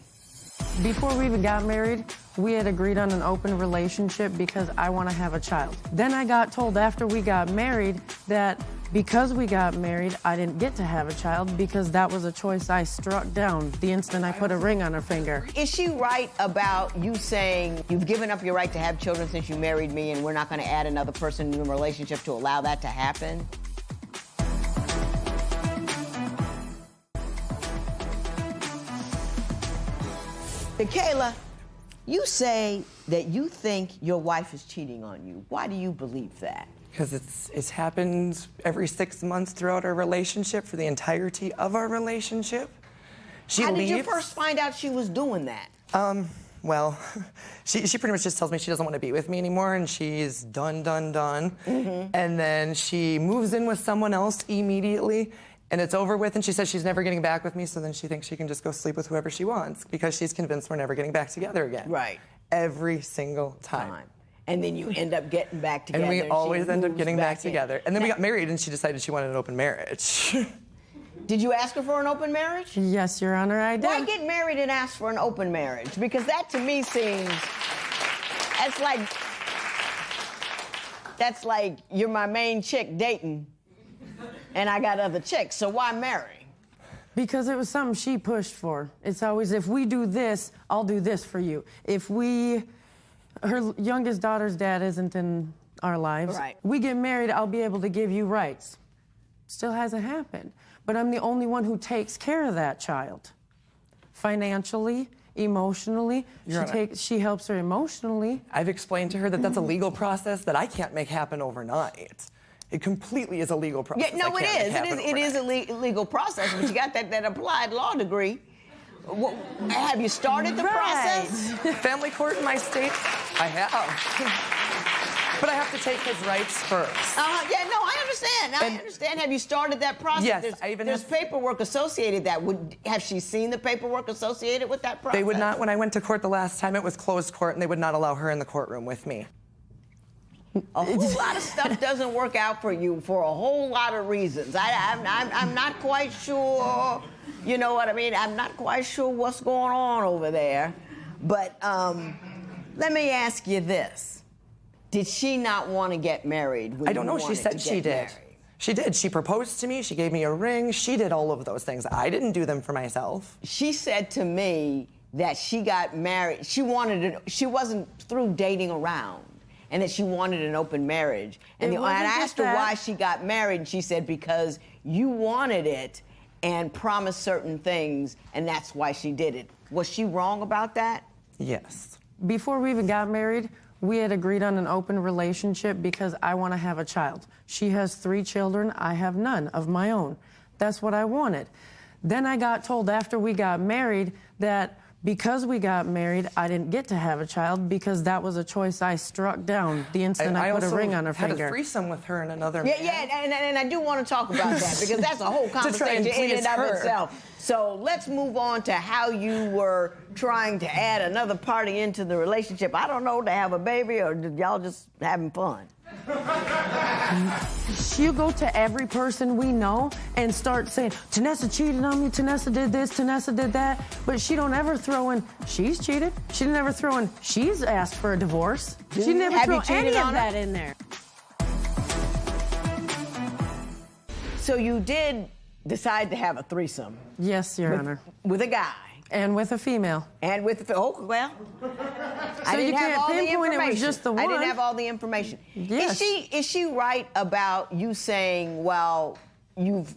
Before we even got married, we had agreed on an open relationship because I want to have a child. Then I got told after we got married that because we got married, I didn't get to have a child because that was a choice I struck down the instant I put a ring on her finger. Is she right about you saying you've given up your right to have children since you married me and we're not going to add another person in the relationship to allow that to happen? Kayla, you say that you think your wife is cheating on you. Why do you believe that? Because it's happened every 6 months throughout our relationship for the entirety of our relationship. How did you first find out she was doing that? Well, she pretty much just tells me she doesn't want to be with me anymore, and she's done. And then she moves in with someone else immediately, and it's over with, and she says she's never getting back with me, so then she thinks she can just go sleep with whoever she wants because she's convinced we're never getting back together again. Right. Every single time. And then you end up getting back together. And we always end up getting back together. And then we got married, and she decided she wanted an open marriage. Did you ask her for an open marriage? Yes, Your Honor, I did. Why get married and ask for an open marriage? Because that to me seems, that's like you're my main chick dating, and I got other chicks, so why marry? Because it was something she pushed for. It's always, if we do this, I'll do this for you. Her youngest daughter's dad isn't in our lives. Right. We get married, I'll be able to give you rights. Still hasn't happened. But I'm the only one who takes care of that child. Financially, emotionally. She helps her emotionally. I've explained to her that that's a legal process that I can't make happen overnight. It completely is a legal process. Yeah, no, it is a legal process, but you got that applied law degree. Have you started the process? Family court in my state, I have. But I have to take his rights first. Yeah, no, I understand. I understand. Have you started that process? Yes, there's paperwork associated that. Have she seen the paperwork associated with that process? They would not. When I went to court the last time, it was closed court, and they would not allow her in the courtroom with me. A whole lot of stuff doesn't work out for you for a whole lot of reasons. I'm not quite sure, you know what I mean? I'm not quite sure what's going on over there. But let me ask you this. Did she not want to get married? I don't know. She said she did. She did. She proposed to me. She gave me a ring. She did all of those things. I didn't do them for myself. She said to me that she got married. She wasn't through dating around. And that she wanted an open marriage. And I asked her why she got married, and she said because you wanted it and promised certain things, and that's why she did it. Was she wrong about that? Yes. Before we even got married, We had agreed on an open relationship because I want to have a child. She has 3 children. I have none of my own. That's what I wanted. Then I got told after we got married that because we got married, I didn't get to have a child because that was a choice I struck down the instant I put a ring on her finger. I had a threesome with her and another Yeah, man. and I do want to talk about that because that's a whole conversation in and of itself. So let's move on to how you were trying to add another party into the relationship. I don't know, to have a baby, or did y'all just having fun? She'll go to every person we know and start saying, Tanessa cheated on me, Tanessa did this, Tanessa did that. But she don't ever throw in, she's cheated. She didn't ever throw in, she's asked for a divorce. She never threw any of that in there. So you did decide to have a threesome? Yes, Your Honor. With a guy? And with a female. And with, oh, well. So you can't pinpoint it was just the one. I didn't have all the information. Yes. Is she right about you saying, well, you've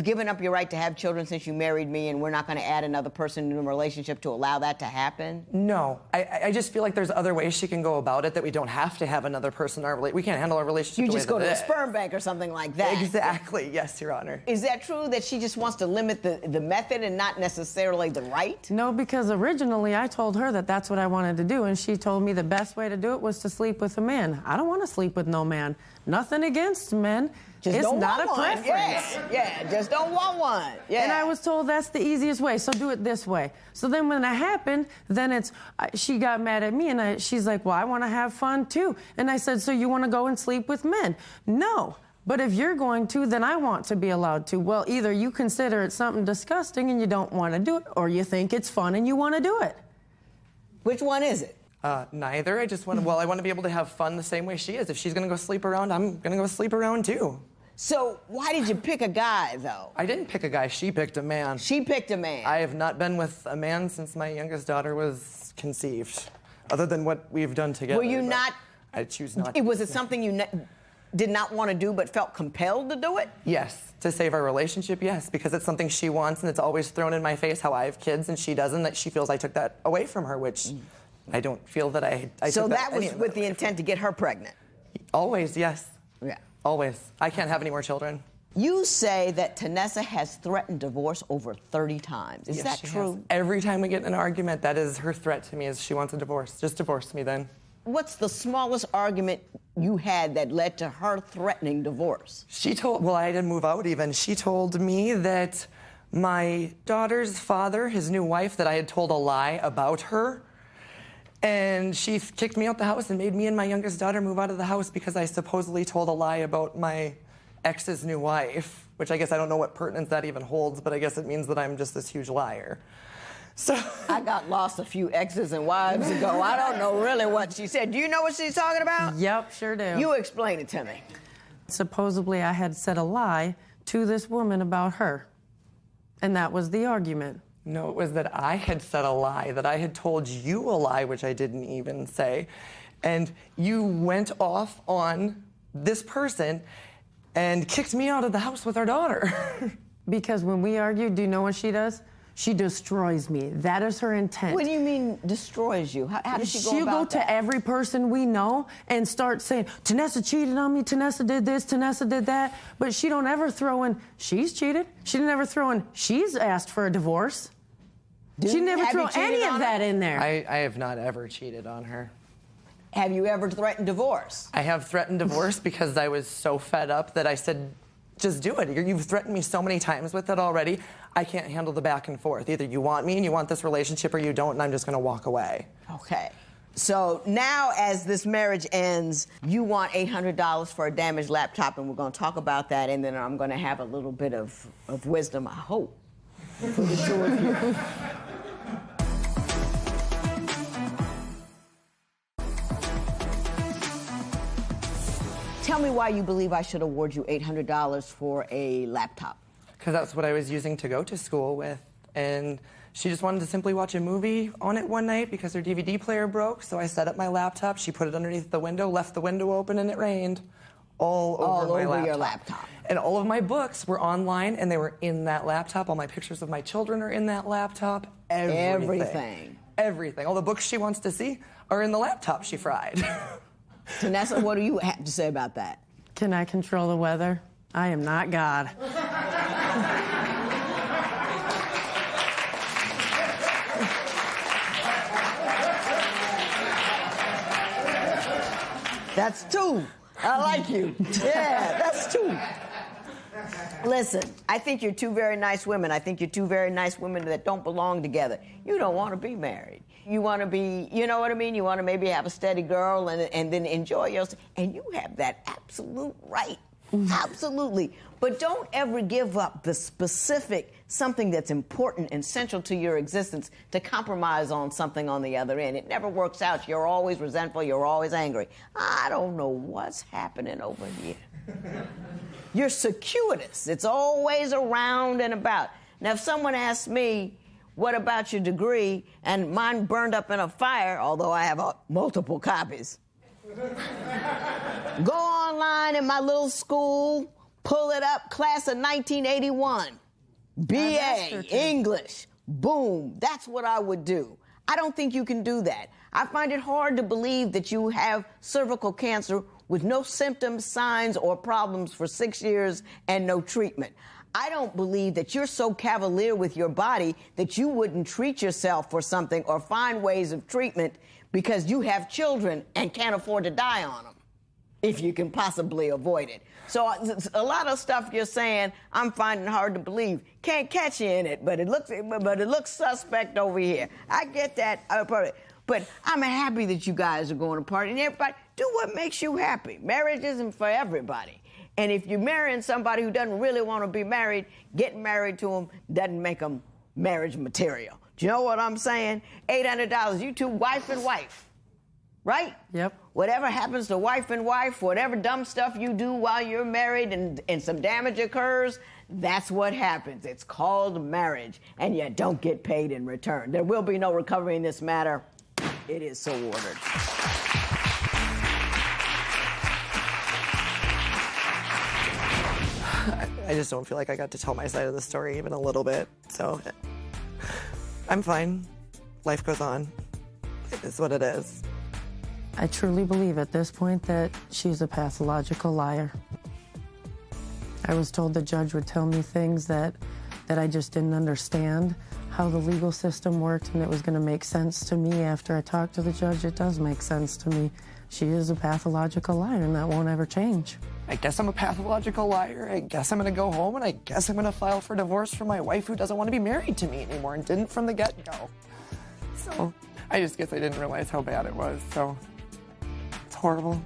given up your right to have children since you married me, and we're not going to add another person into a relationship to allow that to happen? No. I just feel like there's other ways she can go about it, that we don't have to have another person in our relationship. We can't handle our relationship You the just way go that to a it is. sperm bank or something like that. Exactly. Yes, Your Honor. Is that true that she just wants to limit the method and not necessarily the right? No, because originally I told her that that's what I wanted to do, and she told me the best way to do it was to sleep with a man. I don't want to sleep with no man. Nothing against men. Just it's don't not want a one. preference. Yeah, just don't want one. Yeah. And I was told that's the easiest way, so do it this way. So then when that happened, then she got mad at me, and she's like, well, I want to have fun too. And I said, so you want to go and sleep with men? No. But if you're going to, then I want to be allowed to. Well, either you consider it something disgusting and you don't want to do it, or you think it's fun and you want to do it. Which one is it? Neither. I just want to, I want to be able to have fun the same way she is. If she's going to go sleep around, I'm going to go sleep around too. So why did you pick a guy, though? I didn't pick a guy. She picked a man. She picked a man. I have not been with a man since my youngest daughter was conceived, other than what we've done together. Were you not? I choose not. Was it something you did not want to do but felt compelled to do it? Yes. To save our relationship, yes, because it's something she wants, and it's always thrown in my face how I have kids and she doesn't, that she feels I took that away from her, which I don't feel that I so took that was with the intent to get her pregnant? Always, yes. Yeah. Always. I can't have any more children. You say that Tanessa has threatened divorce over 30 times. Is that true? Has. Every time we get in an argument, that is her threat to me, is she wants a divorce. Just divorce me then. What's the smallest argument you had that led to her threatening divorce? She told, well, I didn't move out even. She told me that my daughter's father, his new wife, that I had told a lie about her. And she kicked me out the house and made me and my youngest daughter move out of the house because I supposedly told a lie about my ex's new wife, which I guess I don't know what pertinence that even holds, but I guess it means that I'm just this huge liar. So I got lost a few exes and wives ago. I don't know really what she said. Do you know what she's talking about? Yep, sure do. You explain it to me. Supposedly I had said a lie to this woman about her, and that was the argument. No, it was that I had said a lie, that I had told you a lie, which I didn't even say. And you went off on this person and kicked me out of the house with our daughter. Because when we argue, do you know what she does? She destroys me. That is her intent. What do you mean destroys you? How does she go She'll about go to every person we know and start saying, Tanessa cheated on me, Tanessa did this, Tanessa did that. But she don't ever throw in, she's cheated. She didn't ever throw in, she's asked for a divorce. She never throw any of that in there. I have not ever cheated on her. Have you ever threatened divorce? I have threatened divorce because I was so fed up that I said, just do it. You've threatened me so many times with it already. I can't handle the back and forth. Either you want me and you want this relationship or you don't, and I'm just going to walk away. Okay. So now as this marriage ends, you want $800 for a damaged laptop, and we're going to talk about that, and then I'm going to have a little bit of wisdom, I hope, for the two of you. Tell me why you believe I should award you $800 for a laptop. Because that's what I was using to go to school with. And she just wanted to simply watch a movie on it one night because her DVD player broke. So I set up my laptop, she put it underneath the window, left the window open, and it rained all over your laptop. And all of my books were online, and they were in that laptop. All my pictures of my children are in that laptop. Everything. everything. All the books she wants to see are in the laptop she fried. Vanessa, what do you have to say about that? Can I control the weather? I am not God. That's two. I like you. Yeah, that's two. Listen, I think you're two very nice women. I think you're two very nice women that don't belong together. You don't want to be married. You want to be, you know what I mean? You want to maybe have a steady girl and then enjoy yourself. And you have that absolute right. Absolutely. But don't ever give up the specific something that's important and central to your existence to compromise on something on the other end. It never works out. You're always resentful. You're always angry. I don't know what's happening over here. You're circuitous. It's always around and about. Now, if someone asks me, what about your degree? And mine burned up in a fire, although I have multiple copies. Go online in my little school, pull it up, class of 1981. BA, English, boom. That's what I would do. I don't think you can do that. I find it hard to believe that you have cervical cancer with no symptoms, signs, or problems for 6 years and no treatment. I don't believe that you're so cavalier with your body that you wouldn't treat yourself for something or find ways of treatment because you have children and can't afford to die on them, if you can possibly avoid it. So a lot of stuff you're saying, I'm finding hard to believe. Can't catch you in it, but it looks suspect over here. I get that, but I'm happy that you guys are going to party. And everybody, do what makes you happy. Marriage isn't for everybody. And if you're marrying somebody who doesn't really want to be married, getting married to them doesn't make them marriage material. Do you know what I'm saying? $800, you two, wife and wife. Right? Yep. Whatever happens to wife and wife, whatever dumb stuff you do while you're married and some damage occurs, that's what happens. It's called marriage, and you don't get paid in return. There will be no recovery in this matter. It is so ordered. I just don't feel like I got to tell my side of the story even a little bit. So I'm fine. Life goes on. It is what it is. I truly believe at this point that she's a pathological liar. I was told the judge would tell me things that I just didn't understand, how the legal system worked, and it was going to make sense to me after I talked to the judge. It does make sense to me. She is a pathological liar, and that won't ever change. I guess I'm a pathological liar. I guess I'm going to go home, and I guess I'm going to file for divorce from my wife who doesn't want to be married to me anymore and didn't from the get-go. So I just guess I didn't realize how bad it was, so it's horrible.